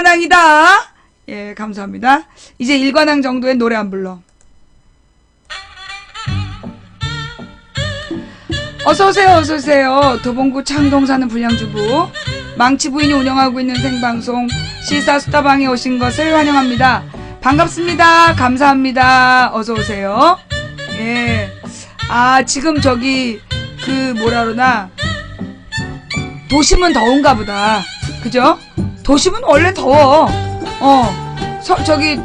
일관왕이다. 예, 감사합니다. 이제 일관왕 정도의 노래 안 불러. 어서오세요, 어서오세요. 도봉구 창동 사는 불량주부 망치 부인이 운영하고 있는 생방송 시사수다방에 오신 것을 환영합니다. 반갑습니다. 감사합니다. 어서오세요. 예. 아, 지금 저기 뭐라 그러나 도심은 더운가 보다. 그죠? 도심은 원래 더워. 저기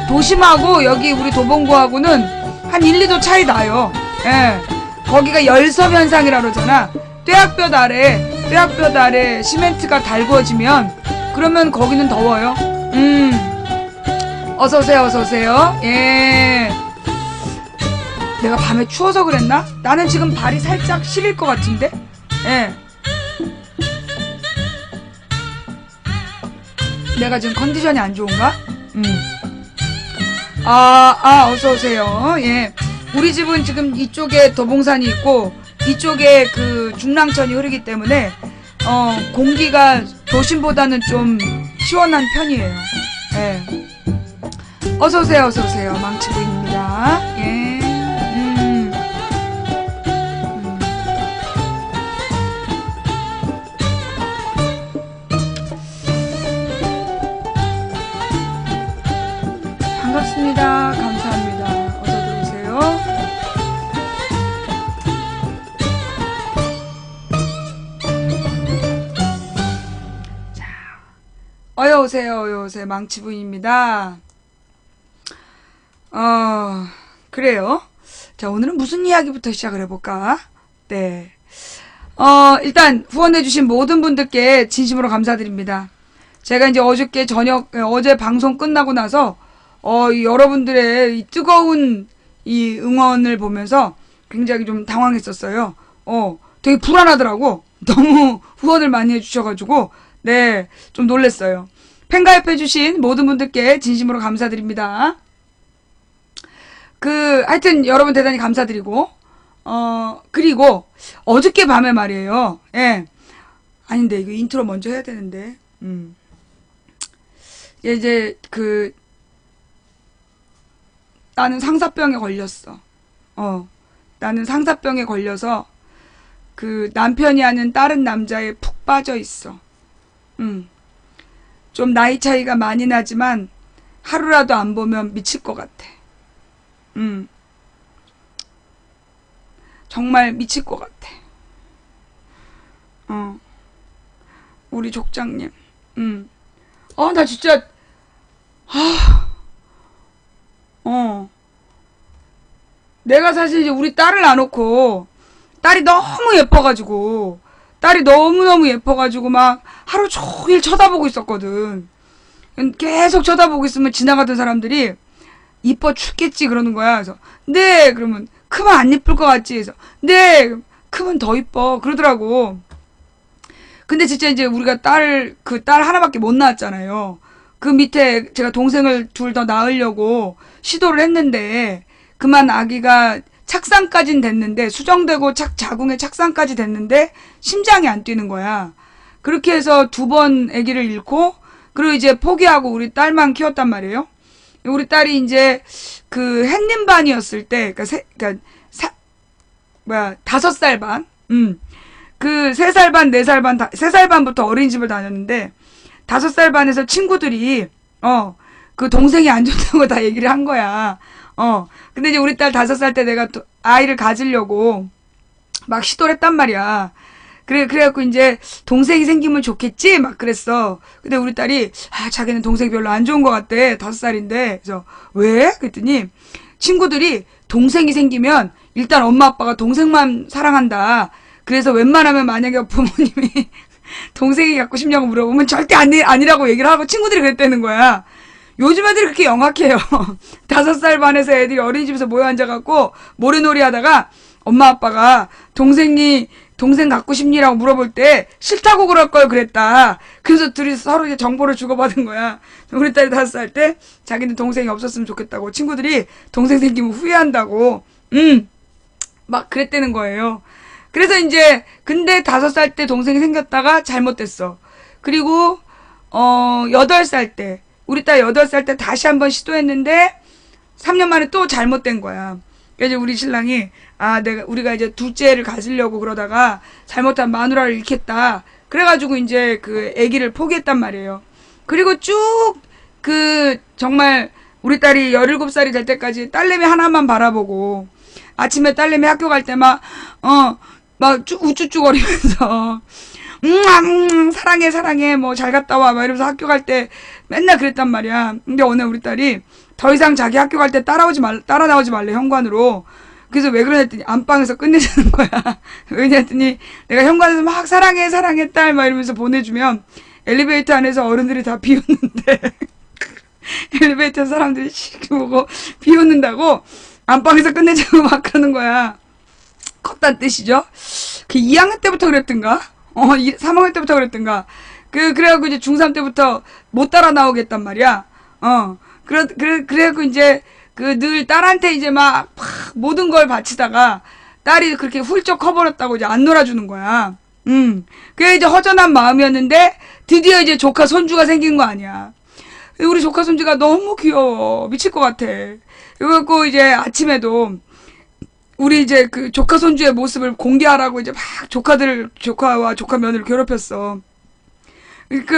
도심하고 여기 우리 도봉구하고는 한 1, 2도 차이 나요. 예. 거기가 열섬 현상이라 그러잖아. 뙤약볕 아래 시멘트가 달구어지면 그러면 거기는 더워요. 어서오세요, 어서오세요. 예. 내가 밤에 추워서 그랬나? 나는 지금 발이 살짝 시릴 것 같은데? 예. 내가 지금 컨디션이 안 좋은가? 어서오세요. 예. 우리 집은 지금 이쪽에 도봉산이 있고 이쪽에 그 중랑천이 흐르기 때문에 공기가 도심보다는 좀 시원한 편이에요. 예. 어서오세요, 어서오세요. 망치부인입니다. 예. 반갑습니다. 감사합니다. 어서 들어오세요. 자, 어여오세요, 어여오세요. 망치부인입니다. 그래요. 자, 오늘은 무슨 이야기부터 시작을 해볼까? 네. 일단 후원해주신 모든 분들께 진심으로 감사드립니다. 제가 이제 어제 방송 끝나고 나서 여러분들의 이 뜨거운 이 응원을 보면서 굉장히 좀 당황했었어요. 되게 불안하더라고. 너무 후원을 많이 해주셔가지고, 네, 좀 놀랬어요. 팬가입해주신 모든 분들께 진심으로 감사드립니다. 하여튼 여러분 대단히 감사드리고, 그리고 어저께 밤에 말이에요. 예. 아닌데, 이거 인트로 먼저 해야 되는데, 이제 나는 상사병에 걸렸어. 나는 상사병에 걸려서 남편이 아는 다른 남자에 푹 빠져 있어. 좀 나이 차이가 많이 나지만 하루라도 안 보면 미칠 것 같아. 정말 미칠 것 같아. 우리 족장님. 나 진짜 내가 사실 이제 우리 딸을 안 놓고 딸이 너무 예뻐가지고 막 하루 종일 쳐다보고 있었거든. 계속 쳐다보고 있으면 지나가던 사람들이 이뻐 죽겠지 그러는 거야. 그래서 네 그러면 크면 안 이쁠 것 같지. 그래서 네 크면 더 이뻐 그러더라고. 근데 진짜 이제 우리가 딸 하나밖에 못 낳았잖아요. 그 밑에 제가 동생을 둘 더 낳으려고 시도를 했는데 그만 아기가 착상까진 됐는데 수정되고 자궁에 착상까지 됐는데 심장이 안 뛰는 거야. 그렇게 해서 2번 아기를 잃고 그리고 이제 포기하고 우리 딸만 키웠단 말이에요. 우리 딸이 이제 햇님반이었을 때 5살 반 3살 반 4살 반 3살 반부터 어린이집을 다녔는데 5살 반에서 친구들이 동생이 안 좋다고 다 얘기를 한 거야. 근데 이제 우리 딸 5살 때 내가 아이를 가지려고 막 시도를 했단 말이야. 그래갖고 이제 동생이 생기면 좋겠지? 막 그랬어. 근데 우리 딸이 자기는 동생이 별로 안 좋은 것 같대. 5살인데. 그래서 왜? 그랬더니 친구들이 동생이 생기면 일단 엄마 아빠가 동생만 사랑한다. 그래서 웬만하면 만약에 부모님이 동생이 갖고 싶냐고 물어보면 절대 아니라고 얘기를 하고 친구들이 그랬다는 거야. 요즘 애들이 그렇게 영악해요. 5살 반에서 애들이 어린이집에서 모여 앉아갖고 모래놀이 하다가 엄마 아빠가 동생 갖고 싶니라고 물어볼 때 싫다고 그럴 걸 그랬다. 그래서 둘이 서로 이제 정보를 주고받은 거야. 우리 딸이 5살 때 자기는 동생이 없었으면 좋겠다고 친구들이 동생 생기면 후회한다고 막 그랬다는 거예요. 그래서 이제 근데 5살 때 동생이 생겼다가 잘못됐어. 그리고 8살 때, 우리 딸 8살 때 다시 한번 시도했는데, 3년 만에 또 잘못된 거야. 그래서 우리 신랑이, 우리가 이제 둘째를 가지려고 그러다가, 잘못한 마누라를 잃겠다. 그래가지고 이제 그 아기를 포기했단 말이에요. 그리고 쭉, 정말, 우리 딸이 17살이 될 때까지 딸내미 하나만 바라보고, 아침에 딸내미 학교 갈 때 막 우쭈쭈거리면서, 사랑해, 사랑해, 뭐, 잘 갔다 와, 막 이러면서 학교 갈 때 맨날 그랬단 말이야. 근데 오늘 우리 딸이 더 이상 자기 학교 갈 때 따라 나오지 말래, 현관으로. 그래서 왜 그러냐 했더니 안방에서 끝내자는 거야. 왜냐 했더니 내가 현관에서 막 사랑해, 사랑해, 딸, 막 이러면서 보내주면 엘리베이터 안에서 어른들이 다 비웃는데, 엘리베이터 사람들이 씩 보고 비웃는다고 안방에서 끝내자고 막 그러는 거야. 컸다는 뜻이죠. 그 2학년 때부터 그랬던가? 3학년 때부터 그랬던가? 그래갖고 이제 중3 때부터 못 따라 나오겠단 말이야. 그래갖고 이제 늘 딸한테 이제 막 모든 걸 바치다가 딸이 그렇게 훌쩍 커버렸다고 이제 안 놀아주는 거야. 그게 이제 허전한 마음이었는데 드디어 이제 조카 손주가 생긴 거 아니야. 우리 조카 손주가 너무 귀여워. 미칠 것 같아. 그래갖고 이제 아침에도 우리 이제 그 조카 손주의 모습을 공개하라고 이제 막 조카와 조카 며느리를 괴롭혔어.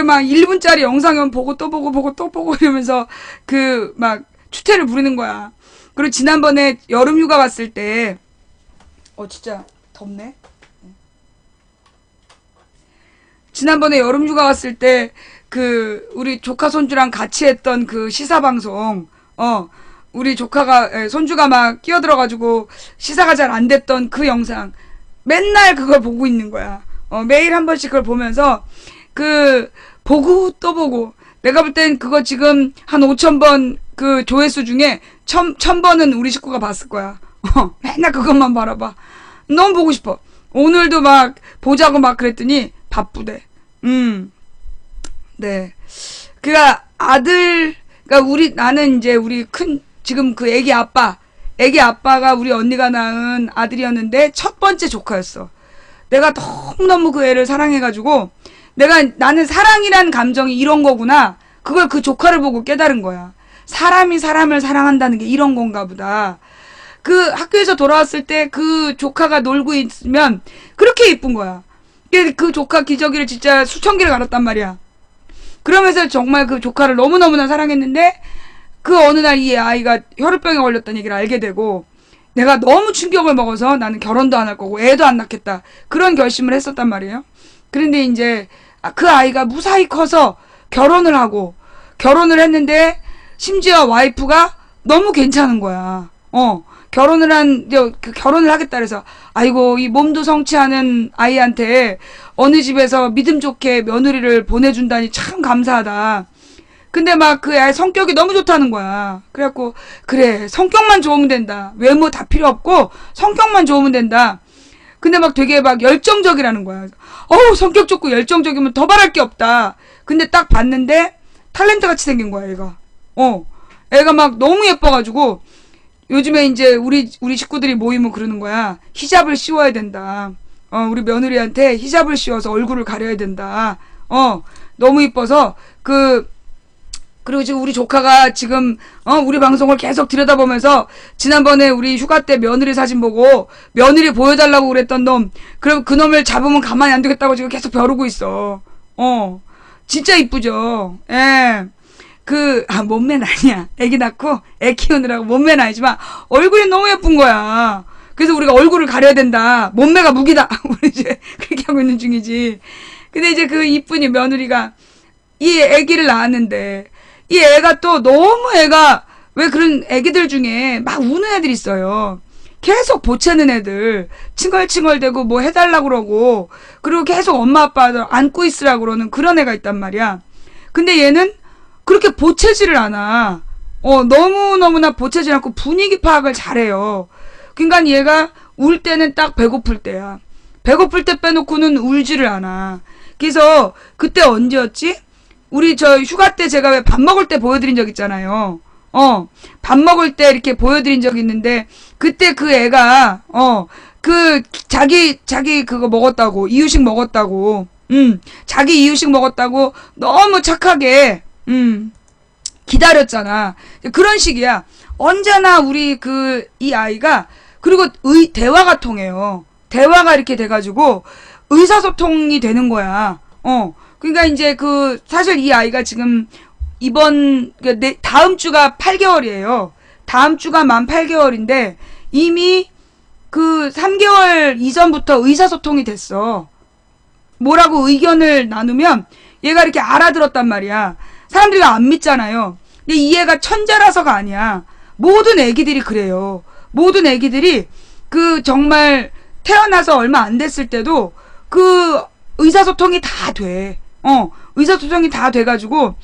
막 1분짜리 영상은 보고 또 보고 이러면서 막 추태를 부리는 거야. 그리고 지난번에 여름휴가 갔을 때, 진짜 덥네? 지난번에 여름휴가 갔을 때, 우리 조카 손주랑 같이 했던 그 시사방송, 우리 손주가 막 끼어들어가지고 시사가 잘 안 됐던 그 영상, 맨날 그걸 보고 있는 거야. 매일 한 번씩 그걸 보면서, 보고 또 보고, 내가 볼 땐 그거 지금 한 5,000번 그 조회수 중에 1,000번은 우리 식구가 봤을 거야. 맨날 그것만 바라봐. 너무 보고 싶어. 오늘도 막 보자고 막 그랬더니 바쁘대. 네. 나는 이제 지금 그 애기 아빠가 우리 언니가 낳은 아들이었는데 첫 번째 조카였어. 내가 너무너무 그 애를 사랑해가지고 나는 사랑이란 감정이 이런 거구나. 그걸 그 조카를 보고 깨달은 거야. 사람이 사람을 사랑한다는 게 이런 건가 보다. 학교에서 돌아왔을 때 그 조카가 놀고 있으면 그렇게 이쁜 거야. 그 조카 기저귀를 진짜 수천 개를 갈았단 말이야. 그러면서 정말 그 조카를 너무너무나 사랑했는데 그 어느 날 이 아이가 혈우병에 걸렸다는 얘기를 알게 되고 내가 너무 충격을 먹어서 나는 결혼도 안 할 거고 애도 안 낳겠다. 그런 결심을 했었단 말이에요. 그런데 이제 그 아이가 무사히 커서 결혼을 했는데 심지어 와이프가 너무 괜찮은 거야. 결혼을 하겠다 그래서 아이고 이 몸도 성취하는 아이한테 어느 집에서 믿음 좋게 며느리를 보내준다니 참 감사하다. 근데 막 그 애 성격이 너무 좋다는 거야. 그래갖고 그래 성격만 좋으면 된다. 외모 다 필요 없고 성격만 좋으면 된다. 근데 막 되게 막 열정적이라는 거야. 성격 좋고 열정적이면 더 바랄 게 없다. 근데 딱 봤는데 탤런트 같이 생긴 거야, 얘가. 애가 막 너무 예뻐가지고 요즘에 이제 우리 식구들이 모이면 그러는 거야. 히잡을 씌워야 된다. 우리 며느리한테 히잡을 씌워서 얼굴을 가려야 된다. 너무 예뻐서 그리고 지금 우리 조카가 지금 우리 방송을 계속 들여다보면서 지난번에 우리 휴가 때 며느리 사진 보고 며느리 보여달라고 그랬던 놈 그럼 그 놈을 잡으면 가만히 안 되겠다고 지금 계속 벼르고 있어. 진짜 이쁘죠. 예. 몸매는 아니야. 애기 낳고 애 키우느라고 몸매는 아니지만 얼굴이 너무 예쁜 거야. 그래서 우리가 얼굴을 가려야 된다. 몸매가 무기다. 우리 이제 그렇게 하고 있는 중이지. 근데 이제 그 이쁜 이 며느리가 이 애기를 낳았는데 이 애가 또 너무 왜 그런 애기들 중에 막 우는 애들 있어요. 계속 보채는 애들. 칭얼칭얼대고 뭐 해달라고 그러고 그리고 계속 엄마 아빠 안고 있으라고 그러는 그런 애가 있단 말이야. 근데 얘는 그렇게 보채지를 않아. 너무너무나 보채지 않고 분위기 파악을 잘해요. 그러니까 얘가 울 때는 딱 배고플 때야. 배고플 때 빼놓고는 울지를 않아. 그래서 그때 언제였지? 우리 휴가 때 제가 왜 밥 먹을 때 보여드린 적 있잖아요. 밥 먹을 때 이렇게 보여드린 적 있는데 그때 그 애가 자기 그거 먹었다고 이유식 먹었다고 자기 이유식 먹었다고 너무 착하게, 기다렸잖아. 그런 식이야. 언제나 우리 이 아이가, 그리고 대화가 통해요. 대화가 이렇게 돼가지고, 의사소통이 되는 거야. 그러니까 이제 사실 이 아이가 지금 다음 주가 8개월이에요. 다음 주가 만 8개월인데, 이미 3개월 이전부터 의사소통이 됐어. 뭐라고 의견을 나누면 얘가 이렇게 알아들었단 말이야. 사람들이 안 믿잖아요. 근데 이 애가 천재라서가 아니야. 모든 애기들이 그래요. 모든 애기들이 정말 태어나서 얼마 안 됐을 때도 의사소통이 다 돼. 의사소통이 다 돼가지고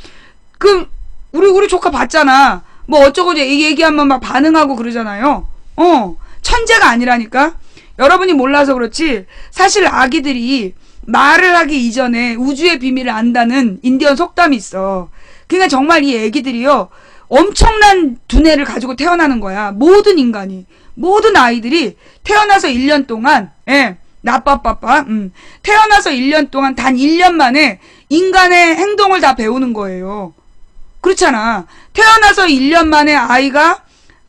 우리 조카 봤잖아. 뭐 어쩌고 얘기하면 막 반응하고 그러잖아요. 천재가 아니라니까. 여러분이 몰라서 그렇지 사실 아기들이 말을 하기 이전에 우주의 비밀을 안다는 인디언 속담이 있어. 그러니까 정말 이 애기들이요 엄청난 두뇌를 가지고 태어나는 거야. 모든 인간이, 모든 아이들이 태어나서 1년 동안, 나빠빠빠, 태어나서 1년 동안 단 1년 만에 인간의 행동을 다 배우는 거예요. 그렇잖아. 태어나서 1년 만에 아이가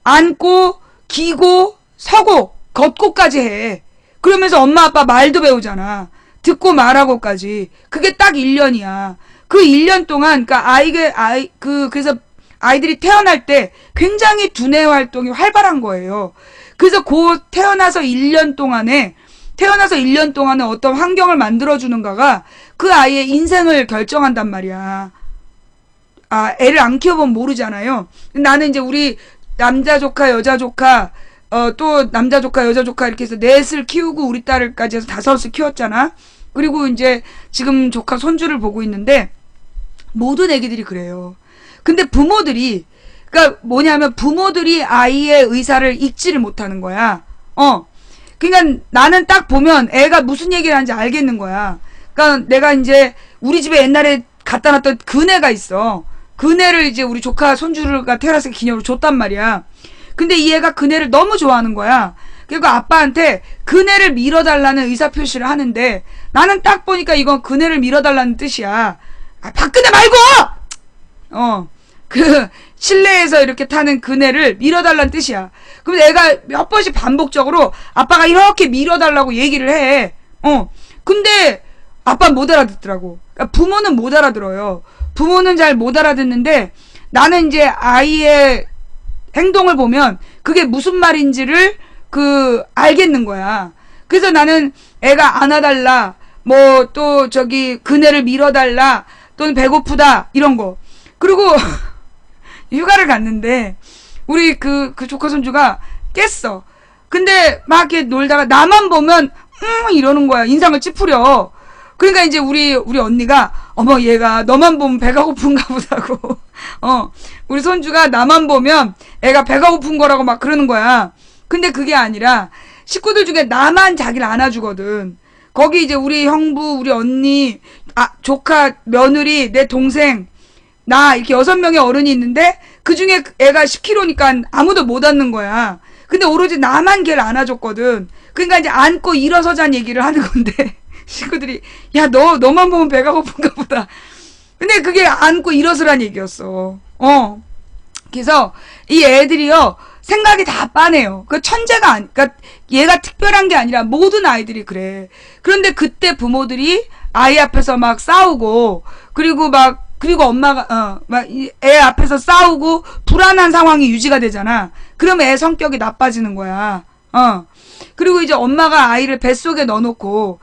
앉고, 기고, 서고, 걷고까지 해. 그러면서 엄마 아빠 말도 배우잖아. 듣고 말하고까지. 그게 딱 1년이야. 그 1년 동안, 그래서 아이들이 태어날 때 굉장히 두뇌 활동이 활발한 거예요. 그래서 태어나서 1년 동안에 어떤 환경을 만들어주는가가 그 아이의 인생을 결정한단 말이야. 애를 안 키워보면 모르잖아요. 나는 이제 우리 남자 조카, 여자 조카, 또 남자 조카, 여자 조카 이렇게 해서 넷을 키우고 우리 딸까지 해서 5을 키웠잖아. 그리고 이제 지금 조카 손주를 보고 있는데 모든 애기들이 그래요. 근데 부모들이 아이의 의사를 읽지를 못하는 거야. 그러니까 나는 딱 보면 애가 무슨 얘기를 하는지 알겠는 거야. 그러니까 내가 이제 우리 집에 옛날에 갖다 놨던 그네가 있어. 그네를 이제 우리 조카 손주가 태어났을 때 기념으로 줬단 말이야. 근데 이 애가 그네를 너무 좋아하는 거야. 그리고 아빠한테 그네를 밀어달라는 의사표시를 하는데 나는 딱 보니까 이건 그네를 밀어달라는 뜻이야. 박근혜 말고! 실내에서 이렇게 타는 그네를 밀어달라는 뜻이야. 그럼 애가 몇 번씩 반복적으로 아빠가 이렇게 밀어달라고 얘기를 해. 근데 아빠 못 알아듣더라고. 그러니까 부모는 못 알아들어요. 부모는 잘 못 알아듣는데 나는 이제 아이의 행동을 보면 그게 무슨 말인지를 알겠는 거야. 그래서 나는 애가 안아달라, 뭐 또 그네를 밀어달라, 또는 배고프다 이런 거. 그리고 휴가를 갔는데 우리 조카 손주가 깼어. 근데 막 이렇게 놀다가 나만 보면 이러는 거야. 인상을 찌푸려. 그러니까 이제 우리 언니가 어머 얘가 너만 보면 배가 고픈가 보다고. 우리 손주가 나만 보면 애가 배가 고픈 거라고 막 그러는 거야. 근데 그게 아니라 식구들 중에 나만 자기를 안아주거든. 거기 이제 우리 형부, 우리 언니, 조카, 며느리, 내 동생, 나 이렇게 6명의 어른이 있는데 그 중에 애가 10kg니까 아무도 못 안는 거야. 근데 오로지 나만 걔를 안아줬거든. 그러니까 이제 안고 일어서자는 얘기를 하는 건데 식구들이 야 너만 보면 배가 고픈가 보다. 근데 그게 안고 일어서란 얘기였어. 그래서 이 애들이요 생각이 다 빠네요. 천재가 그러니까 얘가 특별한 게 아니라 모든 아이들이 그래. 그런데 그때 부모들이 아이 앞에서 막 싸우고 그리고 엄마가 막 애 앞에서 싸우고 불안한 상황이 유지가 되잖아. 그러면 애 성격이 나빠지는 거야. 그리고 이제 엄마가 아이를 뱃속에 넣어놓고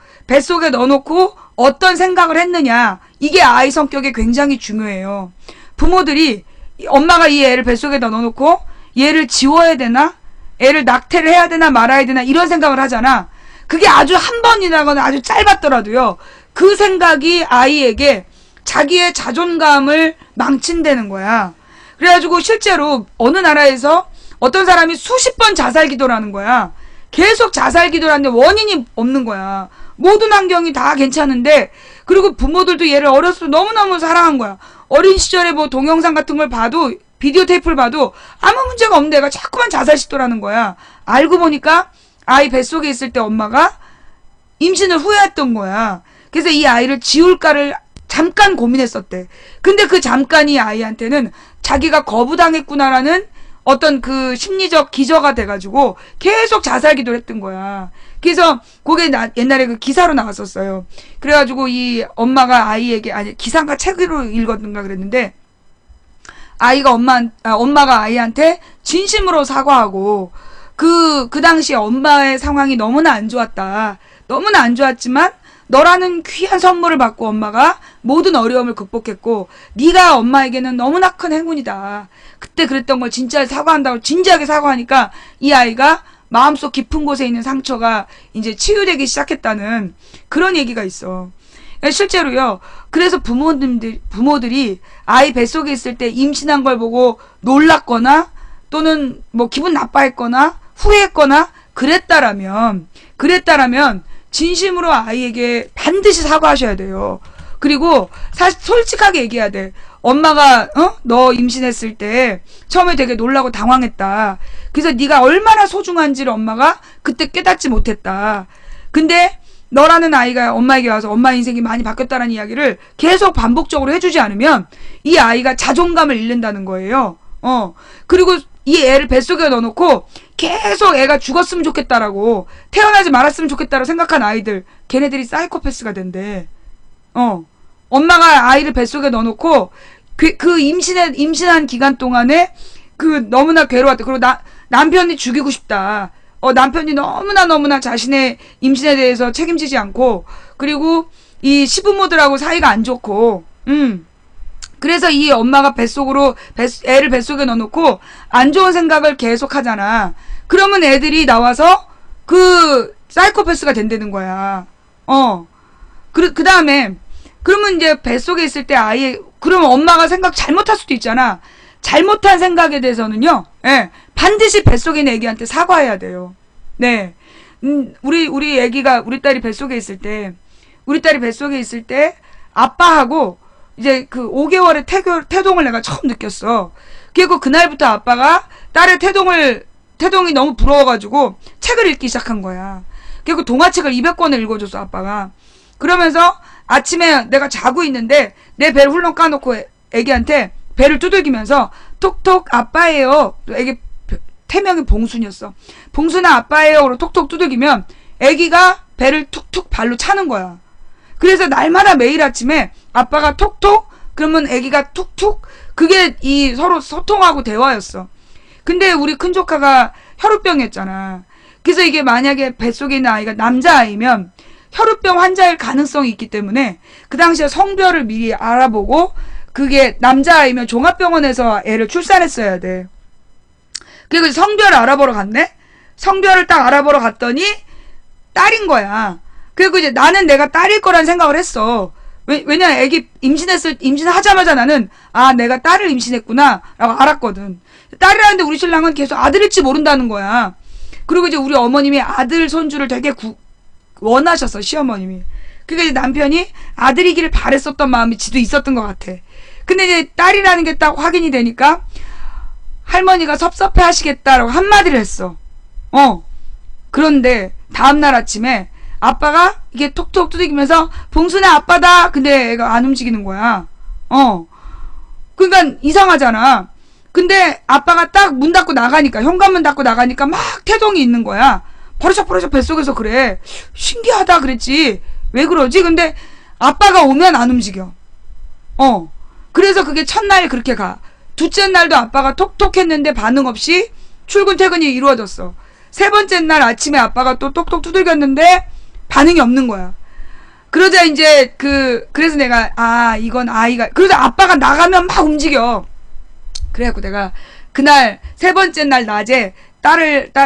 어떤 생각을 했느냐. 이게 아이 성격에 굉장히 중요해요. 부모들이 엄마가 이 애를 뱃속에다 넣어놓고 얘를 지워야 되나? 애를 낙태를 해야 되나 말아야 되나? 이런 생각을 하잖아. 그게 아주 한 번이라거나 아주 짧았더라도요. 그 생각이 아이에게 자기의 자존감을 망친다는 거야. 그래가지고 실제로 어느 나라에서 어떤 사람이 수십 번 자살 기도를 하는 거야. 계속 자살 기도를 하는데 원인이 없는 거야. 모든 환경이 다 괜찮은데 그리고 부모들도 얘를 어렸을 때 너무너무 사랑한 거야. 어린 시절에 뭐 동영상 같은 걸 봐도 비디오 테이프를 봐도 아무 문제가 없는데 애가 자꾸만 자살 시도를 하는 거야. 알고 보니까 아이 뱃속에 있을 때 엄마가 임신을 후회했던 거야. 그래서 이 아이를 지울까를 잠깐 고민했었대. 근데 그 잠깐이 아이한테는 자기가 거부당했구나라는 어떤 그 심리적 기저가 돼가지고 계속 자살 기도를 했던 거야. 그래서 그게 옛날에 그 기사로 나왔었어요. 그래가지고 이 엄마가 아이에게, 아니 기사인가 책으로 읽었는가 그랬는데, 엄마가 아이한테 진심으로 사과하고, 그 당시에 엄마의 상황이 너무나 안 좋았다. 너무나 안 좋았지만 너라는 귀한 선물을 받고 엄마가 모든 어려움을 극복했고 네가 엄마에게는 너무나 큰 행운이다. 그때 그랬던 걸 진짜 사과한다고 진지하게 사과하니까 이 아이가 마음속 깊은 곳에 있는 상처가 이제 치유되기 시작했다는 그런 얘기가 있어. 실제로요. 그래서 부모들이 아이 뱃속에 있을 때 임신한 걸 보고 놀랐거나 또는 뭐 기분 나빠했거나 후회했거나 그랬다라면 진심으로 아이에게 반드시 사과하셔야 돼요. 그리고 사실 솔직하게 얘기해야 돼. 엄마가 너 임신했을 때 처음에 되게 놀라고 당황했다. 그래서 네가 얼마나 소중한지를 엄마가 그때 깨닫지 못했다. 근데 너라는 아이가 엄마에게 와서 엄마 인생이 많이 바뀌었다는 이야기를 계속 반복적으로 해주지 않으면 이 아이가 자존감을 잃는다는 거예요. 그리고 이 애를 뱃속에 넣어놓고 계속 애가 죽었으면 좋겠다라고 태어나지 말았으면 좋겠다라고 생각한 아이들, 걔네들이 사이코패스가 된대. 엄마가 아이를 뱃속에 넣어놓고 그 임신한 기간 동안에 그 너무나 괴로웠대. 그리고 남편이 죽이고 싶다. 남편이 너무나 자신의 임신에 대해서 책임지지 않고, 그리고 이 시부모들하고 사이가 안 좋고, 그래서 이 엄마가 애를 뱃속에 넣어놓고 안 좋은 생각을 계속 하잖아. 그러면 애들이 나와서 그 사이코패스가 된다는 거야. 그 다음에 그러면 이제 뱃속에 있을 때 그러면 엄마가 생각 잘못할 수도 있잖아. 잘못한 생각에 대해서는요, 반드시 뱃속에 있는 애기한테 사과해야 돼요. 네. 우리 딸이 뱃속에 있을 때, 아빠하고 이제 그 5개월의 태동을 내가 처음 느꼈어. 그리고 그날부터 아빠가 딸의 태동이 너무 부러워가지고 책을 읽기 시작한 거야. 그리고 동화책을 200권을 읽어줬어, 아빠가. 그러면서 아침에 내가 자고 있는데 내 배를 훌렁 까놓고 애기한테 배를 두들기면서 톡톡 아빠예요. 애기 태명이 봉순이었어. 봉순아 아빠예요. 로 톡톡 두들기면 애기가 배를 툭툭 발로 차는 거야. 그래서 날마다 매일 아침에 아빠가 톡톡 그러면 애기가 툭툭, 그게 이 서로 소통하고 대화였어. 근데 우리 큰 조카가 혈우병이었잖아. 그래서 이게 만약에 뱃속에 있는 아이가 남자아이면 혈우병 환자일 가능성이 있기 때문에 그 당시에 성별을 미리 알아보고, 그게 남자아이면 종합병원에서 애를 출산했어야 돼. 그리고 성별을 알아보러 갔네? 성별을 딱 알아보러 갔더니 딸인 거야. 그리고 이제 나는 내가 딸일 거란 생각을 했어. 왜냐, 애기 임신하자마자 나는, 내가 딸을 임신했구나, 라고 알았거든. 딸이라는데 우리 신랑은 계속 아들일지 모른다는 거야. 그리고 이제 우리 어머님이 아들, 손주를 되게 원하셨어, 시어머님이. 그러니까 이제 남편이 아들이기를 바랬었던 마음이 지도 있었던 것 같아. 근데 이제 딸이라는 게 딱 확인이 되니까 할머니가 섭섭해 하시겠다라고 한마디를 했어. 그런데 다음날 아침에 아빠가 이게 톡톡 두들기면서 봉순아 아빠다. 근데 애가 안 움직이는 거야. 그러니까 이상하잖아. 근데 아빠가 딱 문 닫고 나가니까, 현관문 닫고 나가니까 막 태동이 있는 거야. 버르적 뱃속에서 그래. 신기하다 그랬지. 왜 그러지? 근데 아빠가 오면 안 움직여. 그래서 그게 첫날 그렇게 가. 둘째 날도 아빠가 톡톡 했는데 반응 없이 출근 퇴근이 이루어졌어. 세 번째 날 아침에 아빠가 또 똑똑 두들겼는데 반응이 없는 거야. 그러자 이제 그래서 내가 이건 아이가, 그러다 아빠가 나가면 막 움직여. 그래갖고 내가 그날 세 번째 날 낮에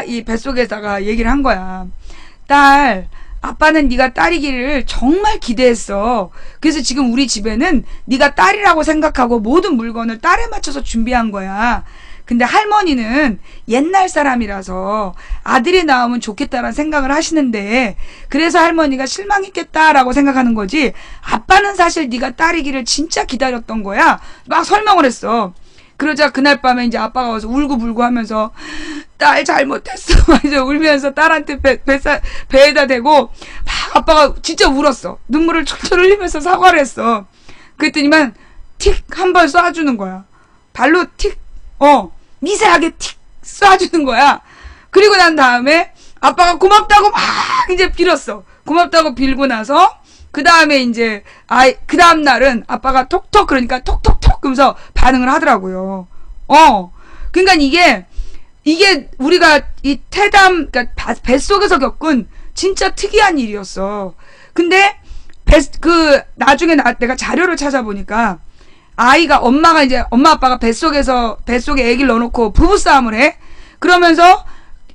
이 뱃속에다가 얘기를 한 거야. 딸, 아빠는 네가 딸이기를 정말 기대했어. 그래서 지금 우리 집에는 네가 딸이라고 생각하고 모든 물건을 딸에 맞춰서 준비한 거야. 근데 할머니는 옛날 사람이라서 아들이 나오면 좋겠다라는 생각을 하시는데, 그래서 할머니가 실망했겠다라고 생각하는 거지, 아빠는 사실 네가 딸이기를 진짜 기다렸던 거야. 막 설명을 했어. 그러자 그날 밤에 이제 아빠가 와서 울고불고 하면서 딸 잘못했어. 막 이제 울면서 딸한테 배에다 대고 막 아빠가 진짜 울었어. 눈물을 철철 흘리면서 사과를 했어. 그랬더니만 틱 한 번 쏴주는 거야. 발로 틱, 미세하게 틱 쏴주는 거야. 그리고 난 다음에 아빠가 고맙다고 막 이제 빌었어. 고맙다고 빌고 나서 그 다음에 이제 그 다음 날은 아빠가 톡톡 그러니까 톡톡톡 그러면서 반응을 하더라고요. 그러니까 이게 우리가 이 태담 그러니까 뱃속에서 겪은 진짜 특이한 일이었어. 근데 나중에 내가 자료를 찾아보니까 엄마 아빠가 뱃속에 애기를 넣어놓고 부부싸움을 해. 그러면서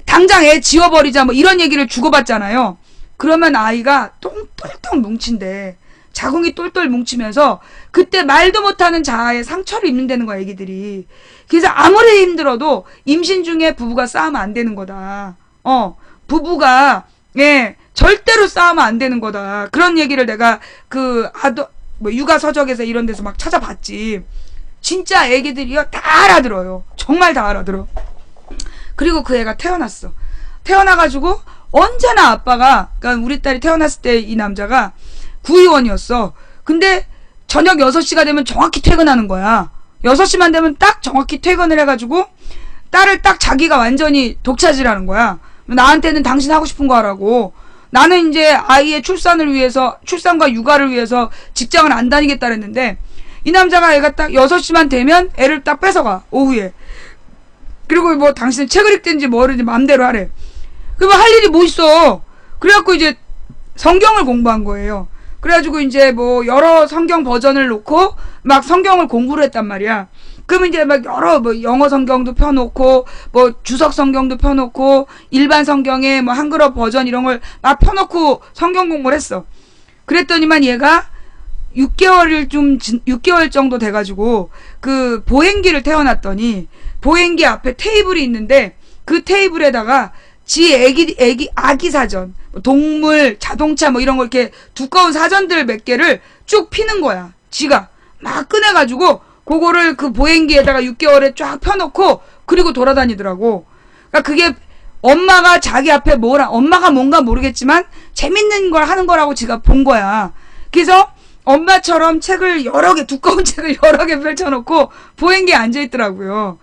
당장 애 지워버리자 뭐 이런 얘기를 주고받잖아요. 그러면 아이가 똥똘똘 뭉친대. 자궁이 똘똘 뭉치면서 그때 말도 못하는 자아에 상처를 입는다는 거야, 애기들이. 그래서 아무리 힘들어도 임신 중에 부부가 싸우면 안 되는 거다. 부부가 절대로 싸우면 안 되는 거다. 그런 얘기를 내가 육아 서적에서 이런 데서 막 찾아봤지. 진짜 애기들이요 다 알아들어요. 정말 다 알아들어. 그리고 그 애가 태어났어. 태어나가지고 언제나 아빠가, 그러니까 우리 딸이 태어났을 때 이 남자가 구의원이었어. 근데 저녁 6시가 되면 정확히 퇴근하는 거야. 6시만 되면 딱 정확히 퇴근을 해가지고 딸을 딱 자기가 완전히 독차지라는 거야. 나한테는 당신 하고 싶은 거 하라고. 나는 이제 아이의 출산과 육아를 위해서 직장을 안 다니겠다 그랬는데 이 남자가 애가 딱 6시만 되면 애를 딱 뺏어가. 오후에. 그리고 뭐 당신은 책을 읽든지 뭐든지 마음대로 하래. 그러면 할 일이 뭐 있어. 그래갖고 이제 성경을 공부한 거예요. 그래가지고 이제 뭐 여러 성경 버전을 놓고 막 성경을 공부를 했단 말이야. 그러면 이제 막 여러 뭐 영어 성경도 펴놓고 뭐 주석 성경도 펴놓고 일반 성경에 뭐 한글어 버전 이런 걸 막 펴놓고 성경 공부를 했어. 그랬더니만 얘가 6개월 정도 돼가지고 그 보행기를 태어났더니 보행기 앞에 테이블이 있는데 그 테이블에다가 지 아기 사전, 동물, 자동차 뭐 이런 거 이렇게 두꺼운 사전들 몇 개를 쭉 피는 거야. 지가 막 꺼내가지고 그거를 그 보행기에다가 6개월에 쫙 펴놓고 그리고 돌아다니더라고. 그러니까 그게 엄마가 자기 앞에 엄마가 뭔가 모르겠지만 재밌는 걸 하는 거라고 지가 본 거야. 그래서 엄마처럼 두꺼운 책을 여러 개 펼쳐놓고 보행기에 앉아있더라고요.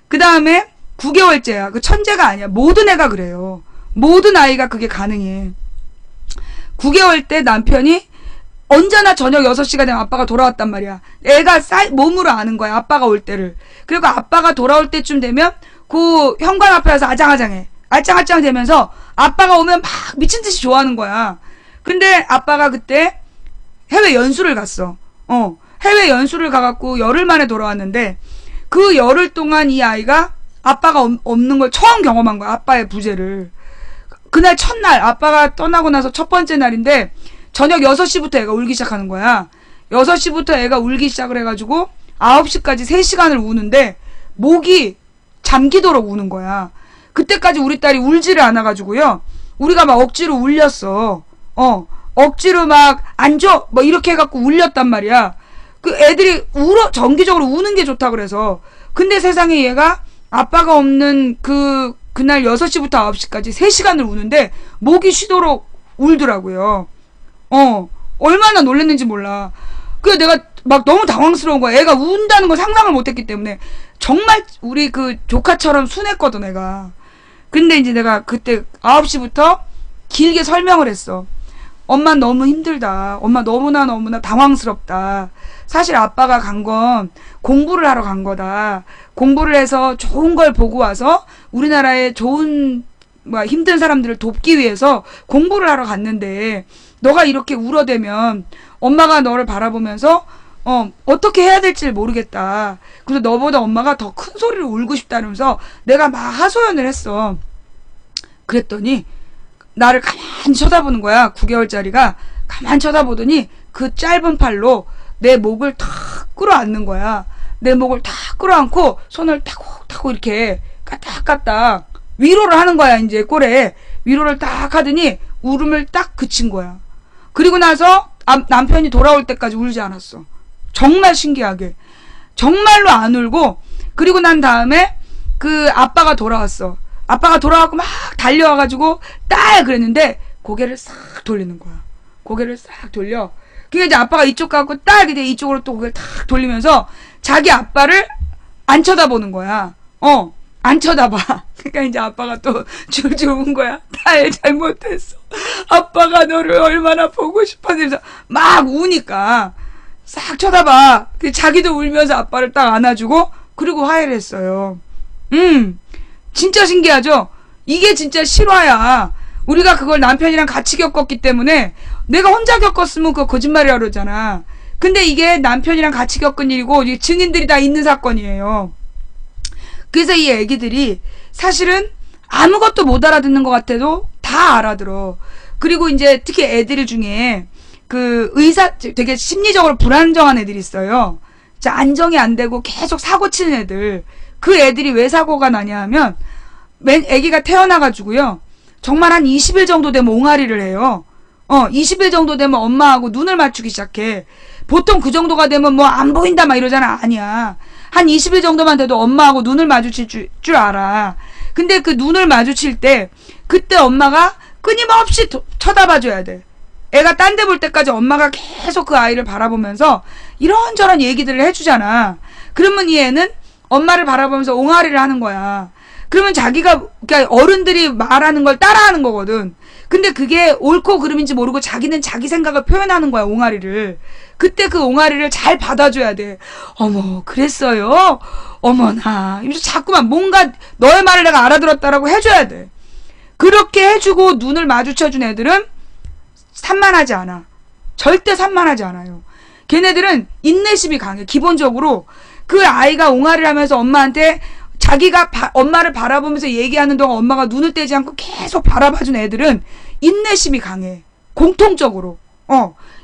그 다음에 9개월째야. 그 천재가 아니야. 모든 애가 그래요. 모든 아이가 그게 가능해. 9개월 때 남편이 언제나 저녁 6시가 되면 아빠가 돌아왔단 말이야. 애가 몸으로 아는 거야. 아빠가 올 때를. 그리고 아빠가 돌아올 때쯤 되면 그 현관 앞에 와서 아장아장해. 알짱알짱 되면서 아빠가 오면 막 미친 듯이 좋아하는 거야. 근데 아빠가 그때 해외 연수를 갔어. 해외 연수를 가갖고 열흘 만에 돌아왔는데 그 열흘 동안 이 아이가 아빠가 없는 걸 처음 경험한 거야. 아빠의 부재를. 그날 첫날 아빠가 떠나고 나서 첫 번째 날인데 저녁 6시부터 애가 울기 시작하는 거야. 6시부터 애가 울기 시작을 해가지고 9시까지 3시간을 우는데 목이 잠기도록 우는 거야. 그때까지 우리 딸이 울지를 않아가지고요. 우리가 막 억지로 울렸어. 억지로 막 안 줘! 뭐 이렇게 해갖고 울렸단 말이야. 그 애들이 정기적으로 우는 게 좋다 그래서. 근데 세상에 얘가 아빠가 없는 그날 6시부터 9시까지 3시간을 우는데 목이 쉬도록 울더라고요. 얼마나 놀랬는지 몰라. 그래서 내가 막 너무 당황스러운 거야. 애가 운다는 걸 상상을 못했기 때문에. 정말 우리 그 조카처럼 순했거든, 애가. 근데 이제 내가 그때 9시부터 길게 설명을 했어. 엄마 너무 힘들다. 엄마 너무나 당황스럽다. 사실 아빠가 간 건 공부를 하러 간 거다. 공부를 해서 좋은 걸 보고 와서 우리나라의 좋은 힘든 사람들을 돕기 위해서 공부를 하러 갔는데 너가 이렇게 울어대면 엄마가 너를 바라보면서 어떻게 해야 될지 모르겠다. 그래서 너보다 엄마가 더 큰 소리로 울고 싶다면서 내가 막 하소연을 했어. 그랬더니 나를 가만히 쳐다보는 거야. 9개월짜리가 가만히 쳐다보더니 그 짧은 팔로 내 목을 탁 끌어안는 거야. 내 목을 탁 끌어안고 손을 타고 이렇게 까딱까딱 위로를 하는 거야. 이제 꼴에 위로를 딱 하더니 울음을 딱 그친 거야. 그리고 나서 남편이 돌아올 때까지 울지 않았어. 정말 신기하게. 정말로 안 울고. 그리고 난 다음에 그 아빠가 돌아왔어. 아빠가 돌아와갖고 막 달려와가지고 딸 그랬는데 고개를 싹 돌리는 거야. 고개를 싹 돌려. 그러니까 이제 아빠가 이쪽 가고 딱 이제 이쪽으로 또 고개를 탁 돌리면서 자기 아빠를 안 쳐다보는 거야. 안 쳐다봐. 그러니까 이제 아빠가 또 줄줄 운 거야. 날 잘못했어. 아빠가 너를 얼마나 보고 싶었는지 막 우니까 싹 쳐다봐. 자기도 울면서 아빠를 딱 안아주고 그리고 화해를 했어요. 진짜 신기하죠? 이게 진짜 실화야. 우리가 그걸 남편이랑 같이 겪었기 때문에 내가 혼자 겪었으면 그거 거짓말이라고 그러잖아. 근데 이게 남편이랑 같이 겪은 일이고 증인들이 다 있는 사건이에요. 그래서 이 애기들이 사실은 아무것도 못 알아듣는 것 같아도 다 알아들어. 그리고 이제 특히 애들 중에 그 되게 심리적으로 불안정한 애들이 있어요. 자, 안정이 안 되고 계속 사고 치는 애들. 그 애들이 왜 사고가 나냐 하면 애기가 태어나가지고요. 정말 한 20일 정도 되면 옹알이를 해요. 20일 정도 되면 엄마하고 눈을 맞추기 시작해. 보통 그 정도가 되면 뭐 안 보인다 막 이러잖아. 아니야. 한 20일 정도만 돼도 엄마하고 눈을 마주칠 줄 알아. 근데 그 눈을 마주칠 때 그때 엄마가 끊임없이 쳐다봐줘야 돼. 애가 딴 데 볼 때까지 엄마가 계속 그 아이를 바라보면서 이런저런 얘기들을 해주잖아. 그러면 이 애는 엄마를 바라보면서 옹알이를 하는 거야. 그러면 그러니까 어른들이 말하는 걸 따라하는 거거든. 근데 그게 옳고 그름인지 모르고 자기는 자기 생각을 표현하는 거야, 옹알이를. 그때 그 옹알이를 잘 받아줘야 돼. 어머, 그랬어요? 어머나. 이러면서 자꾸만 뭔가 너의 말을 내가 알아들었다라고 해줘야 돼. 그렇게 해주고 눈을 마주쳐준 애들은 산만하지 않아. 절대 산만하지 않아요. 걔네들은 인내심이 강해. 기본적으로 그 아이가 옹알이를 하면서 엄마한테 자기가 엄마를 바라보면서 얘기하는 동안 엄마가 눈을 떼지 않고 계속 바라봐준 애들은 인내심이 강해. 공통적으로.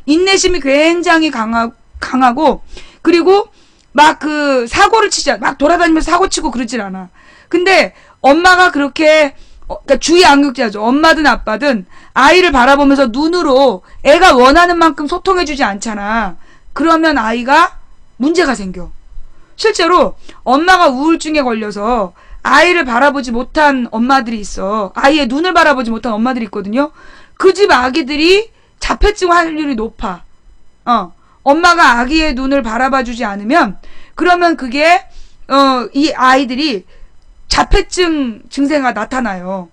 인내심이 굉장히 강하고, 그리고 막 그 사고를 치지 않아. 막 돌아다니면서 사고 치고 그러질 않아. 근데 엄마가 그렇게, 그러니까 주의 안극자죠. 엄마든 아빠든 아이를 바라보면서 눈으로 애가 원하는 만큼 소통해주지 않잖아. 그러면 아이가 문제가 생겨. 실제로 엄마가 우울증에 걸려서 아이를 바라보지 못한 엄마들이 있어. 아이의 눈을 바라보지 못한 엄마들이 있거든요. 그 집 아기들이 자폐증 확률이 높아. 엄마가 아기의 눈을 바라봐주지 않으면 그러면 그게 이 아이들이 자폐증 증세가 나타나요.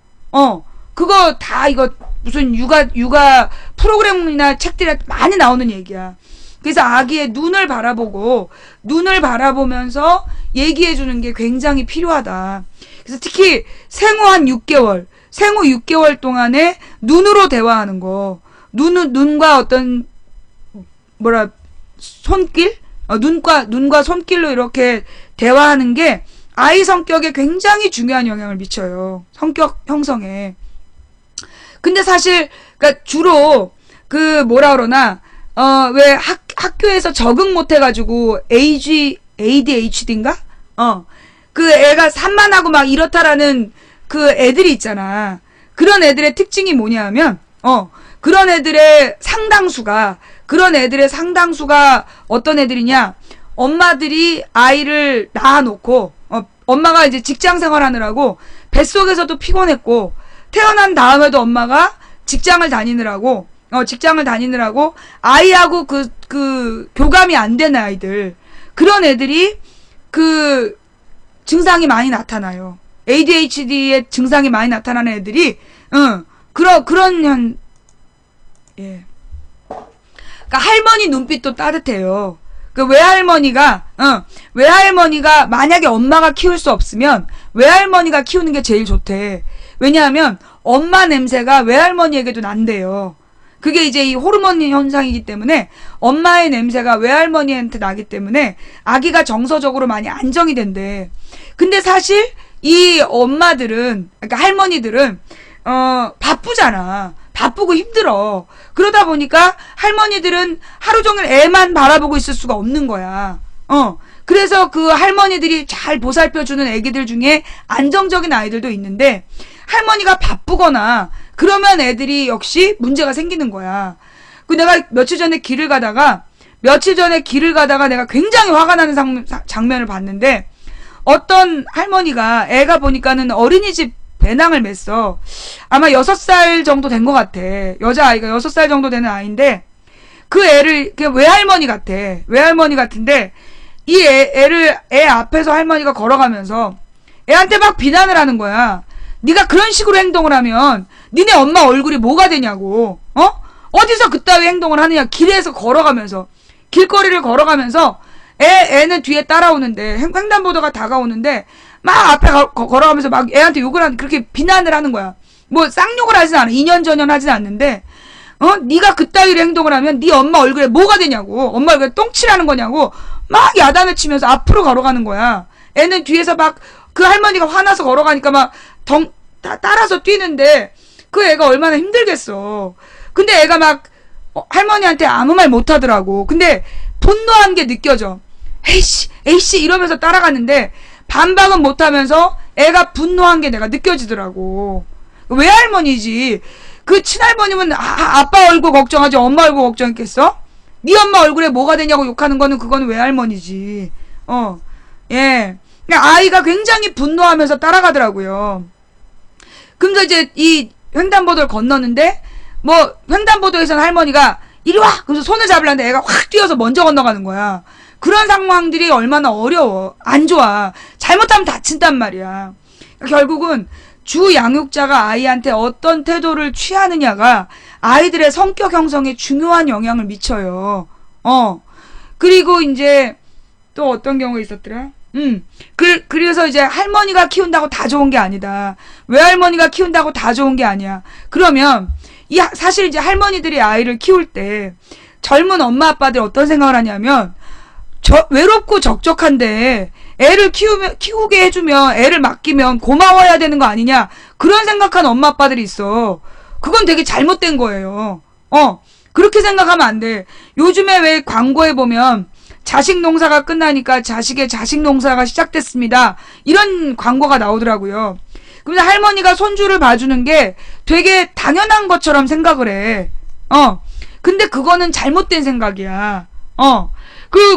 그거 다 이거 무슨 육아 프로그램이나 책들에 많이 나오는 얘기야. 그래서 아기의 눈을 바라보면서 얘기해주는 게 굉장히 필요하다. 그래서 특히 생후 한 6개월, 생후 6개월 동안에 눈으로 대화하는 거, 눈과 어떤, 손길? 눈과 손길로 이렇게 대화하는 게 아이 성격에 굉장히 중요한 영향을 미쳐요. 성격 형성에. 근데 사실, 그러니까 주로, 왜 학교에서 적응 못해가지고 ADHD인가? 그 애가 산만하고 막 이렇다라는 그 애들이 있잖아. 그런 애들의 특징이 뭐냐면, 그런 애들의 상당수가 어떤 애들이냐? 엄마들이 아이를 낳아놓고, 엄마가 이제 직장 생활하느라고 뱃속에서도 피곤했고, 태어난 다음에도 엄마가 직장을 다니느라고 아이하고 교감이 안 되는 아이들. 그런 애들이 그 증상이 많이 나타나요. ADHD의 증상이 많이 나타나는 애들이, 예. 그러니까 할머니 눈빛도 따뜻해요. 그 외할머니가 만약에 엄마가 키울 수 없으면 외할머니가 키우는 게 제일 좋대. 왜냐하면 엄마 냄새가 외할머니에게도 난대요. 그게 이제 이 호르몬 현상이기 때문에 엄마의 냄새가 외할머니한테 나기 때문에 아기가 정서적으로 많이 안정이 된대. 근데 사실 이 엄마들은, 그러니까 할머니들은 바쁘잖아. 바쁘고 힘들어. 그러다 보니까 할머니들은 하루 종일 애만 바라보고 있을 수가 없는 거야. 그래서 그 할머니들이 잘 보살펴주는 애기들 중에 안정적인 아이들도 있는데, 할머니가 바쁘거나 그러면 애들이 역시 문제가 생기는 거야. 내가 며칠 전에 길을 가다가 내가 굉장히 화가 나는 장면을 봤는데, 어떤 할머니가 애가 보니까는 어린이집 배낭을 맸어. 아마 6살 정도 된 것 같아. 여자아이가 6살 정도 되는 아이인데, 그 애를, 그냥 외할머니 같아. 외할머니 같은데, 이 애 앞에서 할머니가 걸어가면서, 애한테 막 비난을 하는 거야. 네가 그런 식으로 행동을 하면, 니네 엄마 얼굴이 뭐가 되냐고, 어디서 그따위 행동을 하느냐. 길에서 걸어가면서, 길거리를 걸어가면서, 애는 뒤에 따라오는데, 횡단보도가 다가오는데, 막 앞에 걸어가면서 막 애한테 욕을 하는, 그렇게 비난을 하는 거야. 뭐 쌍욕을 하진 않아. 이년저년 하진 않는데, 네가 그따위로 행동을 하면 네 엄마 얼굴에 뭐가 되냐고, 엄마 얼굴에 똥칠하는 거냐고 막 야단을 치면서 앞으로 걸어가는 거야. 애는 뒤에서 막 그 할머니가 화나서 걸어가니까 막 따라서 뛰는데 그 애가 얼마나 힘들겠어. 근데 애가 막 할머니한테 아무 말 못하더라고. 근데 분노한 게 느껴져. 에이씨 이러면서 따라갔는데 반박은 못하면서 애가 분노한 게 내가 느껴지더라고. 외할머니지. 그 친할머니면 아빠 얼굴 걱정하지 엄마 얼굴 걱정했겠어? 네 엄마 얼굴에 뭐가 되냐고 욕하는 거는 그거는 외할머니지. 예. 아이가 굉장히 분노하면서 따라가더라고요. 그러면서 이제 이 횡단보도를 건너는데 뭐 횡단보도에서는 할머니가 이리 와! 그래서 손을 잡으려는데 애가 확 뛰어서 먼저 건너가는 거야. 그런 상황들이 얼마나 어려워. 안 좋아. 잘못하면 다친단 말이야. 결국은 주 양육자가 아이한테 어떤 태도를 취하느냐가 아이들의 성격 형성에 중요한 영향을 미쳐요. 그리고 이제 또 어떤 경우가 있었더라? 그래서 이제 할머니가 키운다고 다 좋은 게 아니다. 외할머니가 키운다고 다 좋은 게 아니야. 그러면 사실 이제 할머니들이 아이를 키울 때 젊은 엄마 아빠들 어떤 생각을 하냐면 외롭고 적적한데 애를 키우게 해주면 애를 맡기면 고마워야 되는 거 아니냐 그런 생각하는 엄마 아빠들이 있어. 그건 되게 잘못된 거예요. 그렇게 생각하면 안 돼. 요즘에 왜 광고에 보면 자식 농사가 끝나니까 자식의 자식 농사가 시작됐습니다. 이런 광고가 나오더라고요. 그래서 할머니가 손주를 봐주는 게 되게 당연한 것처럼 생각을 해. 근데 그거는 잘못된 생각이야.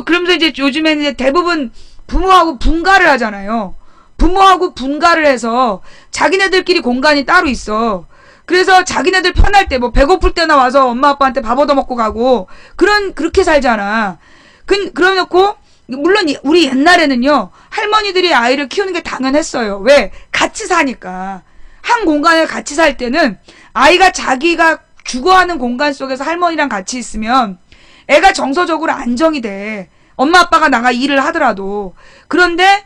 그러면서 이제 요즘에는 이제 대부분 부모하고 분가를 하잖아요. 부모하고 분가를 해서 자기네들끼리 공간이 따로 있어. 그래서 자기네들 편할 때 뭐 배고플 때나 와서 엄마 아빠한테 밥 얻어먹고 가고 그렇게 살잖아. 그러놓고 물론 우리 옛날에는요 할머니들이 아이를 키우는 게 당연했어요. 왜? 같이 사니까. 한 공간을 같이 살 때는 아이가 자기가 주거하는 공간 속에서 할머니랑 같이 있으면 애가 정서적으로 안정이 돼. 엄마 아빠가 나가 일을 하더라도. 그런데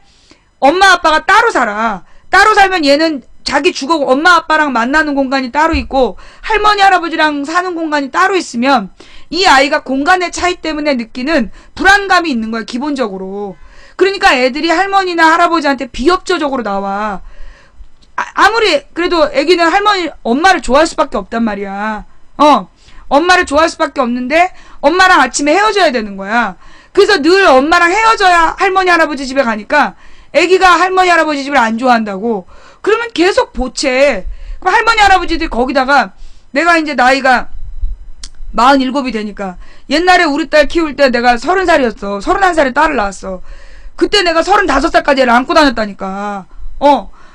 엄마 아빠가 따로 살아. 따로 살면 얘는 자기 주거 엄마 아빠랑 만나는 공간이 따로 있고 할머니 할아버지랑 사는 공간이 따로 있으면 이 아이가 공간의 차이 때문에 느끼는 불안감이 있는 거야 기본적으로. 그러니까 애들이 할머니나 할아버지한테 비협조적으로 나와. 아무리 그래도 애기는 엄마를 좋아할 수밖에 없단 말이야. 엄마를 좋아할 수밖에 없는데 엄마랑 아침에 헤어져야 되는 거야. 그래서 늘 엄마랑 헤어져야 할머니 할아버지 집에 가니까 애기가 할머니 할아버지 집을 안 좋아한다고. 그러면 계속 보채. 그럼 할머니 할아버지들이 거기다가 내가 이제 나이가 47이 되니까 옛날에 우리 딸 키울 때 내가 30살이었어. 31살에 딸을 낳았어. 그때 내가 35살까지 애를 안고 다녔다니까.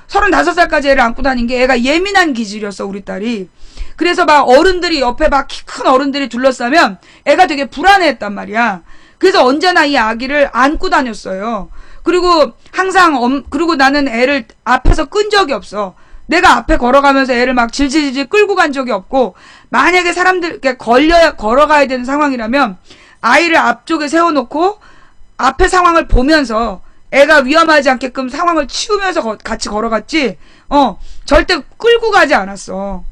35살까지 애를 안고 다닌 게 애가 예민한 기질이었어 우리 딸이. 그래서 막 어른들이 옆에 막 키 큰 어른들이 둘러싸면 애가 되게 불안해했단 말이야. 그래서 언제나 이 아기를 안고 다녔어요. 그리고 항상 그리고 나는 애를 앞에서 끈 적이 없어. 내가 앞에 걸어가면서 애를 막 질질질 끌고 간 적이 없고 만약에 사람들께 걸어가야 되는 상황이라면 아이를 앞쪽에 세워놓고 앞에 상황을 보면서 애가 위험하지 않게끔 상황을 치우면서 같이 걸어갔지. 절대 끌고 가지 않았어.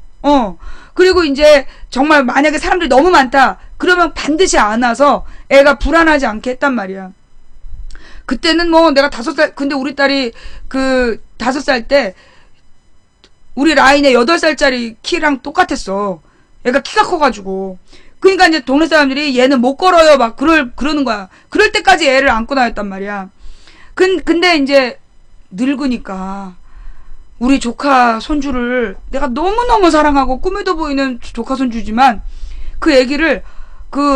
그리고 이제 정말 만약에 사람들이 너무 많다 그러면 반드시 안아서 애가 불안하지 않게 했단 말이야. 그때는 뭐 내가 5살 근데 우리 딸이 그 5살 때 우리 라인의 8살짜리 키랑 똑같았어. 애가 키가 커가지고. 그러니까 이제 동네 사람들이 얘는 못 걸어요 막 그러는 거야. 그럴 때까지 애를 안고 다녔단 말이야. 근데 이제 늙으니까 우리 조카 손주를 내가 너무너무 사랑하고 꿈에도 보이는 조카 손주지만 그 애기를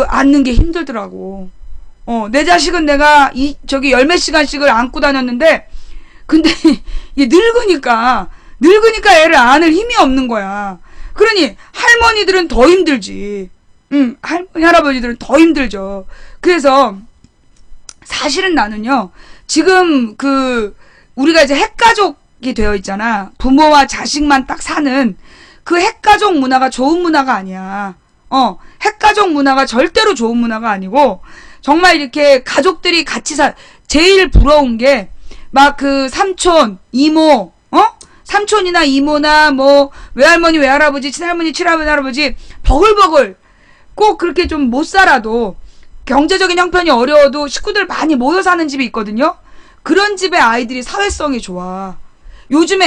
안는 게 힘들더라고. 내 자식은 내가 열몇 시간씩을 안고 다녔는데 근데 얘 늙으니까 늙으니까 애를 안을 힘이 없는 거야. 그러니 할머니들은 더 힘들지. 할머니, 할아버지들은 더 힘들죠. 그래서 사실은 나는요, 지금 우리가 이제 핵가족이 되어 있잖아. 부모와 자식만 딱 사는 그 핵가족 문화가 좋은 문화가 아니야. 핵가족 문화가 절대로 좋은 문화가 아니고, 정말 이렇게 가족들이 같이 제일 부러운 게, 막 삼촌, 이모, 삼촌이나 이모나 뭐, 외할머니, 외할아버지, 친할머니, 친할아버지, 버글버글, 꼭 그렇게 좀 못 살아도, 경제적인 형편이 어려워도 식구들 많이 모여 사는 집이 있거든요? 그런 집의 아이들이 사회성이 좋아. 요즘에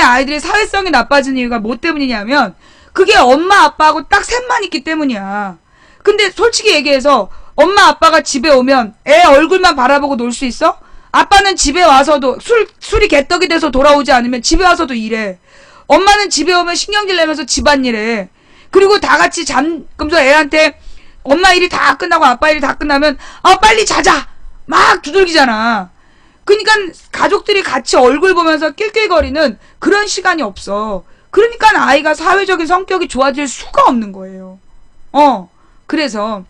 아이들이 사회성이 나빠지는 이유가 뭐 때문이냐면, 그게 엄마, 아빠하고 딱 셋만 있기 때문이야. 근데 솔직히 얘기해서, 엄마, 아빠가 집에 오면 애 얼굴만 바라보고 놀 수 있어? 아빠는 집에 와서도, 술이 개떡이 돼서 돌아오지 않으면 집에 와서도 일해. 엄마는 집에 오면 신경질 내면서 집안일 해. 그리고 다 같이 그러면서 애한테, 엄마 일이 다 끝나고 아빠 일이 다 끝나면 빨리 자자 막 두들기잖아. 그러니까 가족들이 같이 얼굴 보면서 낄낄거리는 그런 시간이 없어. 그러니까 아이가 사회적인 성격이 좋아질 수가 없는 거예요. 그래서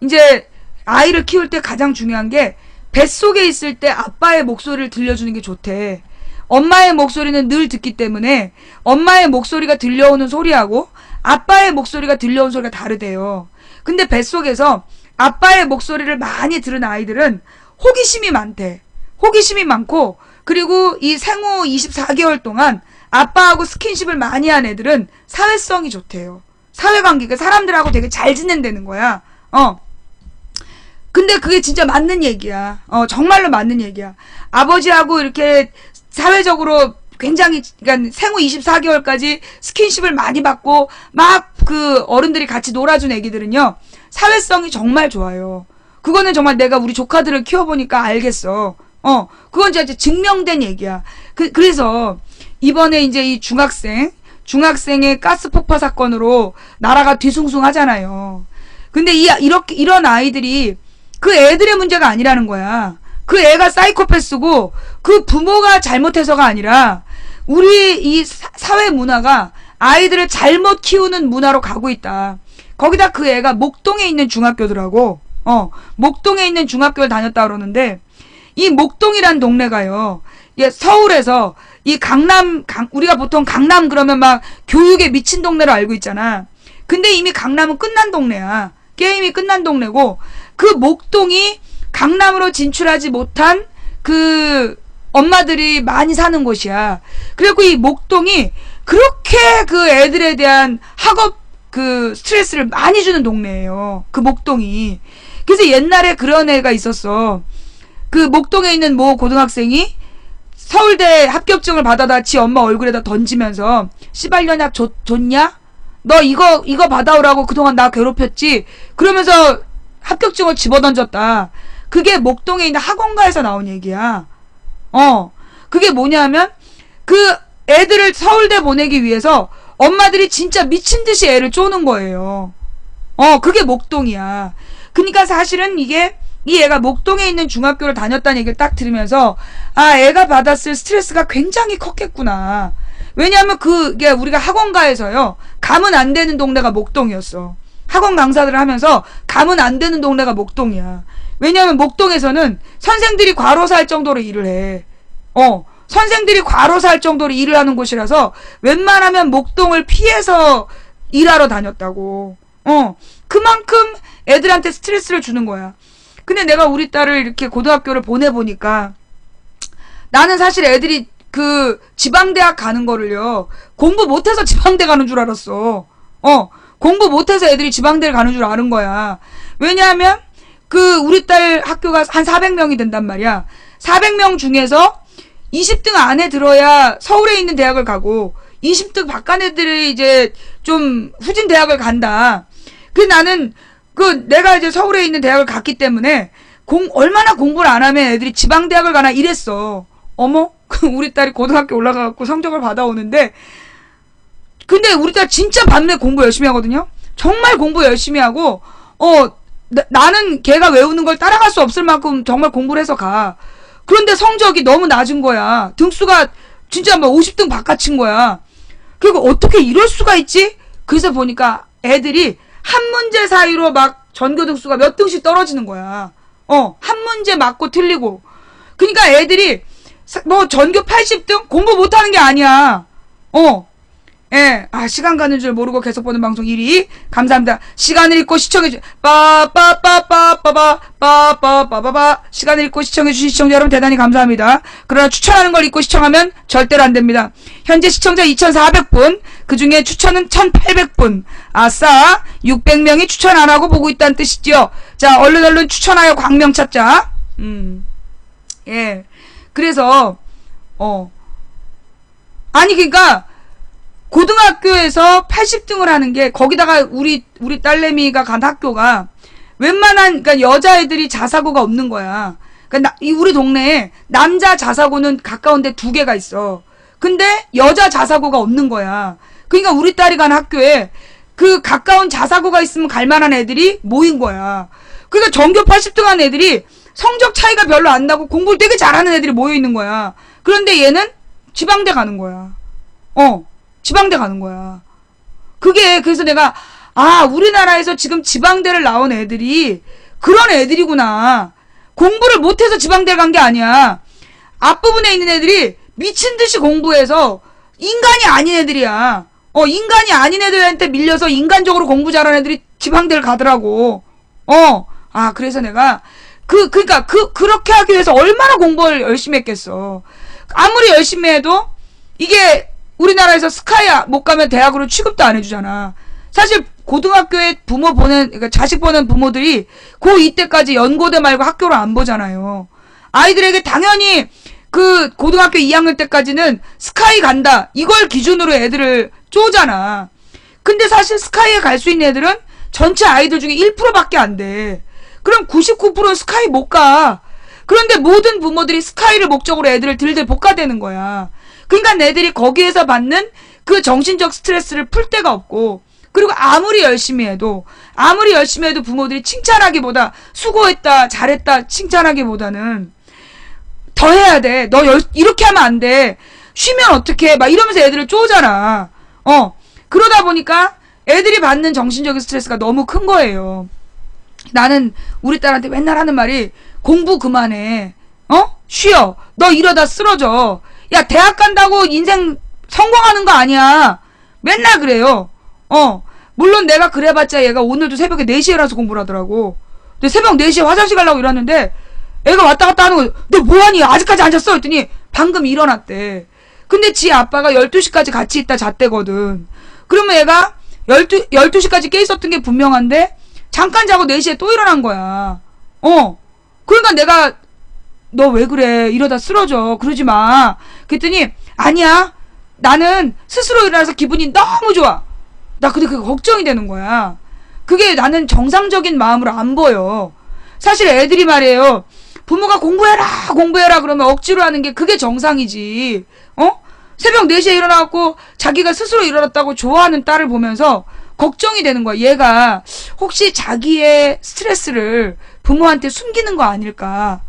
이제 아이를 키울 때 가장 중요한 게 뱃속에 있을 때 아빠의 목소리를 들려주는 게 좋대. 엄마의 목소리는 늘 듣기 때문에 엄마의 목소리가 들려오는 소리하고 아빠의 목소리가 들려오는 소리가 다르대요. 근데 뱃속에서 아빠의 목소리를 많이 들은 아이들은 호기심이 많대. 호기심이 많고, 그리고 이 생후 24개월 동안 아빠하고 스킨십을 많이 한 애들은 사회성이 좋대요. 사회관계가 사람들하고 되게 잘 지낸다는 거야. 근데 그게 진짜 맞는 얘기야. 정말로 맞는 얘기야. 아버지하고 이렇게 사회적으로 굉장히, 그러니까 생후 24개월까지 스킨십을 많이 받고 막 어른들이 같이 놀아준 애기들은요, 사회성이 정말 좋아요. 그거는 정말 내가 우리 조카들을 키워보니까 알겠어. 그건 진짜 증명된 얘기야. 그래서 이번에 이제 이 중학생의 가스 폭파 사건으로 나라가 뒤숭숭 하잖아요. 근데 이런 아이들이 그 애들의 문제가 아니라는 거야. 그 애가 사이코패스고 그 부모가 잘못해서가 아니라 우리 이 사회 문화가 아이들을 잘못 키우는 문화로 가고 있다. 거기다 그 애가 목동에 있는 중학교더라고. 목동에 있는 중학교를 다녔다 그러는데, 이 목동이란 동네가요, 서울에서 이 우리가 보통 강남 그러면 막 교육에 미친 동네로 알고 있잖아. 근데 이미 강남은 끝난 동네야. 게임이 끝난 동네고, 그 목동이 강남으로 진출하지 못한 엄마들이 많이 사는 곳이야. 그리고 이 목동이 그렇게 그 애들에 대한 학업 스트레스를 많이 주는 동네예요. 그 목동이. 그래서 옛날에 그런 애가 있었어. 그 목동에 있는 모 고등학생이 서울대 합격증을 받아다 지 엄마 얼굴에다 던지면서, 씨발년아 좋냐? 너 이거 받아오라고 그동안 나 괴롭혔지? 그러면서 합격증을 집어던졌다. 그게 목동에 있는 학원가에서 나온 얘기야. 그게 뭐냐면, 애들을 서울대 보내기 위해서 엄마들이 진짜 미친 듯이 애를 쪼는 거예요. 그게 목동이야. 그러니까 사실은 이 애가 목동에 있는 중학교를 다녔다는 얘기를 딱 들으면서, 애가 받았을 스트레스가 굉장히 컸겠구나. 왜냐하면 그게 우리가 학원가에서요, 가면 안 되는 동네가 목동이었어. 학원 강사들을 하면서 가면 안 되는 동네가 목동이야. 왜냐하면 목동에서는 선생들이 과로사 할 정도로 일을 해. 선생들이 과로사 할 정도로 일을 하는 곳이라서 웬만하면 목동을 피해서 일하러 다녔다고. 그만큼 애들한테 스트레스를 주는 거야. 근데 내가 우리 딸을 이렇게 고등학교를 보내보니까, 나는 사실 애들이 지방대학 가는 거를요, 공부 못해서 지방대 가는 줄 알았어. 공부 못해서 애들이 지방대를 가는 줄 아는 거야. 왜냐하면 우리 딸 학교가 한 400명이 된단 말이야. 400명 중에서 20등 안에 들어야 서울에 있는 대학을 가고 20등 바깥 애들이 이제 좀 후진 대학을 간다. 그래서 나는 내가 이제 서울에 있는 대학을 갔기 때문에 얼마나 공부를 안 하면 애들이 지방대학을 가나 이랬어. 어머? 우리 딸이 고등학교 올라가갖고 성적을 받아오는데, 근데 우리 딸 진짜 밤새 공부 열심히 하거든요? 정말 공부 열심히 하고, 나는 걔가 외우는 걸 따라갈 수 없을 만큼 정말 공부를 해서 가. 그런데 성적이 너무 낮은 거야. 등수가 진짜 막 50등 바깥인 거야. 그리고 어떻게 이럴 수가 있지? 그래서 보니까 애들이 한 문제 사이로 막 전교 등수가 몇 등씩 떨어지는 거야. 한 문제 맞고 틀리고. 그러니까 애들이 뭐 전교 80등 공부 못하는 게 아니야. 예, 시간 가는 줄 모르고 계속 보는 방송 1위. 감사합니다. 시간을 잊고 시청해주신, 시간을 잊고 시청해주신 시청자 여러분 대단히 감사합니다. 그러나 추천하는 걸 잊고 시청하면 절대로 안 됩니다. 현재 시청자 2,400분, 그 중에 추천은 1,800분. 아싸, 600명이 추천 안 하고 보고 있다는 뜻이지요. 자, 얼른 추천하여 광명 찾자. 예. 그래서, 아니, 그니까, 고등학교에서 80등을 하는 게, 거기다가 우리 딸내미가 간 학교가, 웬만한, 그니까 여자애들이 자사고가 없는 거야. 그니까, 우리 동네에 남자 자사고는 가까운데 2개가 있어. 근데 여자 자사고가 없는 거야. 그러니까 우리 딸이 간 학교에 그 가까운 자사고가 있으면 갈 만한 애들이 모인 거야. 그러니까 전교 80등 한 애들이 성적 차이가 별로 안 나고 공부를 되게 잘하는 애들이 모여 있는 거야. 그런데 얘는 지방대 가는 거야. 지방대 가는 거야. 그게 그래서 내가 우리나라에서 지금 지방대를 나온 애들이 그런 애들이구나. 공부를 못해서 지방대를 간 게 아니야. 앞부분에 있는 애들이 미친 듯이 공부해서 인간이 아닌 애들이야. 인간이 아닌 애들한테 밀려서 인간적으로 공부 잘하는 애들이 지방대를 가더라고. 그래서 내가 그렇게 하기 위해서 얼마나 공부를 열심히 했겠어. 아무리 열심히 해도 이게 우리나라에서 스카이 못 가면 대학으로 취급도 안 해주잖아. 사실 고등학교에 그러니까 자식 보는 부모들이 고2 때까지 연고대 말고 학교를 안 보잖아요. 아이들에게 당연히 그 고등학교 2학년 때까지는 스카이 간다 이걸 기준으로 애들을 쪼잖아. 근데 사실 스카이에 갈 수 있는 애들은 전체 아이들 중에 1%밖에 안 돼. 그럼 99%는 스카이 못 가. 그런데 모든 부모들이 스카이를 목적으로 애들을 들들 볶아대는 거야. 그러니까 애들이 거기에서 받는 그 정신적 스트레스를 풀 데가 없고, 그리고 아무리 열심히 해도 부모들이 칭찬하기보다 수고했다 잘했다 칭찬하기보다는 더 해야 돼. 너 이렇게 하면 안 돼. 쉬면 어떡해. 막 이러면서 애들을 쪼잖아. 그러다 보니까 애들이 받는 정신적인 스트레스가 너무 큰 거예요. 나는 우리 딸한테 맨날 하는 말이 공부 그만해. 쉬어. 너 이러다 쓰러져. 야, 대학 간다고 인생 성공하는 거 아니야. 맨날 그래요. 물론 내가 그래봤자 얘가 오늘도 새벽에 4시에 일어나서 공부를 하더라고. 근데 새벽 4시에 화장실 가려고 일어났는데 애가 왔다 갔다 하는 거야. 너 뭐하니? 아직까지 앉았어? 했더니 방금 일어났대. 근데 지 아빠가 12시까지 같이 있다 잤대거든. 그러면 얘가 12시까지 깨 있었던 게 분명한데 잠깐 자고 4시에 또 일어난 거야. 그러니까 내가 너 왜 그래? 이러다 쓰러져. 그러지 마. 그랬더니 아니야. 나는 스스로 일어나서 기분이 너무 좋아. 나 근데 그게 걱정이 되는 거야. 그게 나는 정상적인 마음으로 안 보여. 사실 애들이 말이에요. 부모가 공부해라 그러면 억지로 하는 게 그게 정상이지. 새벽 4시에 일어나갖고 자기가 스스로 일어났다고 좋아하는 딸을 보면서 걱정이 되는 거야. 얘가 혹시 자기의 스트레스를 부모한테 숨기는 거 아닐까.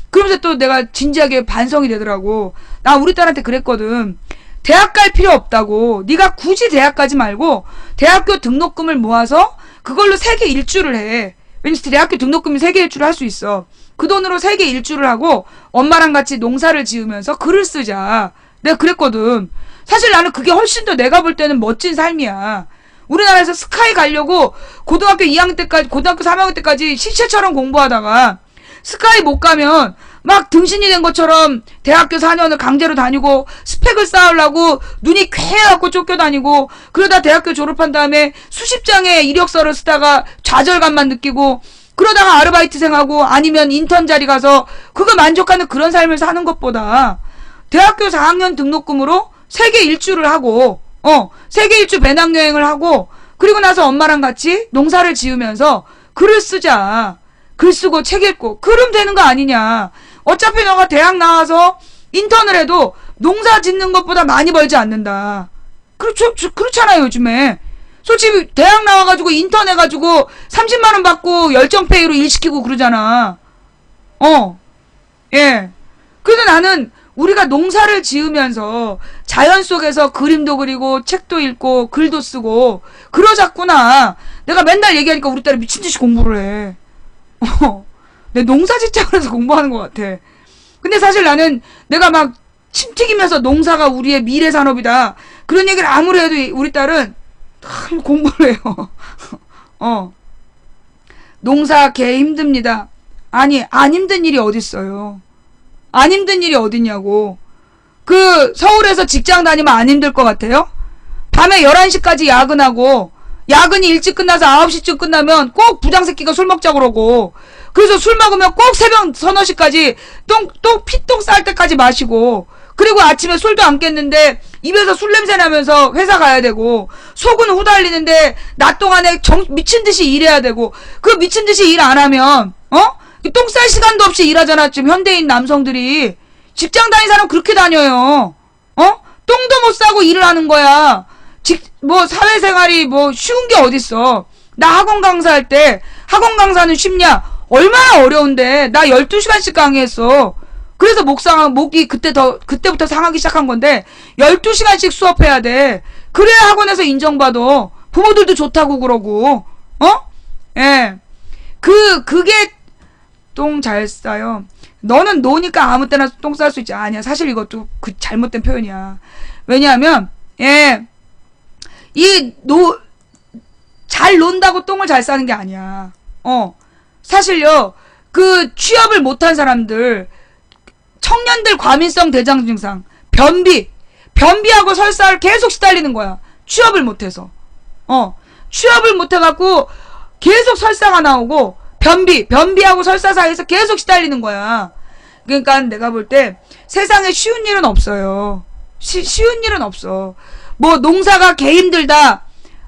그러면서 또 내가 진지하게 반성이 되더라고. 나 우리 딸한테 그랬거든. 대학 갈 필요 없다고. 네가 굳이 대학 가지 말고 대학교 등록금을 모아서 그걸로 세계 일주를 해. 왜냐면 대학교 등록금이 세계 일주를 할 수 있어. 그 돈으로 세계 일주를 하고 엄마랑 같이 농사를 지으면서 글을 쓰자. 내가 그랬거든. 사실 나는 그게 훨씬 더 내가 볼 때는 멋진 삶이야. 우리나라에서 스카이 가려고 고등학교 2학년 때까지, 고등학교 3학년 때까지 시체처럼 공부하다가 스카이 못 가면 막 등신이 된 것처럼 대학교 4년을 강제로 다니고 스펙을 쌓으려고 눈이 쾌해갖고 쫓겨다니고, 그러다 대학교 졸업한 다음에 수십 장의 이력서를 쓰다가 좌절감만 느끼고, 그러다가 아르바이트생하고 아니면 인턴 자리 가서 그거 만족하는 그런 삶을 사는 것보다 대학교 4학년 등록금으로 세계 일주를 하고 세계 일주 배낭여행을 하고 그리고 나서 엄마랑 같이 농사를 지으면서 글을 쓰자. 글 쓰고 책 읽고 그럼 되는 거 아니냐. 어차피 너가 대학 나와서 인턴을 해도 농사 짓는 것보다 많이 벌지 않는다. 그렇잖아요 요즘에. 솔직히 대학 나와가지고 인턴 해가지고 30만원 받고 열정페이로 일 시키고 그러잖아. 예. 그래서 나는 우리가 농사를 지으면서 자연 속에서 그림도 그리고 책도 읽고 글도 쓰고 그러자꾸나. 내가 맨날 얘기하니까 우리 딸이 미친듯이 공부를 해. 내 농사 짓자 그래서 공부하는 것 같아. 근데 사실 나는 내가 막 침 튀기면서 농사가 우리의 미래 산업이다 그런 얘기를 아무리 해도 우리 딸은 공부를 해요. 농사 개 힘듭니다. 아니, 안 힘든 일이 어딨어요. 안 힘든 일이 어딨냐고. 그 서울에서 직장 다니면 안 힘들 것 같아요? 밤에 11시까지 야근하고 야근이 일찍 끝나서 9시쯤 끝나면 꼭 부장 새끼가 술 먹자고 그러고, 그래서 술 먹으면 꼭 새벽 서너 시까지 피똥 쌀 때까지 마시고, 그리고 아침에 술도 안 깼는데 입에서 술 냄새 나면서 회사 가야 되고, 속은 후달리는데 낮 동안에 미친듯이 일해야 되고, 그 미친듯이 일 안 하면 똥 쌀 시간도 없이 일하잖아. 지금 현대인 남성들이. 직장 다니는 사람 그렇게 다녀요. 똥도 못 싸고 일을 하는 거야. 사회생활이 쉬운 게 어딨어. 나 학원 강사할 때, 학원 강사는 쉽냐? 얼마나 어려운데. 나 12시간씩 강의했어. 그래서 목이 그때부터 상하기 시작한 건데, 12시간씩 수업해야 돼. 그래야 학원에서 인정받아. 부모들도 좋다고 그러고, 예. 그게 똥 잘 싸요. 너는 노니까 아무 때나 똥 쌀 수 있지. 아니야. 사실 이것도 잘못된 표현이야. 왜냐하면, 잘 논다고 똥을 잘 싸는 게 아니야. 사실요, 취업을 못한 사람들, 청년들 과민성 대장 증상, 변비하고 설사를 계속 시달리는 거야. 취업을 못해서. 취업을 못해갖고 계속 설사가 나오고, 변비하고 설사 사이에서 계속 시달리는 거야. 그러니까 내가 볼 때 세상에 쉬운 일은 없어요. 쉬운 일은 없어. 농사가 개 힘들다.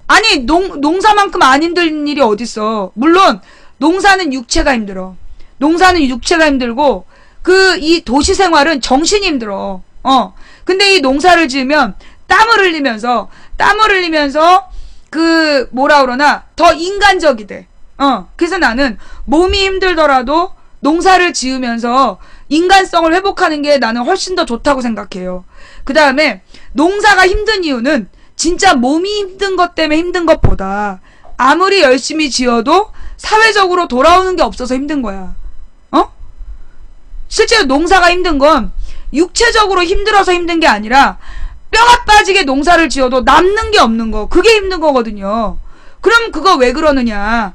아니, 농사만큼 안 힘든 일이 어딨어. 물론 농사는 육체가 힘들어. 농사는 육체가 힘들고, 이 도시 생활은 정신이 힘들어. 근데 이 농사를 지으면 땀을 흘리면서 더 인간적이 돼. 그래서 나는 몸이 힘들더라도 농사를 지으면서 인간성을 회복하는 게 나는 훨씬 더 좋다고 생각해요. 그 다음에 농사가 힘든 이유는 진짜 몸이 힘든 것 때문에 힘든 것보다 아무리 열심히 지어도 사회적으로 돌아오는 게 없어서 힘든 거야. 실제로 농사가 힘든 건 육체적으로 힘들어서 힘든 게 아니라 뼈가 빠지게 농사를 지어도 남는 게 없는 거. 그게 힘든 거거든요. 그럼 그거 왜 그러느냐.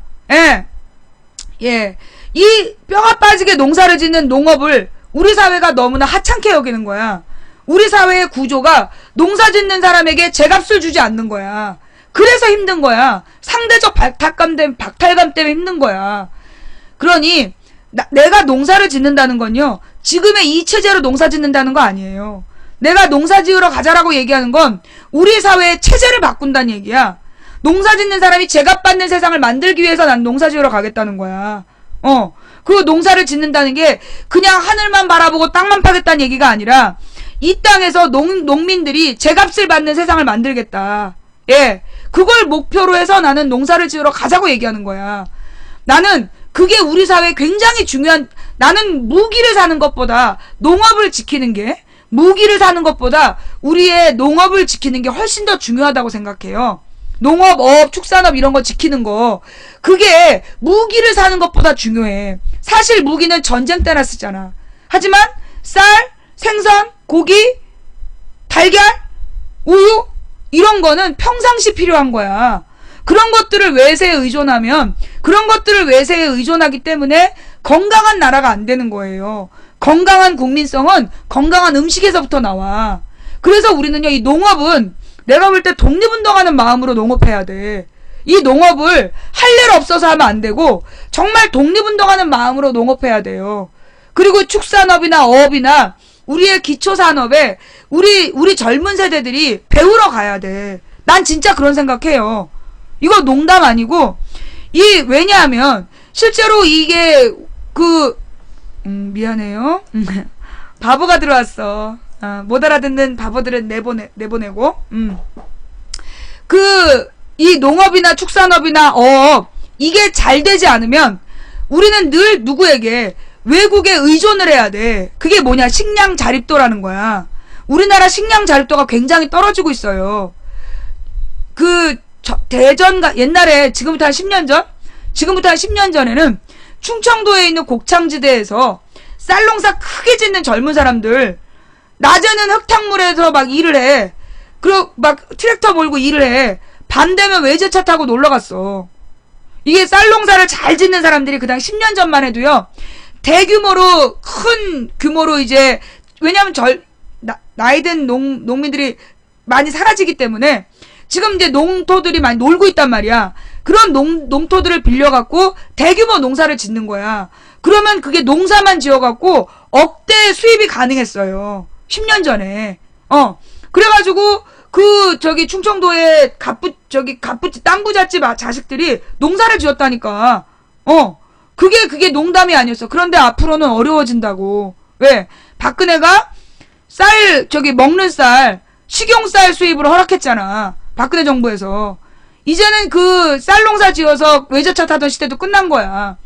이 뼈가 빠지게 농사를 짓는 농업을 우리 사회가 너무나 하찮게 여기는 거야. 우리 사회의 구조가 농사 짓는 사람에게 제값을 주지 않는 거야. 그래서 힘든 거야. 상대적 박탈감 때문에 힘든 거야. 그러니 내가 농사를 짓는다는 건요, 지금의 이 체제로 농사 짓는다는 거 아니에요. 내가 농사 지으러 가자라고 얘기하는 건 우리 사회의 체제를 바꾼다는 얘기야. 농사 짓는 사람이 제값 받는 세상을 만들기 위해서 난 농사 지으러 가겠다는 거야. 그 농사를 짓는다는 게 그냥 하늘만 바라보고 땅만 파겠다는 얘기가 아니라 이 땅에서 농민들이 제값을 받는 세상을 만들겠다. 그걸 목표로 해서 나는 농사를 지으러 가자고 얘기하는 거야. 나는 그게 우리 사회에 굉장히 중요한, 나는 무기를 사는 것보다 농업을 지키는 게, 무기를 사는 것보다 우리의 농업을 지키는 게 훨씬 더 중요하다고 생각해요. 농업, 축산업 이런 거 지키는 거, 그게 무기를 사는 것보다 중요해. 사실 무기는 전쟁 때나 쓰잖아. 하지만 쌀, 생선, 고기, 달걀, 우유 이런 거는 평상시 필요한 거야. 그런 것들을 외세에 의존하기 때문에 건강한 나라가 안 되는 거예요. 건강한 국민성은 건강한 음식에서부터 나와. 그래서 우리는요, 이 농업은 내가 볼 때 독립운동하는 마음으로 농업해야 돼. 이 농업을 할 일 없어서 하면 안 되고 정말 독립운동하는 마음으로 농업해야 돼요. 그리고 축산업이나 어업이나 우리의 기초산업에 우리 젊은 세대들이 배우러 가야 돼. 난 진짜 그런 생각해요. 이거 농담 아니고, 왜냐하면 실제로 이게 미안해요. 바보가 들어왔어. 못 알아듣는 바보들은 내보내고. 이 농업이나 축산업이나 어업, 이게 잘 되지 않으면 우리는 늘 누구에게 외국에 의존을 해야 돼. 그게 뭐냐? 식량 자립도라는 거야. 우리나라 식량 자립도가 굉장히 떨어지고 있어요. 옛날에, 지금부터 한 10년 전? 지금부터 한 10년 전에는 충청도에 있는 곡창지대에서 쌀농사 크게 짓는 젊은 사람들, 낮에는 흙탕물에서 막 일을 해. 그리고 막 트랙터 몰고 일을 해. 밤 되면 외제차 타고 놀러 갔어. 이게 쌀농사를 잘 짓는 사람들이 그 당시 10년 전만 해도요, 대규모로, 큰 규모로 이제, 왜냐면 나이든 농민들이 많이 사라지기 때문에, 지금 이제 농토들이 많이 놀고 있단 말이야. 그런 농토들을 빌려갖고 대규모 농사를 짓는 거야. 그러면 그게 농사만 지어갖고 억대 수입이 가능했어요. 10년 전에. 그래가지고, 충청도에 딴부잣집 자식들이 농사를 지었다니까. 그게 농담이 아니었어. 그런데 앞으로는 어려워진다고. 왜? 박근혜가 먹는 쌀, 식용쌀 수입을 허락했잖아. 박근혜 정부에서. 이제는 그 쌀 농사 지어서 외제차 타던 시대도 끝난 거야.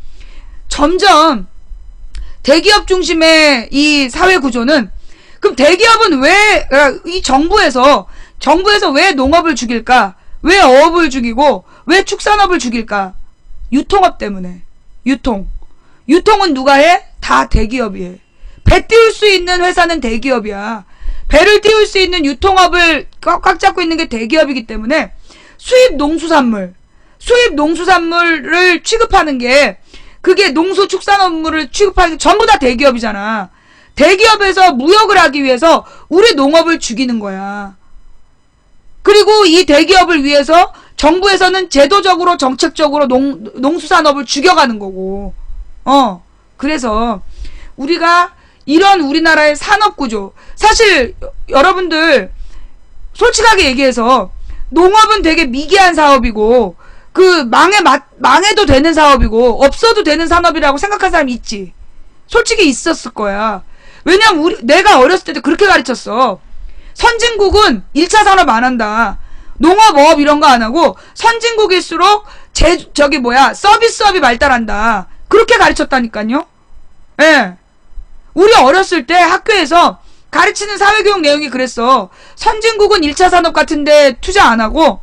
점점 대기업 중심의 이 사회 구조는, 그럼 대기업은 이 정부에서 왜 농업을 죽일까? 왜 어업을 죽이고 왜 축산업을 죽일까? 유통업 때문에. 유통은 누가 해? 다 대기업이 해. 배 띄울 수 있는 회사는 대기업이야. 배를 띄울 수 있는 유통업을 꽉 잡고 있는 게 대기업이기 때문에 수입 농수산물을 취급하는 게, 그게 농수축산업물을 취급하는 게 전부 다 대기업이잖아. 대기업에서 무역을 하기 위해서 우리 농업을 죽이는 거야. 그리고 이 대기업을 위해서 정부에서는 제도적으로 정책적으로 농수산업을 죽여가는 거고. 그래서 우리가 이런 우리나라의 산업구조, 사실 여러분들 솔직하게 얘기해서 농업은 되게 미개한 사업이고, 망해도 되는 사업이고, 없어도 되는 산업이라고 생각한 사람이 있지. 솔직히 있었을 거야. 왜냐면 내가 어렸을 때도 그렇게 가르쳤어. 선진국은 1차 산업 안 한다. 농업, 어업 이런 거 안 하고, 선진국일수록 서비스업이 발달한다. 그렇게 가르쳤다니까요. 예. 우리 어렸을 때 학교에서 가르치는 사회교육 내용이 그랬어. 선진국은 1차 산업 같은데 투자 안 하고,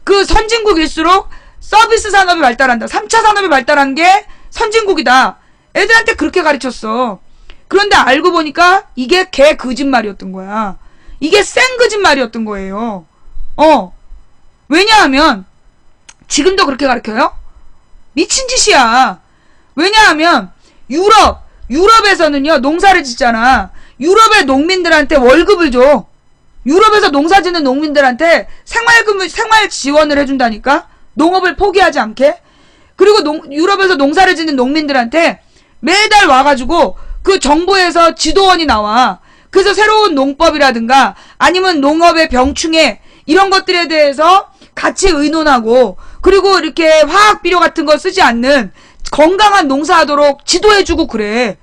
그 선진국일수록 서비스 산업이 발달한다. 3차 산업이 발달한 게 선진국이다. 애들한테 그렇게 가르쳤어. 그런데 알고 보니까 이게 개 거짓말이었던 거야. 이게 생 거짓말이었던 거예요. 왜냐하면 지금도 그렇게 가르쳐요? 미친 짓이야. 왜냐하면 유럽에서는요, 농사를 짓잖아. 유럽의 농민들한테 월급을 줘. 유럽에서 농사 짓는 농민들한테 생활 지원을 해준다니까? 농업을 포기하지 않게? 그리고 유럽에서 농사를 짓는 농민들한테 매달 와가지고 그 정부에서 지도원이 나와. 그래서 새로운 농법이라든가 아니면 농업의 병충해 이런 것들에 대해서 같이 의논하고, 그리고 이렇게 화학 비료 같은 거 쓰지 않는 건강한 농사하도록 지도해주고 그래.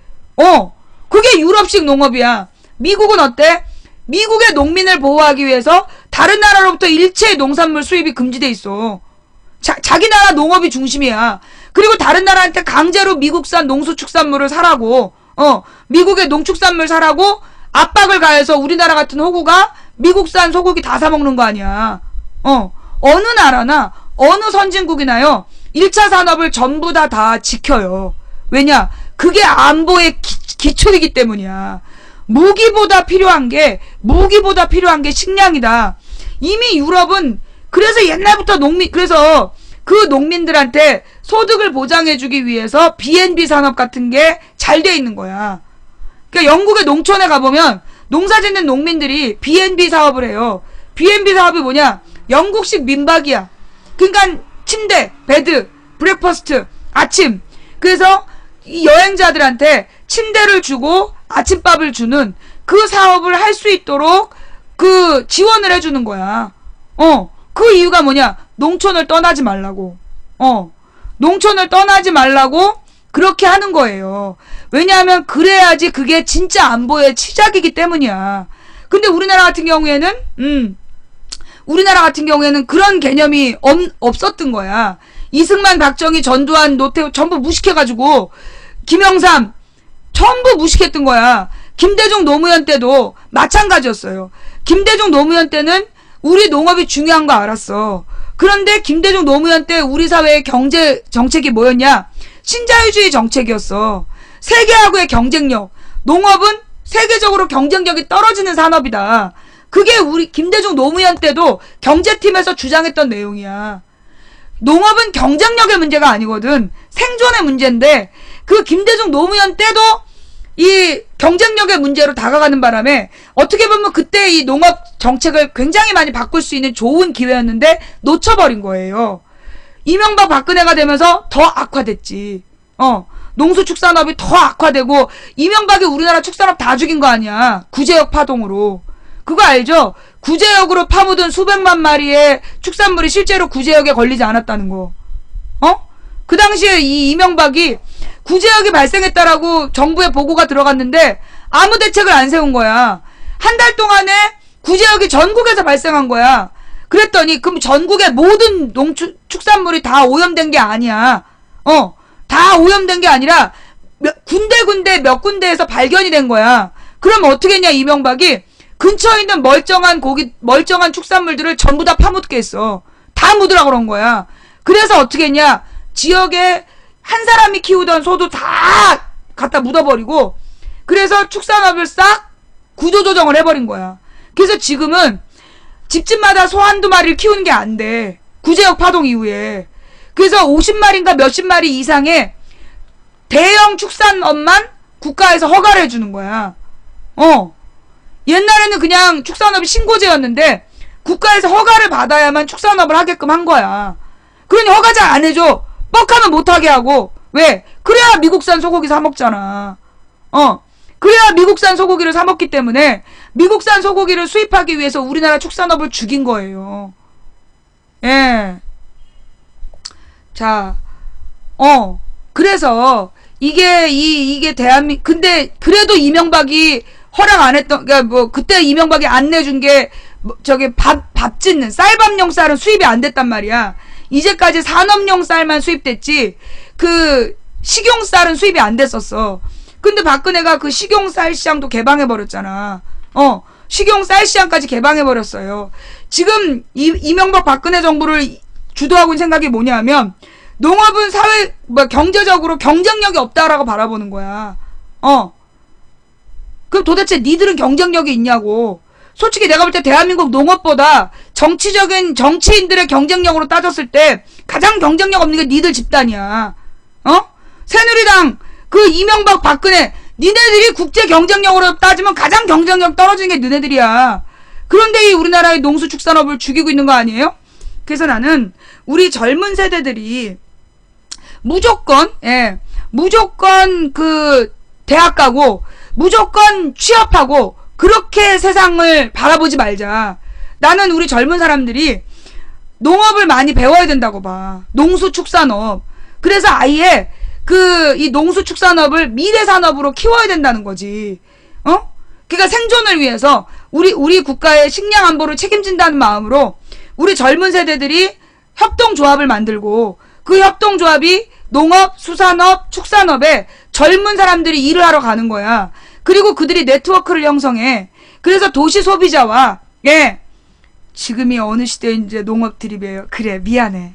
그게 유럽식 농업이야. 미국은 어때? 미국의 농민을 보호하기 위해서 다른 나라로부터 일체의 농산물 수입이 금지돼 있어. 자기 나라 농업이 중심이야. 그리고 다른 나라한테 강제로 미국산 농수축산물을 사라고, 미국의 농축산물 사라고 압박을 가해서 우리나라 같은 호구가 미국산 소고기 다 사먹는 거 아니야. 어느 나라나 어느 선진국이나요, 1차 산업을 전부 다 지켜요. 왜냐? 그게 안보의 기초이기 때문이야. 무기보다 필요한 게 식량이다. 이미 유럽은 그래서 옛날부터 그래서 그 농민들한테 소득을 보장해주기 위해서 B&B 산업 같은 게 잘 돼 있는 거야. 그러니까 영국의 농촌에 가보면 농사 짓는 농민들이 B&B 사업을 해요. B&B 사업이 뭐냐? 영국식 민박이야. 그러니까 침대, 베드, 브렉퍼스트, 아침. 그래서 이 여행자들한테 침대를 주고 아침밥을 주는 그 사업을 할 수 있도록 그 지원을 해주는 거야. 그 이유가 뭐냐? 농촌을 떠나지 말라고. 농촌을 떠나지 말라고 그렇게 하는 거예요. 왜냐하면 그래야지 그게 진짜 안보의 시작이기 때문이야. 근데 우리나라 같은 경우에는 그런 개념이 없었던 거야. 이승만, 박정희, 전두환, 노태우 전부 무식해가지고 김영삼 전부 무식했던 거야. 김대중 노무현 때도 마찬가지였어요. 김대중 노무현 때는 우리 농업이 중요한 거 알았어. 그런데 김대중 노무현 때 우리 사회의 경제 정책이 뭐였냐? 신자유주의 정책이었어. 세계하고의 경쟁력. 농업은 세계적으로 경쟁력이 떨어지는 산업이다. 그게 우리 김대중 노무현 때도 경제팀에서 주장했던 내용이야. 농업은 경쟁력의 문제가 아니거든. 생존의 문제인데 그 김대중 노무현 때도 이 경쟁력의 문제로 다가가는 바람에 어떻게 보면 그때 이 농업 정책을 굉장히 많이 바꿀 수 있는 좋은 기회였는데 놓쳐버린 거예요. 이명박 박근혜가 되면서 더 악화됐지. 농수축산업이 더 악화되고 이명박이 우리나라 축산업 다 죽인 거 아니야. 구제역 파동으로. 그거 알죠? 구제역으로 파묻은 수백만 마리의 축산물이 실제로 구제역에 걸리지 않았다는 거. 그 당시에 이 이명박이 구제역이 발생했다라고 정부에 보고가 들어갔는데 아무 대책을 안 세운 거야. 한 달 동안에 구제역이 전국에서 발생한 거야. 그랬더니 그럼 전국의 모든 축산물이 다 오염된 게 아니야. 다 오염된 게 아니라 군데 몇 군데에서 발견이 된 거야. 그럼 어떻게 했냐 이명박이 근처에 있는 멀쩡한 축산물들을 전부 다 파묻게 했어. 다 묻으라 그런 거야. 그래서 어떻게 했냐 지역에 한 사람이 키우던 소도 다 갖다 묻어버리고 그래서 축산업을 싹 구조조정을 해버린 거야. 그래서 지금은 집집마다 소 한두 마리를 키우는 게 안 돼. 구제역 파동 이후에. 그래서 50마리인가 몇십 마리 이상의 대형 축산업만 국가에서 허가를 해주는 거야. 옛날에는 그냥 축산업이 신고제였는데 국가에서 허가를 받아야만 축산업을 하게끔 한 거야. 그러니 허가장 안 해줘. 뻑하면 못하게 하고. 왜? 그래야 미국산 소고기 사 먹잖아. 그래야 미국산 소고기를 사 먹기 때문에 미국산 소고기를 수입하기 위해서 우리나라 축산업을 죽인 거예요. 예. 자, 그래서 이게 근데 그래도 이명박이 허락 안 했던, 그러니까 뭐 그때 이명박이 안 내준 게 저기 밥 짓는 쌀밥용 쌀은 수입이 안 됐단 말이야. 이제까지 산업용 쌀만 수입됐지 그 식용 쌀은 수입이 안 됐었어. 근데 박근혜가 그 식용 쌀 시장도 개방해 버렸잖아. 식용 쌀 시장까지 개방해 버렸어요. 지금 이명박 박근혜 정부를 주도하고 있는 생각이 뭐냐면 농업은 경제적으로 경쟁력이 없다라고 바라보는 거야. 그럼 도대체 니들은 경쟁력이 있냐고. 솔직히 내가 볼 때 대한민국 농업보다 정치인들의 경쟁력으로 따졌을 때 가장 경쟁력 없는 게 니들 집단이야. 새누리당, 그 이명박 박근혜, 니네들이 국제 경쟁력으로 따지면 가장 경쟁력 떨어지는 게 너네들이야. 그런데 이 우리나라의 농수축산업을 죽이고 있는 거 아니에요? 그래서 나는 우리 젊은 세대들이 무조건 그 대학 가고 무조건 취업하고 그렇게 세상을 바라보지 말자. 나는 우리 젊은 사람들이 농업을 많이 배워야 된다고 봐. 농수축산업. 그래서 아예 이 농수축산업을 미래산업으로 키워야 된다는 거지. 그러니까 생존을 위해서 우리 국가의 식량 안보를 책임진다는 마음으로 우리 젊은 세대들이 협동조합을 만들고 그 협동조합이 농업, 수산업, 축산업에 젊은 사람들이 일을 하러 가는 거야. 그리고 그들이 네트워크를 형성해. 그래서 도시 소비자와 지금이 어느 시대인지 농업 드립이에요. 그래 미안해.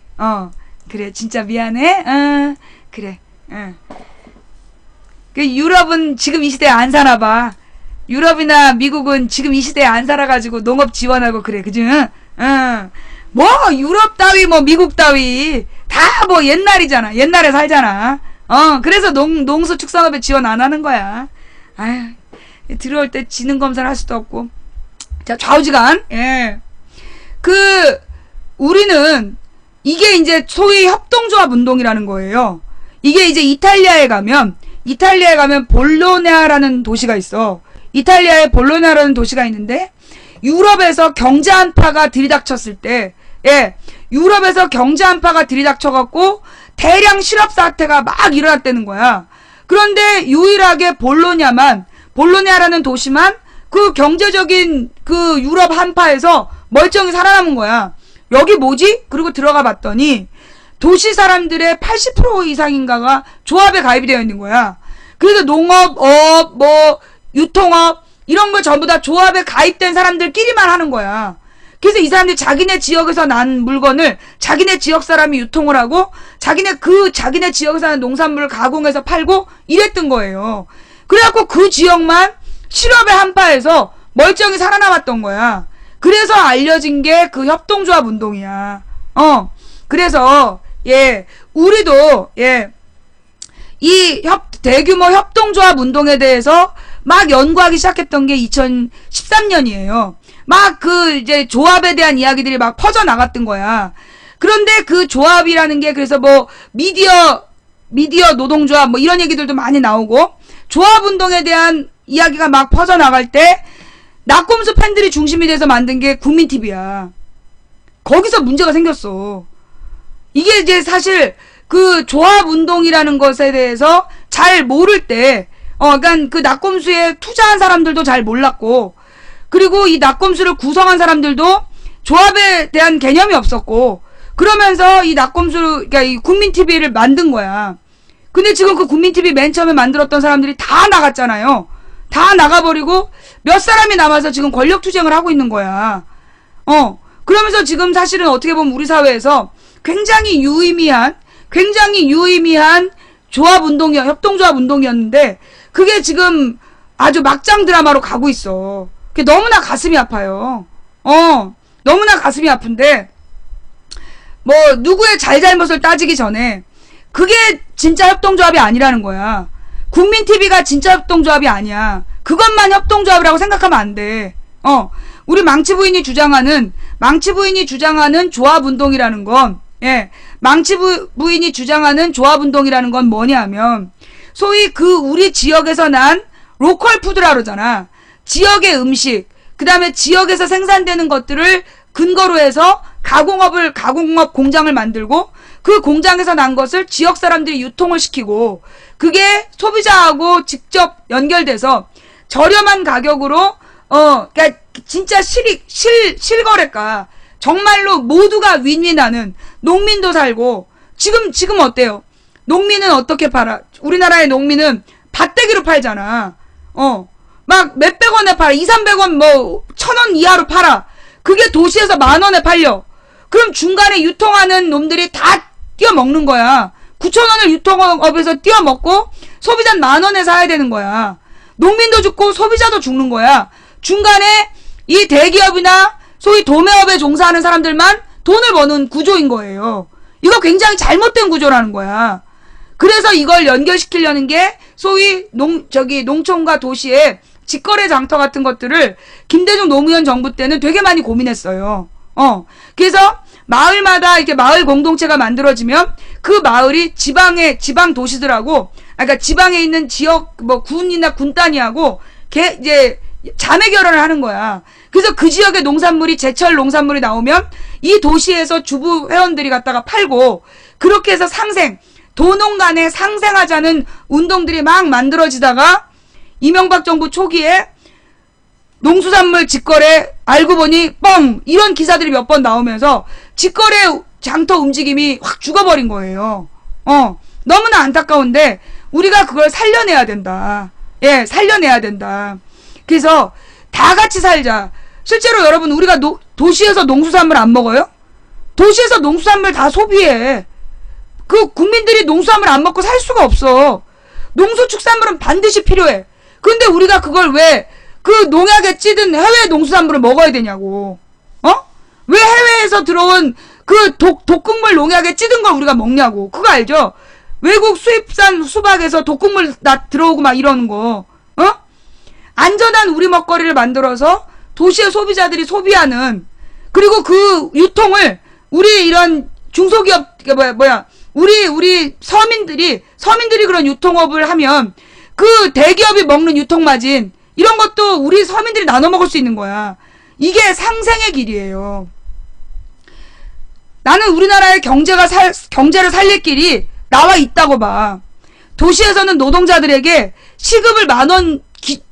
그래 진짜 미안해. 그래. 그 유럽은 지금 이 시대에 안 사나 봐. 유럽이나 미국은 지금 이 시대에 안 살아가지고 농업 지원하고 그래. 그지? 뭐 유럽 따위 뭐 미국 따위 다 뭐 옛날이잖아. 옛날에 살잖아. 그래서 농수축산업에 지원 안 하는 거야. 아휴, 들어올 때 지능 검사를 할 수도 없고. 자, 좌우지간. 우리는 이게 이제 소위 협동조합 운동이라는 거예요. 이게 이제 이탈리아에 가면 볼로냐라는 도시가 있어. 이탈리아에 볼로냐라는 도시가 있는데 유럽에서 경제 한파가 들이닥쳤을 때 유럽에서 경제 한파가 들이닥쳐갖고 대량 실업 사태가 막 일어났다는 거야. 그런데 유일하게 볼로냐라는 도시만 그 경제적인 그 유럽 한파에서 멀쩡히 살아남은 거야. 여기 뭐지? 그리고 들어가 봤더니 도시 사람들의 80% 이상인가가 조합에 가입이 되어 있는 거야. 그래서 농업, 업, 뭐 유통업 이런 걸 전부 다 조합에 가입된 사람들끼리만 하는 거야. 그래서 이 사람들이 자기네 지역에서 난 물건을 자기네 지역 사람이 유통을 하고 자기네 지역에서 난 농산물을 가공해서 팔고 이랬던 거예요. 그래갖고 그 지역만 실업의 한파에서 멀쩡히 살아남았던 거야. 그래서 알려진 게 그 협동조합 운동이야. 그래서 우리도 이 대규모 협동조합 운동에 대해서 막 연구하기 시작했던 게 2013년이에요. 막 이제 조합에 대한 이야기들이 막 퍼져나갔던 거야. 그런데 그 조합이라는 게 그래서 뭐 미디어 노동조합 뭐 이런 얘기들도 많이 나오고 조합 운동에 대한 이야기가 막 퍼져나갈 때 낙곰수 팬들이 중심이 돼서 만든 게 국민TV야. 거기서 문제가 생겼어. 이게 이제 사실 그 조합 운동이라는 것에 대해서 잘 모를 때, 그러니까 그 낙곰수에 투자한 사람들도 잘 몰랐고, 그리고 이 낙곰수를 구성한 사람들도 조합에 대한 개념이 없었고, 그러면서 이 그러니까 이 국민TV를 만든 거야. 근데 지금 그 국민TV 맨 처음에 만들었던 사람들이 다 나갔잖아요. 다 나가버리고 몇 사람이 남아서 지금 권력투쟁을 하고 있는 거야. 그러면서 지금 사실은 어떻게 보면 우리 사회에서 굉장히 유의미한 협동조합 운동이었는데 그게 지금 아주 막장 드라마로 가고 있어. 그게 너무나 가슴이 아파요. 너무나 가슴이 아픈데 뭐 누구의 잘잘못을 따지기 전에 그게 진짜 협동조합이 아니라는 거야. 국민TV가 진짜 협동조합이 아니야. 그것만 협동조합이라고 생각하면 안 돼. 우리 망치부인이 주장하는 조합운동이라는 건, 망치부인이 주장하는 조합운동이라는 건 뭐냐면, 소위 우리 지역에서 난 로컬푸드라 그러잖아. 지역의 음식, 그 다음에 지역에서 생산되는 것들을 근거로 해서 가공업 공장을 만들고, 그 공장에서 난 것을 지역 사람들이 유통을 시키고, 그게 소비자하고 직접 연결돼서 저렴한 가격으로, 그러니까 진짜 실거래가 정말로 모두가 윈윈하는 농민도 살고, 지금 어때요? 농민은 어떻게 팔아? 우리나라의 농민은 밭대기로 팔잖아. 막 몇백 원에 팔아. 200~300원 뭐 1,000원 이하로 팔아. 그게 도시에서 10,000원에 팔려. 그럼 중간에 유통하는 놈들이 다 띄어먹는 거야. 9,000원을 유통업에서 띄어먹고 소비자는 10,000원에 사야 되는 거야. 농민도 죽고 소비자도 죽는 거야. 중간에 이 대기업이나 소위 도매업에 종사하는 사람들만 돈을 버는 구조인 거예요. 이거 굉장히 잘못된 구조라는 거야. 그래서 이걸 연결시키려는 게 소위 농촌과 도시의 직거래 장터 같은 것들을 김대중 노무현 정부 때는 되게 많이 고민했어요. 그래서 마을마다 이렇게 마을 공동체가 만들어지면 그 마을이 지방 도시들하고, 그러니까 지방에 있는 지역 뭐 군이나 군 단위하고 이제 자매 결혼을 하는 거야. 그래서 그 지역의 농산물이 제철 농산물이 나오면 이 도시에서 주부 회원들이 갖다가 팔고, 그렇게 해서 도농 간에 상생하자는 운동들이 막 만들어지다가 이명박 정부 초기에 농수산물 직거래 알고 보니 뻥 이런 기사들이 몇 번 나오면서 직거래 장터 움직임이 확 죽어버린 거예요. 너무나 안타까운데 우리가 그걸 살려내야 된다. 살려내야 된다. 그래서 다 같이 살자. 실제로 여러분, 우리가 도시에서 농수산물 안 먹어요? 도시에서 농수산물 다 소비해. 그 국민들이 농수산물 안 먹고 살 수가 없어. 농수축산물은 반드시 필요해. 근데 우리가 그걸 왜 그 농약에 찌든 해외 농수산물을 먹어야 되냐고. 왜 해외에서 들어온 그 독극물 농약에 찌든 걸 우리가 먹냐고. 그거 알죠? 외국 수입산 수박에서 독극물 들어오고 막 이러는 거. 안전한 우리 먹거리를 만들어서 도시의 소비자들이 소비하는, 그리고 그 유통을 우리 이런 중소기업, 우리 서민들이 그런 유통업을 하면 그 대기업이 먹는 유통마진 이런 것도 우리 서민들이 나눠 먹을 수 있는 거야. 이게 상생의 길이에요. 나는 우리나라의 경제를 살릴 길이 나와 있다고 봐. 도시에서는 노동자들에게 시급을 10,000원,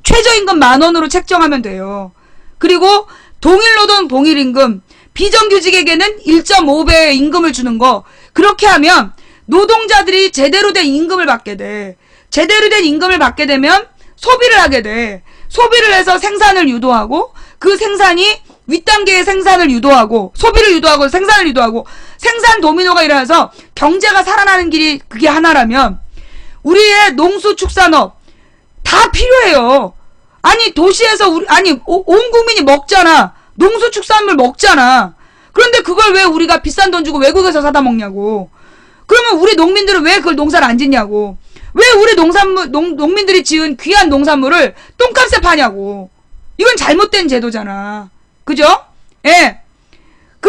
최저임금 10,000원으로 책정하면 돼요. 그리고 동일노동 동일임금, 비정규직에게는 1.5배의 임금을 주는 거, 그렇게 하면 노동자들이 제대로 된 임금을 받게 돼. 제대로 된 임금을 받게 되면 소비를 하게 돼. 소비를 해서 생산을 유도하고 그 생산이 윗단계의 생산을 유도하고 소비를 유도하고 생산을 유도하고 생산 도미노가 일어나서 경제가 살아나는 길이 그게 하나라면 우리의 농수축산업 다 필요해요. 아니 도시에서 온 국민이 먹잖아. 농수축산물 먹잖아. 그런데 그걸 왜 우리가 비싼 돈 주고 외국에서 사다 먹냐고. 그러면 우리 농민들은 왜 그걸 농사를 안 짓냐고. 왜 우리 농민들이 지은 귀한 농산물을 똥값에 파냐고. 이건 잘못된 제도잖아. 그죠? 예.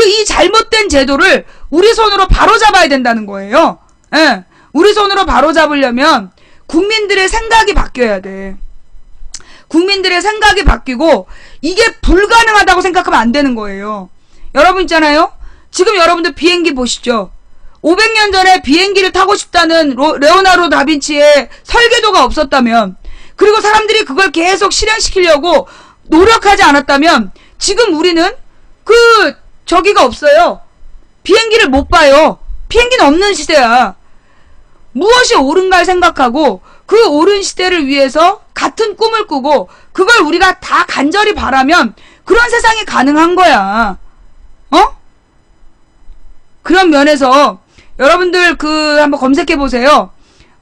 이 잘못된 제도를 우리 손으로 바로 잡아야 된다는 거예요. 예. 우리 손으로 바로 잡으려면 국민들의 생각이 바뀌어야 돼. 국민들의 생각이 바뀌고 이게 불가능하다고 생각하면 안 되는 거예요. 여러분 있잖아요. 지금 여러분들 비행기 보시죠. 500년 전에 비행기를 타고 싶다는 레오나르도 다빈치의 설계도가 없었다면, 그리고 사람들이 그걸 계속 실행시키려고 노력하지 않았다면 지금 우리는 저기가 없어요. 비행기를 못 봐요. 비행기는 없는 시대야. 무엇이 옳은가를 생각하고 그 옳은 시대를 위해서 같은 꿈을 꾸고 그걸 우리가 다 간절히 바라면 그런 세상이 가능한 거야. 그런 면에서 여러분들 한번 검색해 보세요.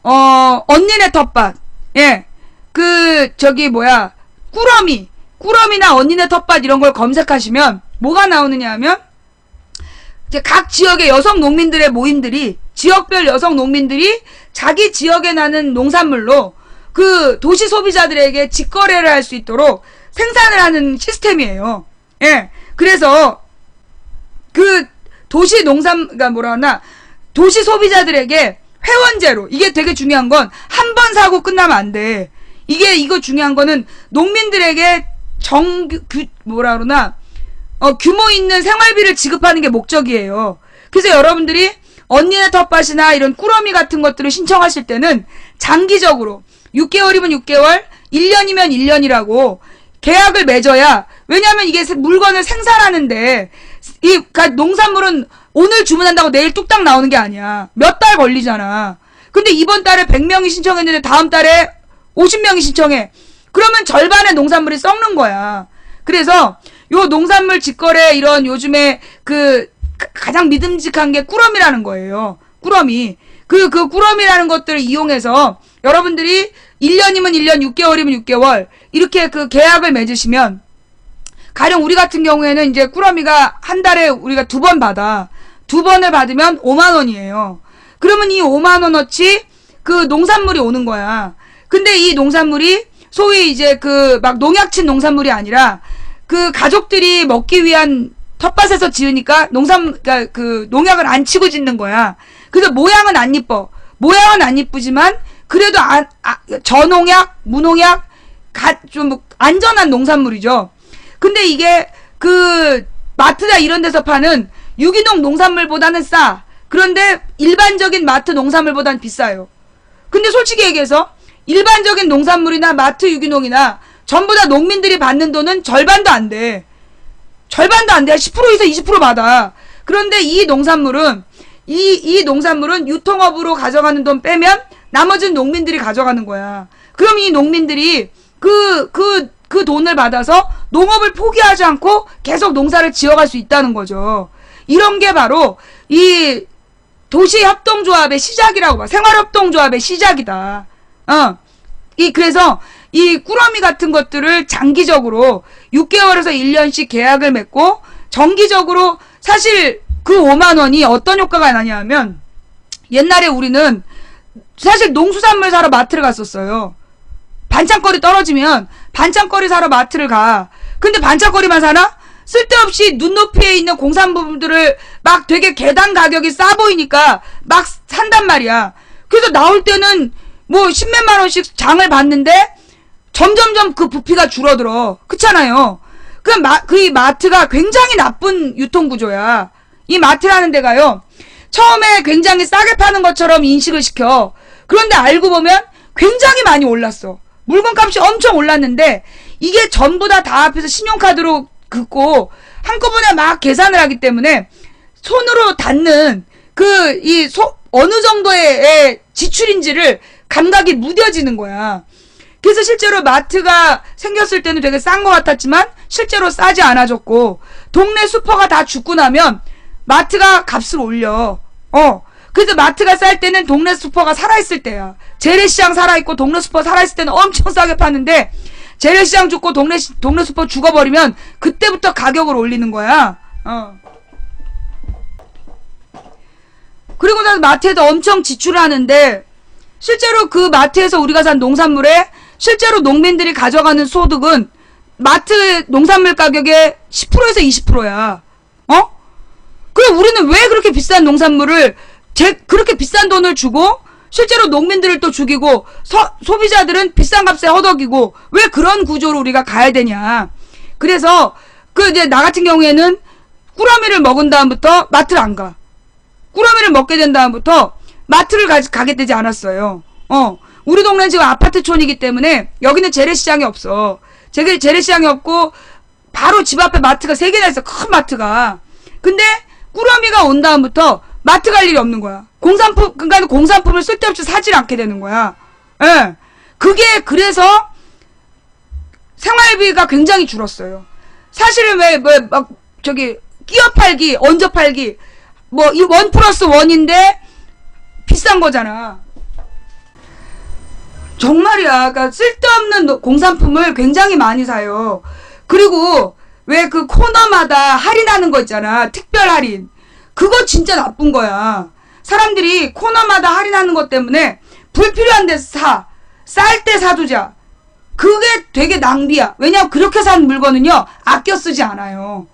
언니네 텃밭. 예. 꾸러미나 언니네 텃밭 이런 걸 검색하시면 뭐가 나오느냐 하면 이제 각 지역의 여성 농민들의 모임들이 지역별 여성 농민들이 자기 지역에 나는 농산물로 도시 소비자들에게 직거래를 할 수 있도록 생산을 하는 시스템이에요. 예. 그래서 도시 소비자들에게 회원제로, 이게 되게 중요한 건 한 번 사고 끝나면 안 돼. 이거 중요한 거는 농민들에게 규모 있는 생활비를 지급하는 게 목적이에요. 그래서 여러분들이 언니네 텃밭이나 이런 꾸러미 같은 것들을 신청하실 때는 장기적으로 6개월이면 6개월, 1년이면 1년이라고 계약을 맺어야, 왜냐하면 이게 물건을 생산하는데 농산물은 오늘 주문한다고 내일 뚝딱 나오는 게 아니야. 몇 달 걸리잖아. 근데 이번 달에 100명이 신청했는데 다음 달에 50명이 신청해. 그러면 절반의 농산물이 썩는 거야. 그래서 요 농산물 직거래 이런 요즘에 가장 믿음직한 게 꾸러미라는 거예요. 꾸러미. 꾸러미라는 것들을 이용해서 여러분들이 1년이면 1년, 6개월이면 6개월 이렇게 계약을 맺으시면, 가령 우리 같은 경우에는 이제 꾸러미가 한 달에 우리가 2번 받아. 2번을 받으면 5만 원이에요. 그러면 이 5만 원어치 농산물이 오는 거야. 근데 이 농산물이 소위 이제 농약 친 농산물이 아니라 가족들이 먹기 위한 텃밭에서 지으니까 농약을 안 치고 짓는 거야. 그래서 모양은 안 이뻐. 모양은 안 이쁘지만 그래도 저농약, 무농약, 좀 안전한 농산물이죠. 근데 이게 마트나 이런 데서 파는 유기농 농산물보다는 싸. 그런데 일반적인 마트 농산물보다는 비싸요. 근데 솔직히 얘기해서 일반적인 농산물이나 마트 유기농이나 전부 다 농민들이 받는 돈은 절반도 안 돼. 절반도 안 돼. 10%에서 20% 받아. 그런데 이 농산물은 유통업으로 가져가는 돈 빼면 나머지는 농민들이 가져가는 거야. 그럼 이 농민들이 그 돈을 받아서 농업을 포기하지 않고 계속 농사를 지어갈 수 있다는 거죠. 이런 게 바로 이 도시협동조합의 시작이라고 봐. 생활협동조합의 시작이다. 그래서 이 꾸러미 같은 것들을 장기적으로 6개월에서 1년씩 계약을 맺고 정기적으로, 사실 5만 원이 어떤 효과가 나냐 하면, 옛날에 우리는 사실 농수산물 사러 마트를 갔었어요. 반찬거리 떨어지면 반찬거리 사러 마트를 가. 근데 반찬거리만 사나? 쓸데없이 눈높이에 있는 공산품들을 막 되게 계단 가격이 싸 보이니까 막 산단 말이야. 그래서 나올 때는 뭐 10몇만 원씩 장을 봤는데 점점점 부피가 줄어들어. 그렇잖아요. 이 마트가 굉장히 나쁜 유통구조야. 이 마트라는 데가요, 처음에 굉장히 싸게 파는 것처럼 인식을 시켜. 그런데 알고 보면 굉장히 많이 올랐어. 물건값이 엄청 올랐는데 이게 전부 다 앞에서 신용카드로 긋고 한꺼번에 막 계산을 하기 때문에 손으로 닿는 어느 정도의 지출인지를 감각이 무뎌지는 거야. 그래서 실제로 마트가 생겼을 때는 되게 싼 것 같았지만 실제로 싸지 않아졌고, 동네 슈퍼가 다 죽고 나면 마트가 값을 올려. 그래서 마트가 쌀 때는 동네 슈퍼가 살아있을 때야. 재래시장 살아있고 동네 슈퍼 살아있을 때는 엄청 싸게 파는데, 재래시장 죽고 동네 슈퍼 죽어버리면 그때부터 가격을 올리는 거야. 그리고 나서 마트에도 엄청 지출을 하는데, 실제로 그 마트에서 우리가 산 농산물에 실제로 농민들이 가져가는 소득은 마트 농산물 가격의 10%에서 20%야. 그럼 우리는 왜 그렇게 비싼 농산물을 그렇게 비싼 돈을 주고 실제로 농민들을 또 죽이고 소비자들은 비싼 값에 허덕이고 왜 그런 구조로 우리가 가야 되냐. 그래서 이제 나 같은 경우에는 꾸러미를 먹은 다음부터 마트를 안 가. 꾸러미를 먹게 된 다음부터 마트를 가게 되지 않았어요. 우리 동네는 지금 아파트촌이기 때문에 여기는 재래시장이 없어. 재래시장이 없고 바로 집 앞에 마트가 3개나 있어. 큰 마트가. 근데 꾸러미가 온 다음부터 마트 갈 일이 없는 거야. 그러니까 공산품을 쓸데없이 사질 않게 되는 거야. 예. 그게 그래서 생활비가 굉장히 줄었어요. 사실은 끼어 팔기, 얹어 팔기, 이 1+1인데 비싼 거잖아. 정말이야. 그러니까 쓸데없는 공산품을 굉장히 많이 사요. 그리고 왜 그 코너마다 할인하는 거 있잖아. 특별 할인. 그거 진짜 나쁜 거야. 사람들이 코너마다 할인하는 것 때문에 불필요한 데서 사. 쌀 때 사두자. 그게 되게 낭비야. 왜냐면 그렇게 산 물건은요, 아껴 쓰지 않아요.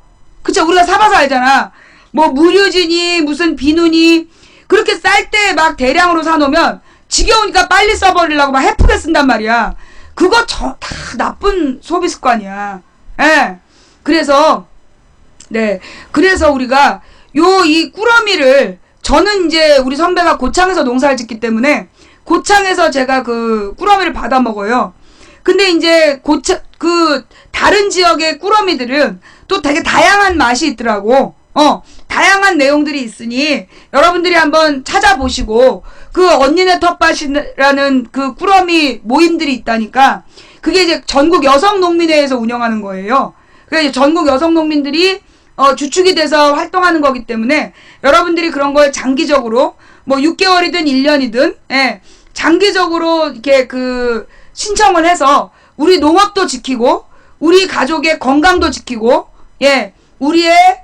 그쵸? 우리가 사봐서 알잖아. 무료지니, 무슨 비누니, 그렇게 쌀 때 막 대량으로 사놓으면 지겨우니까 빨리 써버리려고 막 해프게 쓴단 말이야. 그거 다 나쁜 소비 습관이야. 예. 그래서 우리가 이 꾸러미를, 저는 이제 우리 선배가 고창에서 농사를 짓기 때문에 고창에서 제가 그 꾸러미를 받아 먹어요. 근데 이제 다른 지역의 꾸러미들은 또 되게 다양한 맛이 있더라고. 다양한 내용들이 있으니 여러분들이 한번 찾아보시고, 그 언니네 텃밭이라는 그 꾸러미 모임들이 있다니까, 그게 이제 전국 여성농민회에서 운영하는 거예요. 그래서 전국 여성농민들이 주축이 돼서 활동하는 거기 때문에 여러분들이 그런 걸 장기적으로 6개월이든 1년이든 장기적으로 이렇게 신청을 해서 우리 농업도 지키고 우리 가족의 건강도 지키고 우리의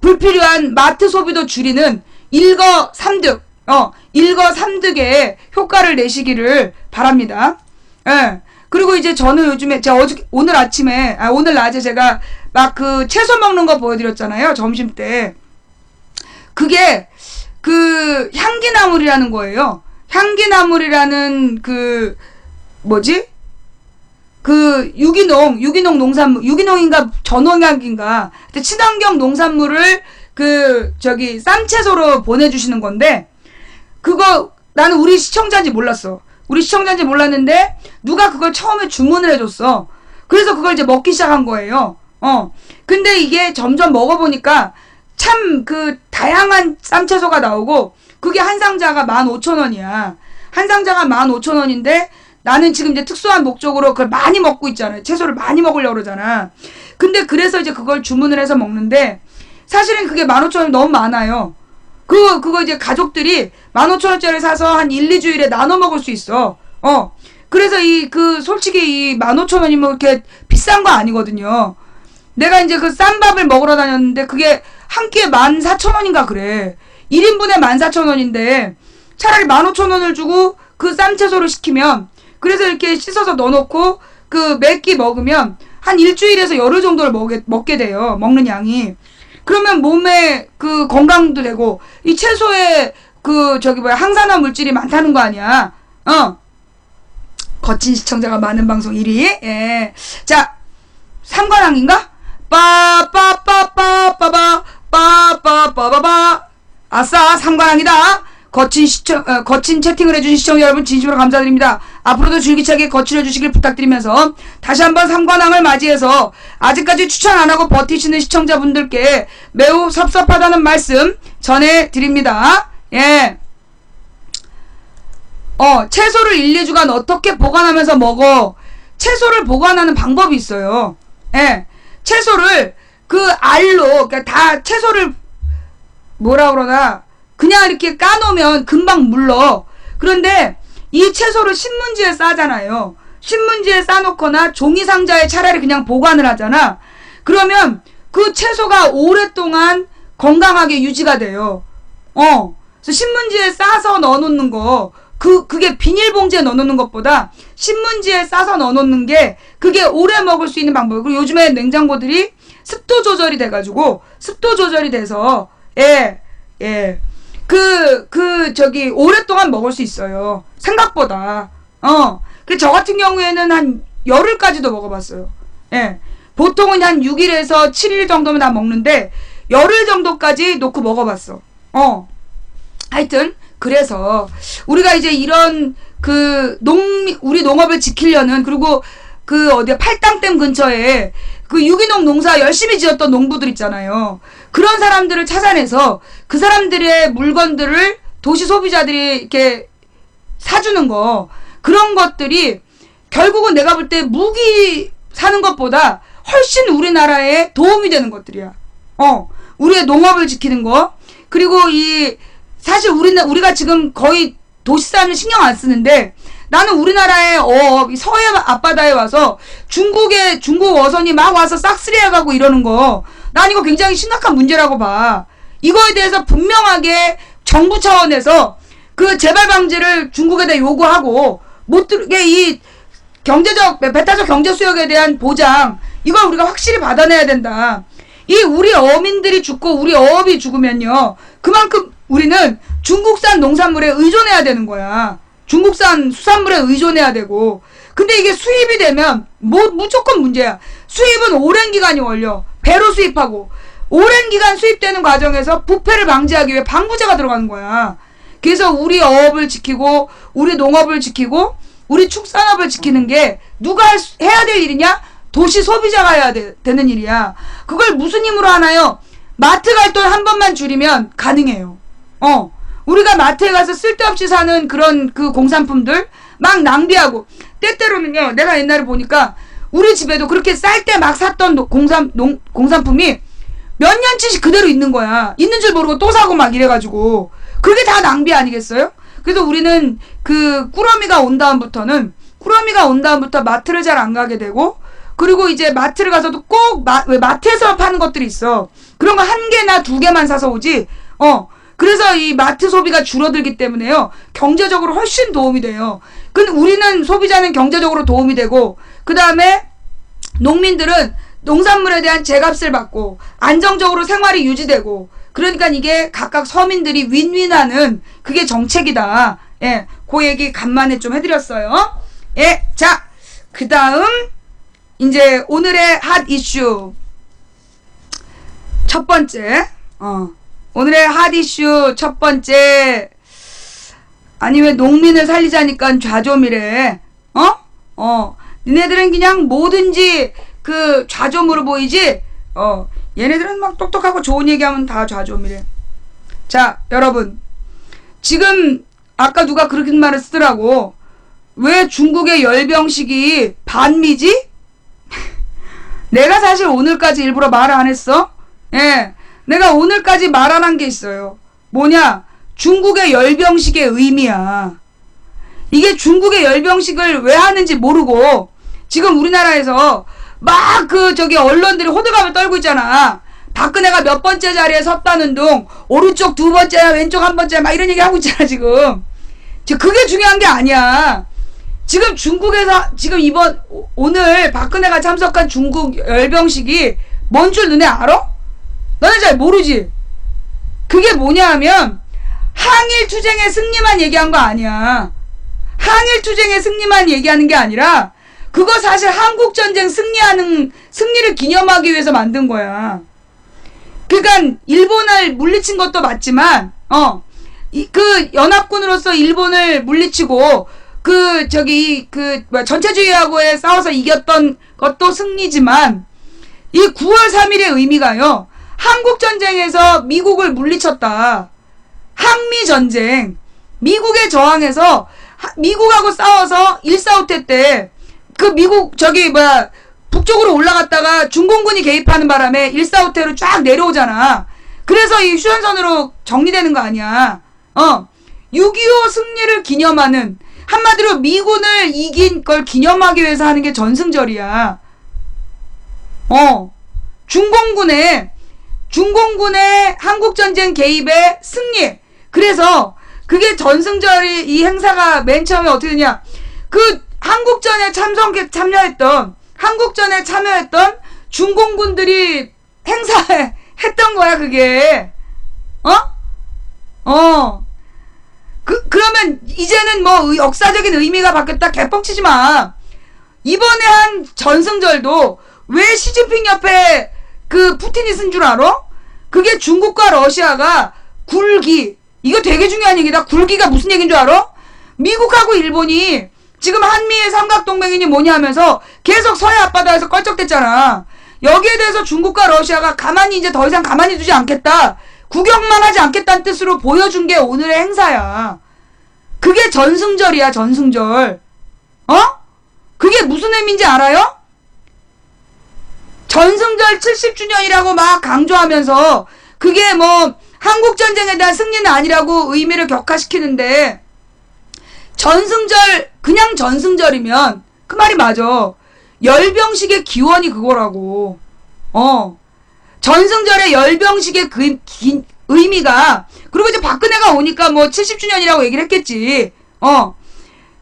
불필요한 마트 소비도 줄이는 일거삼득 효과를 내시기를 바랍니다. 그리고 이제 저는 요즘에 오늘 낮에 제가 막 채소 먹는 거 보여드렸잖아요. 점심 때. 그게 향기나물이라는 거예요. 향기나물이라는 유기농 농산물, 유기농인가 전농약인가, 친환경 농산물을 쌈채소로 보내주시는 건데, 그거 나는 우리 시청자인지 몰랐어. 우리 시청자인지 몰랐는데 누가 그걸 처음에 주문을 해줬어. 그래서 그걸 이제 먹기 시작한 거예요. 근데 이게 점점 먹어보니까 참 다양한 쌈채소가 나오고, 그게 한 상자가 15,000원이야. 한 상자가 15,000원인데 나는 지금 이제 특수한 목적으로 그걸 많이 먹고 있잖아요. 채소를 많이 먹으려고 그러잖아. 근데 그래서 이제 그걸 주문을 해서 먹는데, 사실은 그게 15,000원이 너무 많아요. 그거 이제 가족들이 15,000원짜리 사서 한 1, 2주일에 나눠 먹을 수 있어. 그래서 솔직히 이 15,000원이면 그렇게 비싼 거 아니거든요. 내가 이제 쌈밥을 먹으러 다녔는데 그게 한 끼에 14,000원인가 그래. 1인분에 14,000원인데 차라리 15,000원을 주고 쌈채소를 시키면, 그래서 이렇게 씻어서 넣어놓고 몇 끼 먹으면 한 일주일에서 열흘 정도를 먹게 돼요. 먹는 양이. 그러면 몸에 건강도 되고, 이 채소에 항산화 물질이 많다는 거 아니야. 거친 시청자가 많은 방송 1위. 예. 자, 삼관왕인가? 빠빠빠빠빠빠빠빠빠빠. 아싸, 삼관왕이다. 거친 채팅을 해주신 시청자 여러분 진심으로 감사드립니다. 앞으로도 줄기차게 거칠어주시길 부탁드리면서, 다시 한번 삼관왕을 맞이해서 아직까지 추천 안하고 버티시는 시청자분들께 매우 섭섭하다는 말씀 전해드립니다. 예. 채소를 1, 2주간 어떻게 보관하면서 먹어? 채소를 보관하는 방법이 있어요. 예. 채소를 그 알로, 그러니까 다 채소를 뭐라 그러나, 그냥 이렇게 까놓으면 금방 물러. 그런데 이 채소를 신문지에 싸잖아요. 신문지에 싸놓거나 종이 상자에 차라리 그냥 보관을 하잖아. 그러면 그 채소가 오랫동안 건강하게 유지가 돼요. 그래서 신문지에 싸서 넣어놓는 거, 그게 비닐봉지에 넣어놓는 것보다 신문지에 싸서 넣어놓는 게 그게 오래 먹을 수 있는 방법. 그리고 요즘에 냉장고들이 습도 조절이 돼가지고, 습도 조절이 돼서, 오랫동안 먹을 수 있어요. 생각보다. 저 같은 경우에는 한 열흘까지도 먹어봤어요. 예. 보통은 한 6일에서 7일 정도면 다 먹는데, 열흘 정도까지 놓고 먹어봤어. 하여튼, 그래서, 우리가 이제 이런, 우리 농업을 지키려는, 그리고 팔당댐 근처에, 유기농 농사 열심히 지었던 농부들 있잖아요. 그런 사람들을 찾아내서, 그 사람들의 물건들을 도시 소비자들이 이렇게 사주는 거, 그런 것들이, 결국은 내가 볼 때 무기 사는 것보다 훨씬 우리나라에 도움이 되는 것들이야. 우리의 농업을 지키는 거. 그리고 사실 우리가 지금 거의 도시 사람을 신경 안 쓰는데, 나는 우리나라의 서해 앞바다에 와서 중국 어선이 막 와서 싹쓸이해가고 이러는 거, 난 이거 굉장히 심각한 문제라고 봐. 이거에 대해서 분명하게 정부 차원에서 그 재발 방지를 중국에다 요구하고, 이 배타적 경제 수역에 대한 보장, 이걸 우리가 확실히 받아내야 된다. 우리 어민들이 죽고 우리 어업이 죽으면요, 그만큼 우리는 중국산 농산물에 의존해야 되는 거야. 중국산 수산물에 의존해야 되고. 근데 이게 수입이 되면 무조건 문제야. 수입은 오랜 기간이 걸려. 배로 수입하고. 오랜 기간 수입되는 과정에서 부패를 방지하기 위해 방부제가 들어가는 거야. 그래서 우리 어업을 지키고, 우리 농업을 지키고, 우리 축산업을 지키는 게 누가 해야 될 일이냐? 도시 소비자가 해야 되는 일이야. 그걸 무슨 힘으로 하나요? 마트 갈 돈 한 번만 줄이면 가능해요. 우리가 마트에 가서 쓸데없이 사는 그런 공산품들 막 낭비하고, 때때로는요, 내가 옛날에 보니까 우리 집에도 그렇게 쌀 때 막 샀던 공산품이 몇 년치씩 그대로 있는 거야. 있는 줄 모르고 또 사고 막 이래가지고. 그게 다 낭비 아니겠어요? 그래서 우리는 꾸러미가 온 다음부터 마트를 잘 안 가게 되고, 그리고 이제 마트를 가서도 꼭 왜 마트에서 파는 것들이 있어. 그런 거 1개나 2개만 사서 오지. 그래서 이 마트 소비가 줄어들기 때문에요, 경제적으로 훨씬 도움이 돼요. 근데 우리는, 소비자는 경제적으로 도움이 되고, 그 다음에 농민들은 농산물에 대한 제값을 받고 안정적으로 생활이 유지되고, 그러니까 이게 각각 서민들이 윈윈하는 그게 정책이다. 예, 그 얘기 간만에 좀 해드렸어요. 예, 자, 그 다음 이제 오늘의 핫 이슈 첫 번째, 오늘의 핫 이슈 첫 번째. 아니, 왜 농민을 살리자니까 좌좀이래? 니네들은 그냥 뭐든지 좌좀으로 보이지? 얘네들은 막 똑똑하고 좋은 얘기하면 다 좌좀이래. 자, 여러분, 지금 아까 누가 그렇게 말을 쓰더라고. 왜 중국의 열병식이 반미지? 내가 사실 오늘까지 일부러 말을 안 했어. 예, 내가 오늘까지 말 안 한 게 있어요. 뭐냐? 중국의 열병식의 의미야. 이게 중국의 열병식을 왜 하는지 모르고 지금 우리나라에서 막 언론들이 호들갑을 떨고 있잖아. 박근혜가 몇 번째 자리에 섰다는 둥, 오른쪽 2번째야, 왼쪽 1번째야, 막 이런 얘기 하고 있잖아, 지금. 그게 중요한 게 아니야. 지금 중국에서, 오늘 박근혜가 참석한 중국 열병식이 뭔 줄 너네 알아? 너네 잘 모르지? 그게 뭐냐 하면, 항일투쟁의 승리만 얘기한 거 아니야. 항일투쟁의 승리만 얘기하는 게 아니라, 그거 사실 한국전쟁 승리를 기념하기 위해서 만든 거야. 그러니까 일본을 물리친 것도 맞지만, 연합군으로서 일본을 물리치고, 전체주의하고의 싸워서 이겼던 것도 승리지만, 이 9월 3일의 의미가요, 한국전쟁에서 미국을 물리쳤다. 항미전쟁. 미국에 저항해서 미국하고 싸워서 145태 때 그 미국 북쪽으로 올라갔다가 중공군이 개입하는 바람에 145태로 쫙 내려오잖아. 그래서 이 휴전선으로 정리되는 거 아니야. 6.25 승리를 기념하는, 한마디로 미군을 이긴 걸 기념하기 위해서 하는 게 전승절이야. 중공군의 한국전쟁 개입의 승리. 그래서 그게 전승절이, 이 행사가 맨 처음에 어떻게 되냐. 그 한국전에 참여했던 중공군들이 행사에 했던 거야, 그게. 그러면 이제는 뭐 역사적인 의미가 바뀌었다 개뻥치지 마. 이번에 한 전승절도 왜 시진핑 옆에 그 푸틴이 쓴 줄 알아? 그게 중국과 러시아가 굴기, 이거 되게 중요한 얘기다. 굴기가 무슨 얘기인 줄 알아? 미국하고 일본이 지금 한미의 삼각동맹이니 뭐냐 하면서 계속 서해 앞바다에서 껄쩍댔잖아. 여기에 대해서 중국과 러시아가 이제 더 이상 가만히 두지 않겠다, 구경만 하지 않겠다는 뜻으로 보여준 게 오늘의 행사야. 그게 전승절이야, 전승절. 그게 무슨 의미인지 알아요? 전승절 70주년이라고 막 강조하면서 그게 뭐 한국전쟁에 대한 승리는 아니라고 의미를 격화시키는데, 전승절, 그냥 전승절이면 그 말이 맞아. 열병식의 기원이 그거라고. 전승절의 열병식의 의미가, 그리고 이제 박근혜가 오니까 뭐 70주년이라고 얘기를 했겠지.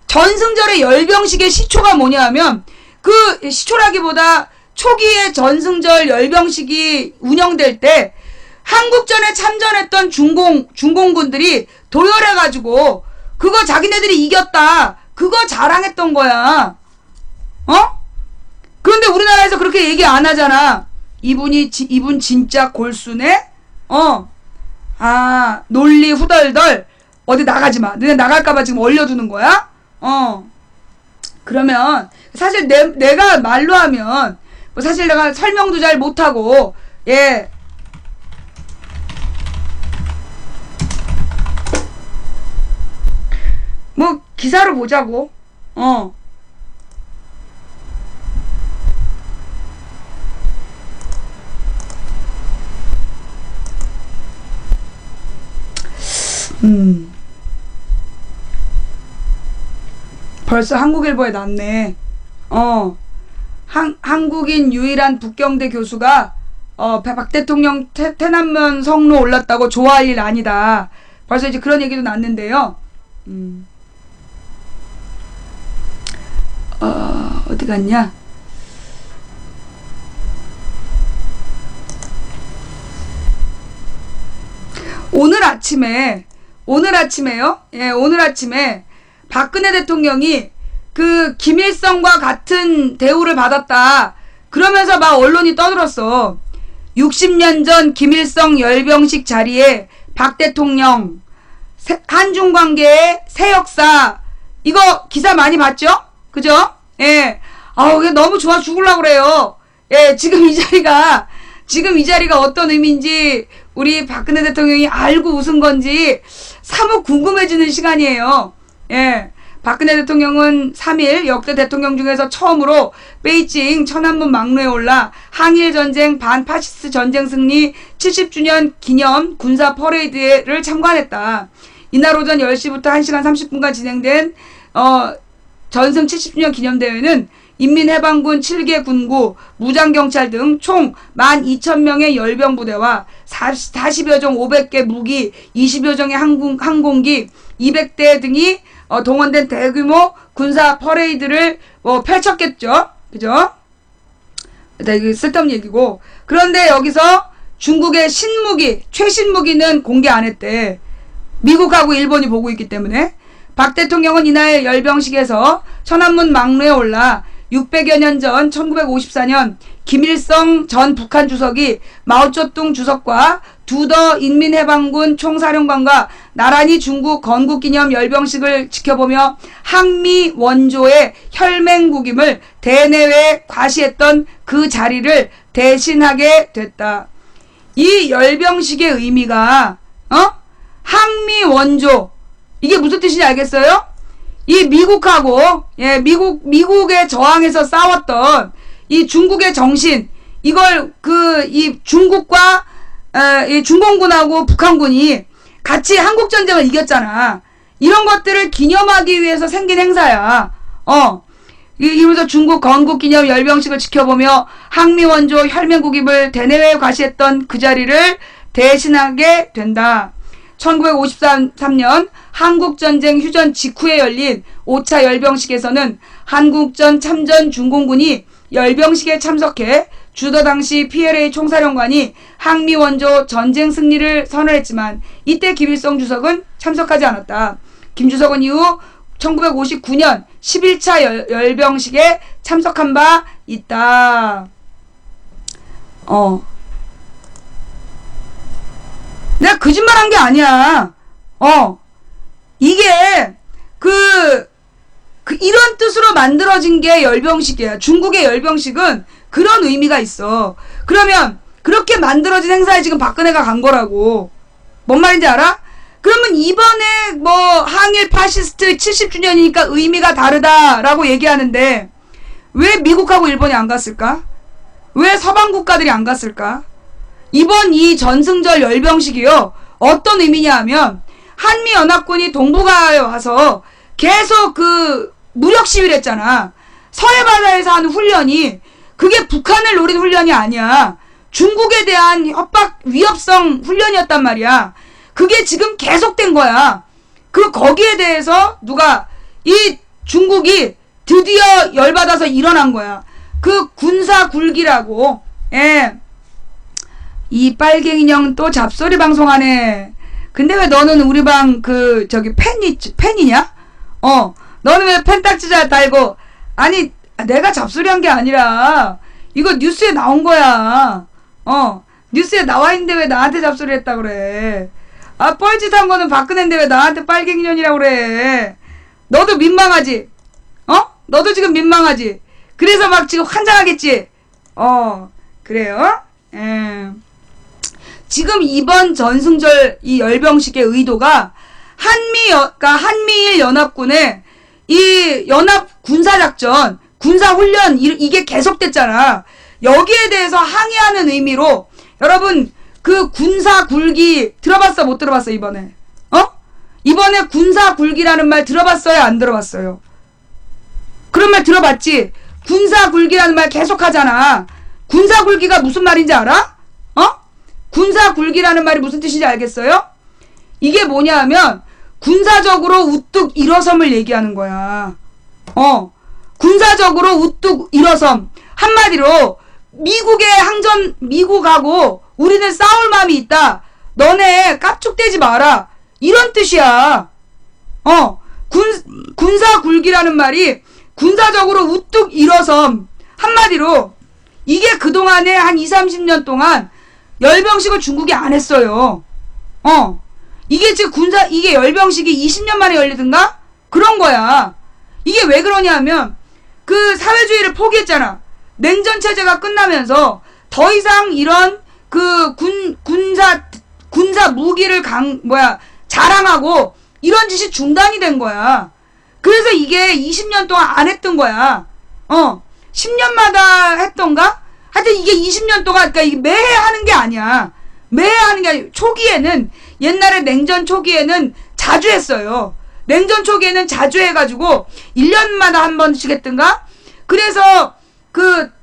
전승절의 열병식의 시초가 뭐냐 하면, 그 시초라기보다 초기에 전승절 열병식이 운영될 때 한국전에 참전했던 중공군들이 도열해가지고 그거 자기네들이 이겼다, 그거 자랑했던 거야. 그런데 우리나라에서 그렇게 얘기 안 하잖아. 이분 진짜 골수네? 논리 후덜덜. 어디 나가지 마. 너네 나갈까봐 지금 얼려두는 거야? 그러면, 사실 내가 말로 하면, 뭐 사실 내가 설명도 잘 못하고, 예. 뭐, 기사로 보자고. 벌써 한국일보에 났네. 한국인 유일한 북경대 교수가 박 대통령 태남면 성로 올랐다고 좋아할 일 아니다. 벌써 이제 그런 얘기도 났는데요. 어디 갔냐? 오늘 아침에요? 예, 오늘 아침에 박근혜 대통령이 그 김일성과 같은 대우를 받았다, 그러면서 막 언론이 떠들었어. 60년 전 김일성 열병식 자리에 박 대통령, 한중 관계의 새 역사, 이거 기사 많이 봤죠? 그죠? 예. 이게 너무 좋아 죽으려고 그래요. 예, 지금 이 자리가 어떤 의미인지 우리 박근혜 대통령이 알고 웃은 건지 사뭇 궁금해지는 시간이에요. 예. 박근혜 대통령은 3일 역대 대통령 중에서 처음으로 베이징 천안문 막루에 올라 항일전쟁 반파시스트 전쟁 승리 70주년 기념 군사 퍼레이드를 참관했다. 이날 오전 10시부터 1시간 30분간 진행된 전승 70주년 기념대회는 인민해방군 7개 군구, 무장경찰 등 총 12,000명의 열병부대와 40여 종 500개 무기, 20여 종의 항공기, 200대 등이 동원된 대규모 군사 퍼레이드를 펼쳤겠죠. 그죠? 이게 쓸데없는 얘기고. 그런데 여기서 중국의 최신 무기는 공개 안 했대. 미국하고 일본이 보고 있기 때문에. 박 대통령은 이날 열병식에서 천안문 막루에 올라 600여 년 전 1954년 김일성 전 북한 주석이 마오쩌둥 주석과 두더 인민해방군 총사령관과 나란히 중국 건국기념 열병식을 지켜보며 항미 원조의 혈맹국임을 대내외에 과시했던 그 자리를 대신하게 됐다. 이 열병식의 의미가 항미 원조, 이게 무슨 뜻인지 알겠어요? 이 미국하고, 예, 미국에 저항해서 싸웠던 이 중국의 정신, 이걸 이 중국과, 이 중공군하고 북한군이 같이 한국전쟁을 이겼잖아. 이런 것들을 기념하기 위해서 생긴 행사야. 이러면서 중국 건국기념 열병식을 지켜보며 항미원조 혈맹국입을 대내외에 과시했던 그 자리를 대신하게 된다. 1953년 한국전쟁 휴전 직후에 열린 5차 열병식에서는 한국전 참전 중공군이 열병식에 참석해 주더 당시 PLA 총사령관이 항미원조 전쟁 승리를 선언했지만 이때 김일성 주석은 참석하지 않았다. 김 주석은 이후 1959년 11차 열병식에 참석한 바 있다. 내가 거짓말한 게 아니야. 이게 이런 뜻으로 만들어진 게 열병식이야. 중국의 열병식은 그런 의미가 있어. 그러면 그렇게 만들어진 행사에 지금 박근혜가 간 거라고. 뭔 말인지 알아? 그러면 이번에 뭐 항일 파시스트 70주년이니까 의미가 다르다라고 얘기하는데 왜 미국하고 일본이 안 갔을까? 왜 서방 국가들이 안 갔을까? 이번 이 전승절 열병식이요. 어떤 의미냐 하면 한미연합군이 동북아에 와서 계속 무력 시위를 했잖아. 서해바다에서 하는 훈련이 그게 북한을 노린 훈련이 아니야. 중국에 대한 협박 위협성 훈련이었단 말이야. 그게 지금 계속된 거야. 거기에 대해서 이 중국이 드디어 열받아서 일어난 거야. 군사 굴기라고. 예. 이 빨갱이 형 또 잡소리 방송하네. 근데 왜 너는 우리 방 팬이냐? 너는 왜 펜딱지 잘 달고. 아니, 내가 잡소리 한 게 아니라 이거 뉴스에 나온 거야. 뉴스에 나와 있는데 왜 나한테 잡소리 했다 그래. 뻘짓한 거는 박근혜인데 왜 나한테 빨갱이년이라고 그래. 너도 민망하지? 너도 지금 민망하지? 그래서 막 지금 환장하겠지? 그래요? 지금 이번 전승절 이 열병식의 의도가 한미일 연합군의 이 연합 군사작전, 군사훈련 이게 계속됐잖아. 여기에 대해서 항의하는 의미로 여러분 군사 굴기 들어봤어 못 들어봤어 이번에? 이번에 군사 굴기라는 말 들어봤어요 안 들어봤어요? 그런 말 들어봤지? 군사 굴기라는 말 계속 하잖아. 군사 굴기가 무슨 말인지 알아? 군사 굴기라는 말이 무슨 뜻인지 알겠어요? 이게 뭐냐 하면 군사적으로 우뚝 일어섬을 얘기하는 거야. 군사적으로 우뚝 일어섬. 한마디로 미국하고 우리는 싸울 마음이 있다. 너네 깝죽대지 마라. 이런 뜻이야. 군사 굴기라는 말이 군사적으로 우뚝 일어섬. 한마디로 이게 그동안에 한 20-30년 동안 열병식을 중국이 안 했어요. 이게 지금 이게 열병식이 20년 만에 열리든가? 그런 거야. 이게 왜 그러냐면 사회주의를 포기했잖아. 냉전체제가 끝나면서 더 이상 이런 군사 무기를 자랑하고 이런 짓이 중단이 된 거야. 그래서 이게 20년 동안 안 했던 거야. 10년마다 했던가? 하여튼 이게 20년 동안, 그러니까 이게 매해 하는 게 아니야. 매해 하는 게 아니야. 초기에는, 옛날에 냉전 초기에는 자주 했어요. 냉전 초기에는 자주 해가지고 1년마다 한 번씩 했던가? 그래서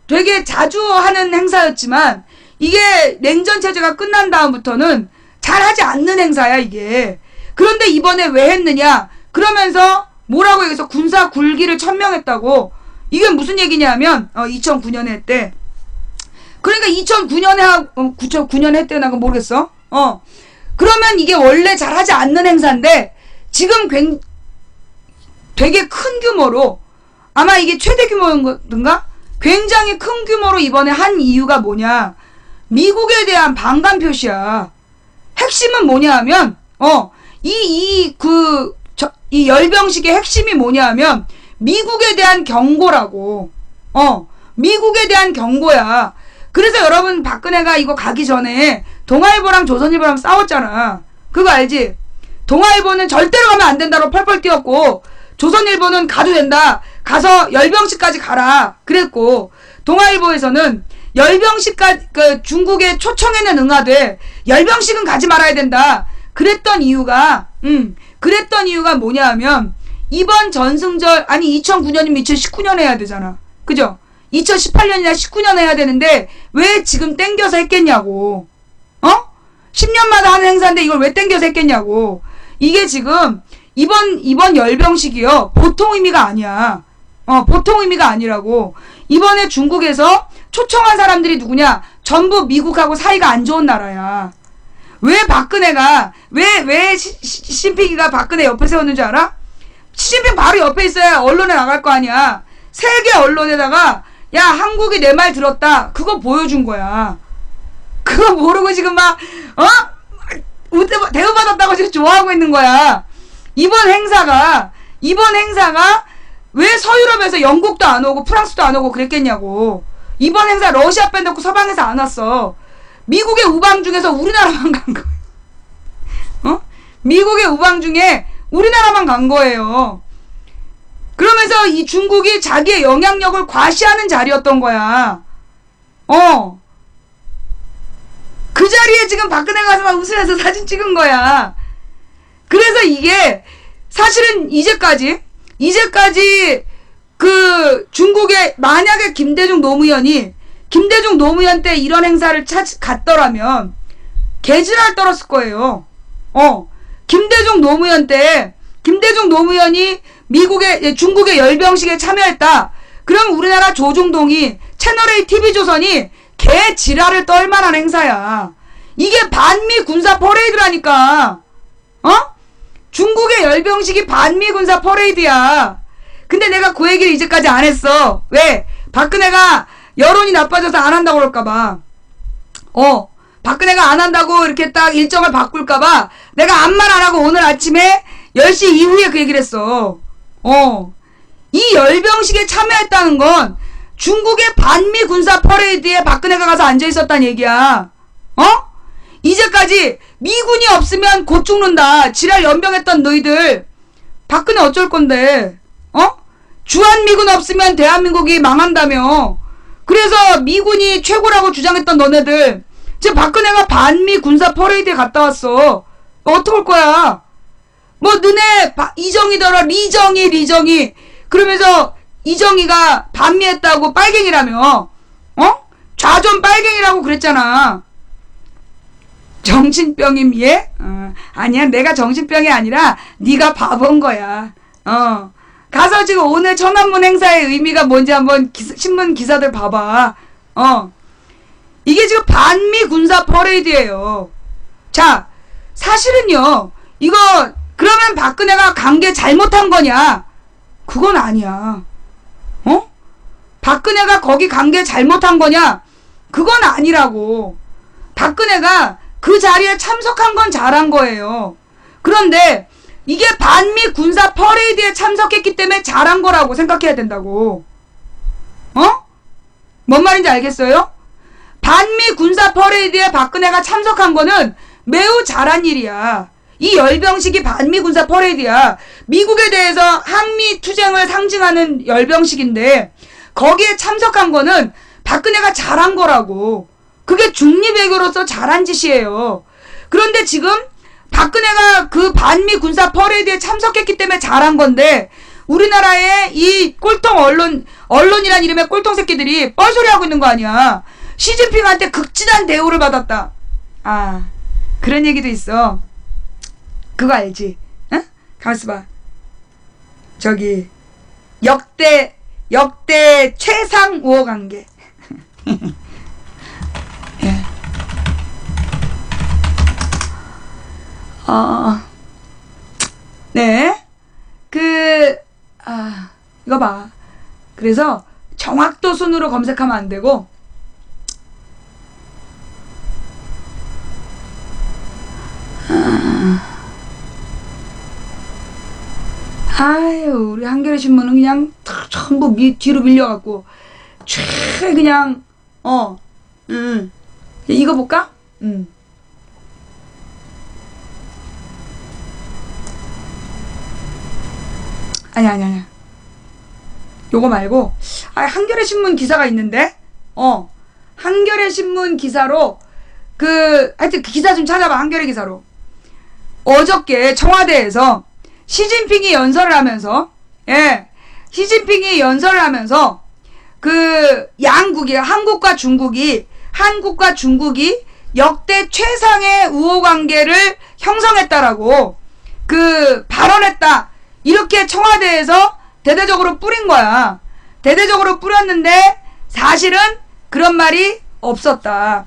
되게 자주 하는 행사였지만 이게 냉전 체제가 끝난 다음부터는 잘 하지 않는 행사야 이게. 그런데 이번에 왜 했느냐? 그러면서 뭐라고 얘기해서 군사 굴기를 천명했다고. 이게 무슨 얘기냐면 2009년에 했대. 그러니까 2009년에 했대나 모르겠어. 그러면 이게 원래 잘 하지 않는 행사인데 지금 되게 큰 규모로, 아마 이게 최대 규모인가? 굉장히 큰 규모로 이번에 한 이유가 뭐냐? 미국에 대한 반감 표시야. 핵심은 뭐냐 하면 이 열병식의 핵심이 뭐냐 하면 미국에 대한 경고라고. 미국에 대한 경고야. 그래서 여러분 박근혜가 이거 가기 전에 동아일보랑 조선일보랑 싸웠잖아. 그거 알지? 동아일보는 절대로 가면 안 된다고 펄펄 뛰었고 조선일보는 가도 된다. 가서 열병식까지 가라. 그랬고 동아일보에서는 열병식까지 그 중국의 초청에는 응하되 열병식은 가지 말아야 된다. 그랬던 이유가 뭐냐 하면 이번 전승절 아니 2009년이면 2019년 해야 되잖아. 그죠? 2018년이나 19년 해야 되는데 왜 지금 땡겨서 했겠냐고. 10년마다 하는 행사인데 이걸 왜 땡겨서 했겠냐고. 이게 지금 이번 열병식이요. 보통 의미가 아니야. 보통 의미가 아니라고. 이번에 중국에서 초청한 사람들이 누구냐? 전부 미국하고 사이가 안 좋은 나라야. 왜 박근혜가 왜 시진핑이가 박근혜 옆에 세웠는지 알아? 시진핑 바로 옆에 있어야 언론에 나갈 거 아니야. 세계 언론에다가 야 한국이 내 말 들었다. 그거 보여준 거야. 그거 모르고 지금 막 대우받았다고 지금 좋아하고 있는 거야. 이번 행사가 왜 서유럽에서 영국도 안 오고 프랑스도 안 오고 그랬겠냐고. 이번 행사 러시아 빼놓고 서방에서 안 왔어. 미국의 우방 중에서 우리나라만 간 거예요. 미국의 우방 중에 우리나라만 간 거예요. 그러면서 이 중국이 자기의 영향력을 과시하는 자리였던 거야. 그 자리에 지금 박근혜가 가서 막 웃으면서 사진 찍은 거야. 그래서 이게 사실은 이제까지 그 중국에 만약에 김대중 노무현 때 이런 행사를 갔더라면 개지랄 떨었을 거예요. 김대중 노무현이 중국의 열병식에 참여했다. 그럼 우리나라 조중동이 채널A TV조선이 개지랄을 떨만한 행사야. 이게 반미 군사 퍼레이드라니까. 중국의 열병식이 반미 군사 퍼레이드야. 근데 내가 그 얘기를 이제까지 안 했어. 왜? 박근혜가 여론이 나빠져서 안 한다고 그럴까봐. 박근혜가 안 한다고 이렇게 딱 일정을 바꿀까봐 내가 아무 말 안 하고 오늘 아침에 10시 이후에 그 얘기를 했어. 이 열병식에 참여했다는 건 중국의 반미 군사 퍼레이드에 박근혜가 가서 앉아있었다는 얘기야. 이제까지 미군이 없으면 곧 죽는다. 지랄 연병했던 너희들. 박근혜 어쩔 건데. 주한미군 없으면 대한민국이 망한다며. 그래서 미군이 최고라고 주장했던 너네들. 지금 박근혜가 반미 군사 퍼레이드에 갔다 왔어. 어떡할 거야? 뭐 너네 이정희더러 리정희. 그러면서 이정희가 반미했다고 빨갱이라며. 좌존 빨갱이라고 그랬잖아. 정신병임 얘? 아니야, 내가 정신병이 아니라 네가 바본 거야. 가서 지금 오늘 천안문 행사의 의미가 뭔지 한번 신문 기사들 봐봐. 이게 지금 반미 군사 퍼레이드예요. 자, 사실은요. 이거 그러면 박근혜가 간 게 잘못한 거냐? 그건 아니야. 박근혜가 거기 간 게 잘못한 거냐? 그건 아니라고. 박근혜가 그 자리에 참석한 건 잘한 거예요. 그런데 이게 반미 군사 퍼레이드에 참석했기 때문에 잘한 거라고 생각해야 된다고. 뭔 말인지 알겠어요? 반미 군사 퍼레이드에 박근혜가 참석한 거는 매우 잘한 일이야. 이 열병식이 반미 군사 퍼레이드야. 미국에 대해서 한미 투쟁을 상징하는 열병식인데 거기에 참석한 거는 박근혜가 잘한 거라고. 그게 중립외교로서 잘한 짓이에요. 그런데 지금 박근혜가 그 반미 군사 퍼레이드에 참석했기 때문에 잘한 건데 우리나라의 이 꼴통 언론이란 이름의 꼴통 새끼들이 뻘소리 하고 있는 거 아니야. 시진핑한테 극진한 대우를 받았다. 그런 얘기도 있어. 그거 알지? 응? 가만있어 봐. 저기 역대 최상 우호 관계. 예. 네. 이거 봐. 그래서 정확도 순으로 검색하면 안 되고, 아유, 우리 한겨레 신문은 그냥 전부 뒤로 밀려갖고, 그냥, 이거 볼까? 아니. 요거 말고, 한겨레 신문 기사가 있는데, 한겨레 신문 기사로, 하여튼 그 기사 좀 찾아봐, 한겨레 기사로. 어저께 청와대에서 시진핑이 연설을 하면서, 시진핑이 연설을 하면서, 한국과 중국이 역대 최상의 우호 관계를 형성했다라고, 발언했다. 이렇게 청와대에서 대대적으로 뿌린 거야. 대대적으로 뿌렸는데 사실은 그런 말이 없었다.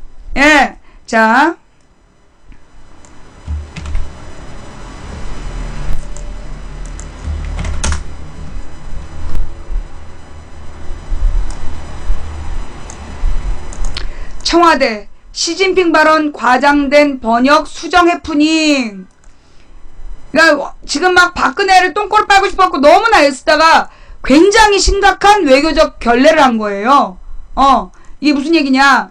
자. 청와대 시진핑 발언 과장된 번역 수정 해프닝. 그러니까 지금 막 박근혜를 똥꼬를 빨고 싶었고 너무나 애쓰다가 굉장히 심각한 외교적 결례를 한 거예요. 이게 무슨 얘기냐?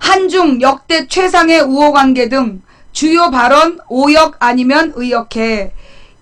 한중 역대 최상의 우호 관계 등 주요 발언 오역 아니면 의역해.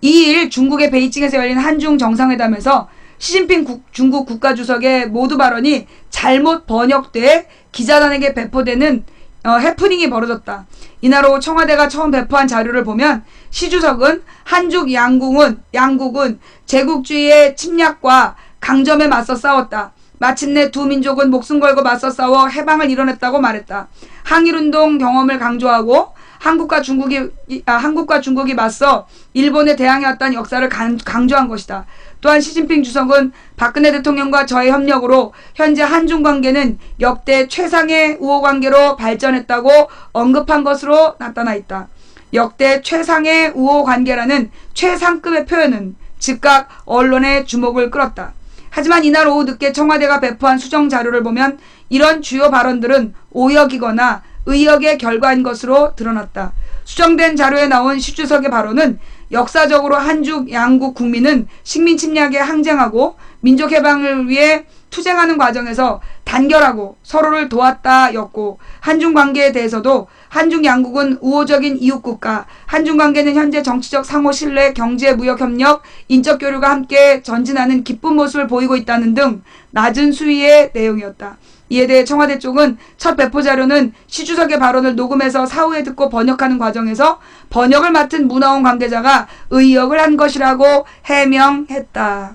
2일 중국의 베이징에서 열린 한중 정상회담에서 시진핑 중국 국가주석의 모두 발언이 잘못 번역돼 기자단에게 배포되는 해프닝이 벌어졌다. 이날 오후 청와대가 처음 배포한 자료를 보면 시 주석은 한중 양국은 제국주의의 침략과 강점에 맞서 싸웠다. 마침내 두 민족은 목숨 걸고 맞서 싸워 해방을 이뤄냈다고 말했다. 항일운동 경험을 강조하고 한국과 중국이 맞서 일본에 대항해왔다는 역사를 강조한 것이다. 또한 시진핑 주석은 박근혜 대통령과 저의 협력으로 현재 한중 관계는 역대 최상의 우호 관계로 발전했다고 언급한 것으로 나타나 있다. 역대 최상의 우호 관계라는 최상급의 표현은 즉각 언론의 주목을 끌었다. 하지만 이날 오후 늦게 청와대가 배포한 수정 자료를 보면 이런 주요 발언들은 오역이거나 의역의 결과인 것으로 드러났다. 수정된 자료에 나온 시 주석의 발언은 역사적으로 한중 양국 국민은 식민 침략에 항쟁하고 민족 해방을 위해 투쟁하는 과정에서 단결하고 서로를 도왔다였고, 한중 관계에 대해서도 한중 양국은 우호적인 이웃국가, 한중 관계는 현재 정치적 상호 신뢰, 경제 무역 협력, 인적 교류가 함께 전진하는 기쁜 모습을 보이고 있다는 등 낮은 수위의 내용이었다. 이에 대해 청와대 쪽은 첫 배포 자료는 시 주석의 발언을 녹음해서 사후에 듣고 번역하는 과정에서 번역을 맡은 문화원 관계자가 의역을 한 것이라고 해명했다.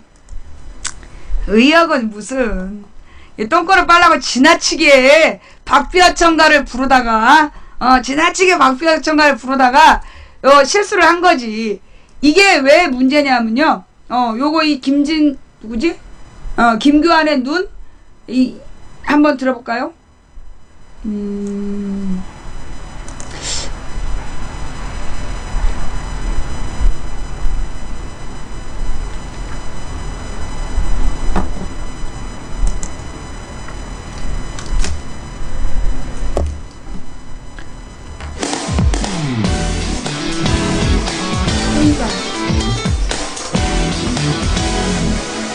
의역은 무슨 똥꼬를 빨라고 지나치게 박비아 청가를 부르다가 실수를 한 거지. 이게 왜 문제냐면요. 요거 이 김규환의 눈 한번 들어볼까요?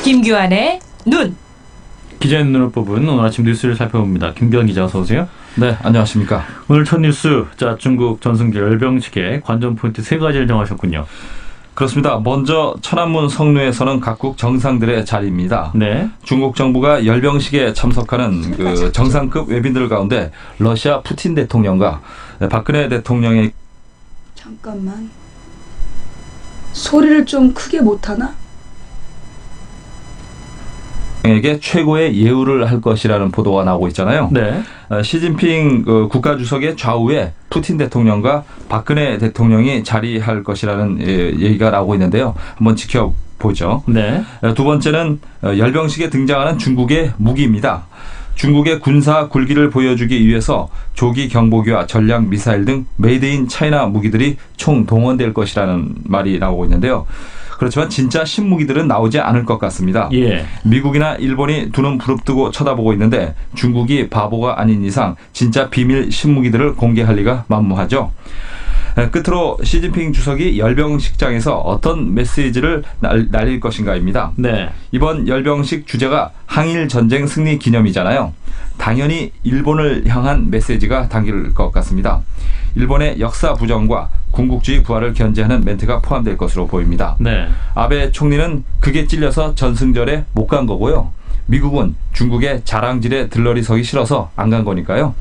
김규환의 눈. 기자의 눈으로 뽑은 오늘 아침 뉴스를 살펴봅니다. 김규환 기자 어서 오세요. 네, 안녕하십니까. 오늘 첫 뉴스, 중국 전승기 열병식의 관전 포인트 3가지를 정하셨군요. 그렇습니다. 먼저 천안문 성루에서는 각국 정상들의 자리입니다. 네. 중국 정부가 열병식에 참석하는 정상급 외빈들 가운데 러시아 푸틴 대통령과 박근혜 대통령의 잠깐만. 소리를 좀 크게 못하나? 에게 최고의 예우를 할 것이라는 보도가 나오고 있잖아요. 네. 시진핑 국가주석의 좌우에 푸틴 대통령과 박근혜 대통령이 자리할 것이라는 얘기가 나오고 있는데요. 한번 지켜보죠. 네. 두 번째는 열병식에 등장하는 중국의 무기입니다. 중국의 군사 굴기를 보여주기 위해서 조기 경보기와 전략 미사일 등 메이드 인 차이나 무기들이 총 동원될 것이라는 말이 나오고 있는데요. 그렇지만 진짜 신무기들은 나오지 않을 것 같습니다. 예. 미국이나 일본이 두 눈 부릅뜨고 쳐다보고 있는데 중국이 바보가 아닌 이상 진짜 비밀 신무기들을 공개할 리가 만무하죠. 끝으로 시진핑 주석이 열병식장에서 어떤 메시지를 날릴 것인가입니다. 네. 이번 열병식 주제가 항일 전쟁 승리 기념이잖아요. 당연히 일본을 향한 메시지가 담길 것 같습니다. 일본의 역사 부정과 군국주의 부활을 견제하는 멘트가 포함될 것으로 보입니다. 네. 아베 총리는 그게 찔려서 전승절에 못 간 거고요. 미국은 중국의 자랑질에 들러리 서기 싫어서 안 간 거니까요.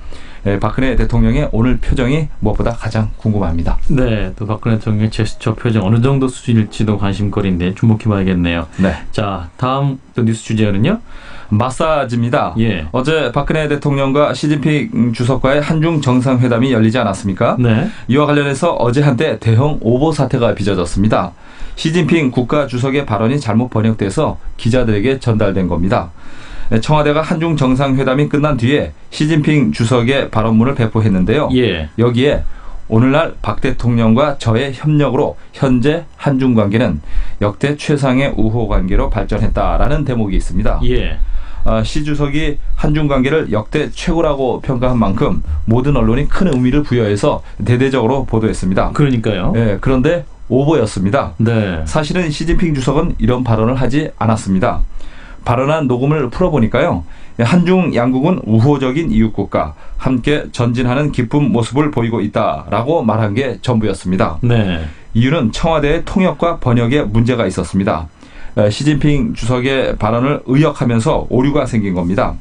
박근혜 대통령의 오늘 표정이 무엇보다 가장 궁금합니다. 네, 또 박근혜 대통령의 제스처 표정 어느 정도 수준일지도 관심거리인데 주목해봐야겠네요. 네. 자, 다음 또 뉴스 주제는요? 마사지입니다. 예. 어제 박근혜 대통령과 시진핑 주석과의 한중 정상회담이 열리지 않았습니까? 네. 이와 관련해서 어제 한때 대형 오보 사태가 빚어졌습니다. 시진핑 국가주석의 발언이 잘못 번역돼서 기자들에게 전달된 겁니다. 청와대가 한중 정상회담이 끝난 뒤에 시진핑 주석의 발언문을 배포했는데요. 예. 여기에 오늘날 박 대통령과 저의 협력으로 현재 한중 관계는 역대 최상의 우호 관계로 발전했다라는 대목이 있습니다. 예. 시 주석이 한중 관계를 역대 최고라고 평가한 만큼 모든 언론이 큰 의미를 부여해서 대대적으로 보도했습니다. 그러니까요. 예, 그런데 오보였습니다. 네. 사실은 시진핑 주석은 이런 발언을 하지 않았습니다. 발언한 녹음을 풀어보니까요. 한중 양국은 우호적인 이웃국가, 함께 전진하는 기쁜 모습을 보이고 있다라고 말한 게 전부였습니다. 네. 이유는 청와대의 통역과 번역에 문제가 있었습니다. 시진핑 주석의 발언을 의역하면서 오류가 생긴 겁니다.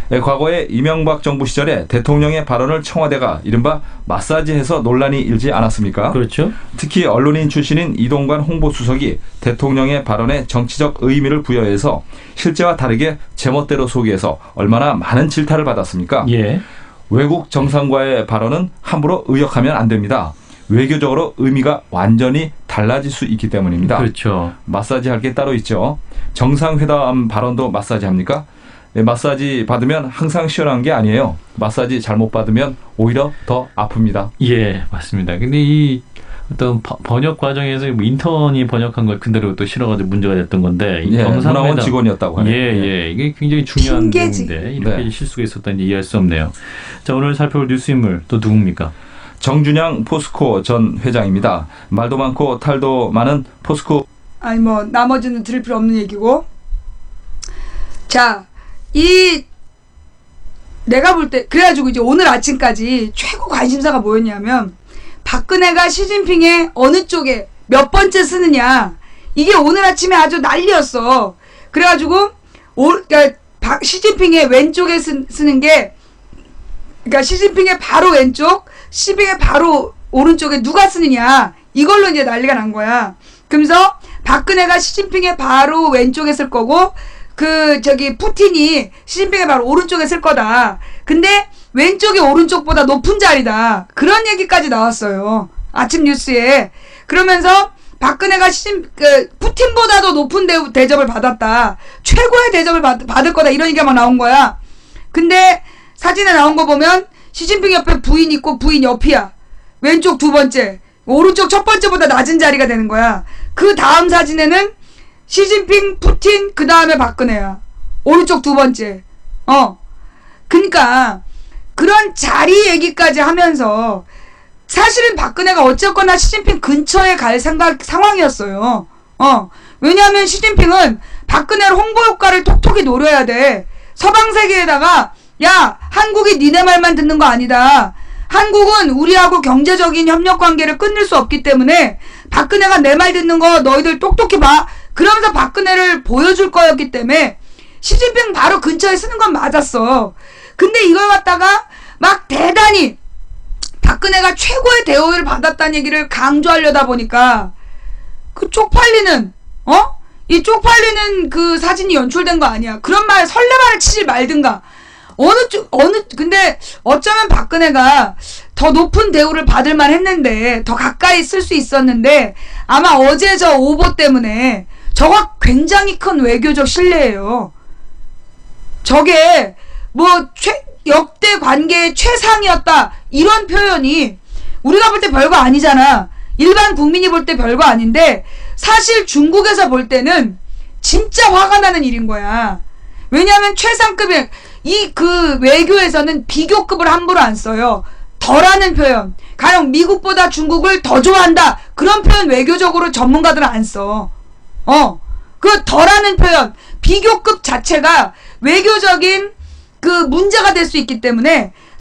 과거에 이명박 정부 시절에 대통령의 발언을 청와대가 이른바 마사지해서 논란이 일지 않았습니까? 그렇죠. 특히 언론인 출신인 이동관 홍보수석이 대통령의 발언에 정치적 의미를 부여해서 실제와 다르게 제멋대로 소개해서 얼마나 많은 질타를 받았습니까? 예. 외국 정상과의 발언은 함부로 의역하면 안 됩니다. 외교적으로 의미가 완전히 달라질 수 있기 때문입니다. 그렇죠. 마사지 할 게 따로 있죠. 정상회담 발언도 마사지 합니까? 마사지 받으면 항상 시원한 게 아니에요. 마사지 잘못 받으면 오히려 더 아픕니다. 예, 맞습니다. 근데 이 어떤 번역 과정에서 뭐 인턴이 번역한 걸 그대로 또 실어가지고 문제가 됐던 건데 이 예, 정상회담 문화원 직원이었다고 하네요. 예. 이게 굉장히 중요한 핑계지. 내용인데 이렇게 네. 실수가 있었다는지 이해할 수 없네요. 자, 오늘 살펴볼 뉴스 인물 또 누굽니까? 정준영 포스코 전 회장입니다. 말도 많고 탈도 많은 포스코. 아니 뭐 나머지는 들을 필요 없는 얘기고. 자, 내가 볼 때 그래가지고 이제 오늘 아침까지 최고 관심사가 뭐였냐면 박근혜가 시진핑의 어느 쪽에 몇 번째 쓰느냐, 이게 오늘 아침에 아주 난리였어. 그래가지고 그러니까 시진핑의 왼쪽에 쓰는 게, 그러니까 시진핑의 바로 왼쪽, 시진핑의 바로 오른쪽에 누가 쓰느냐, 이걸로 이제 난리가 난 거야. 그러면서 박근혜가 시진핑의 바로 왼쪽에 쓸 거고 푸틴이 시진핑의 바로 오른쪽에 쓸 거다. 근데 왼쪽이 오른쪽보다 높은 자리다. 그런 얘기까지 나왔어요. 아침 뉴스에. 그러면서 박근혜가 푸틴보다도 높은 대접을 받았다. 최고의 대접을 받을 거다. 이런 얘기가 막 나온 거야. 근데 사진에 나온 거 보면 시진핑 옆에 부인 있고 부인 옆이야. 왼쪽 두 번째. 오른쪽 첫 번째보다 낮은 자리가 되는 거야. 그 다음 사진에는 시진핑, 푸틴, 그 다음에 박근혜야. 오른쪽 두 번째. 그러니까 그런 자리 얘기까지 하면서 사실은 박근혜가 어쨌거나 시진핑 근처에 갈 상황이었어요. 왜냐하면 시진핑은 박근혜를 홍보 효과를 톡톡히 노려야 돼. 서방 세계에다가 야, 한국이 니네 말만 듣는 거 아니다. 한국은 우리하고 경제적인 협력 관계를 끊을 수 없기 때문에 박근혜가 내 말 듣는 거 너희들 똑똑히 봐. 그러면서 박근혜를 보여줄 거였기 때문에 시진핑 바로 근처에 쓰는 건 맞았어. 근데 이걸 갖다가 막 대단히 박근혜가 최고의 대우를 받았다는 얘기를 강조하려다 보니까 그 쪽팔리는 이 쪽팔리는 그 사진이 연출된 거 아니야. 그런 말 설레발을 치지 말든가. 근데 어쩌면 박근혜가 더 높은 대우를 받을 만 했는데, 더 가까이 쓸 수 있었는데, 아마 어제 저 오보 때문에 저거 굉장히 큰 외교적 신뢰예요. 저게 역대 관계의 최상이었다, 이런 표현이 우리가 볼 때 별거 아니잖아. 일반 국민이 볼 때 별거 아닌데 사실 중국에서 볼 때는 진짜 화가 나는 일인 거야. 왜냐하면 최상급의 외교에서는 비교급을 함부로 안 써요. 덜하는 표현, 가령 미국보다 중국을 더 좋아한다, 그런 표현 외교적으로 전문가들은 안 써. 그 덜하는 표현, 비교급 자체가 외교적인 그 문제가 될 수 있기 때문에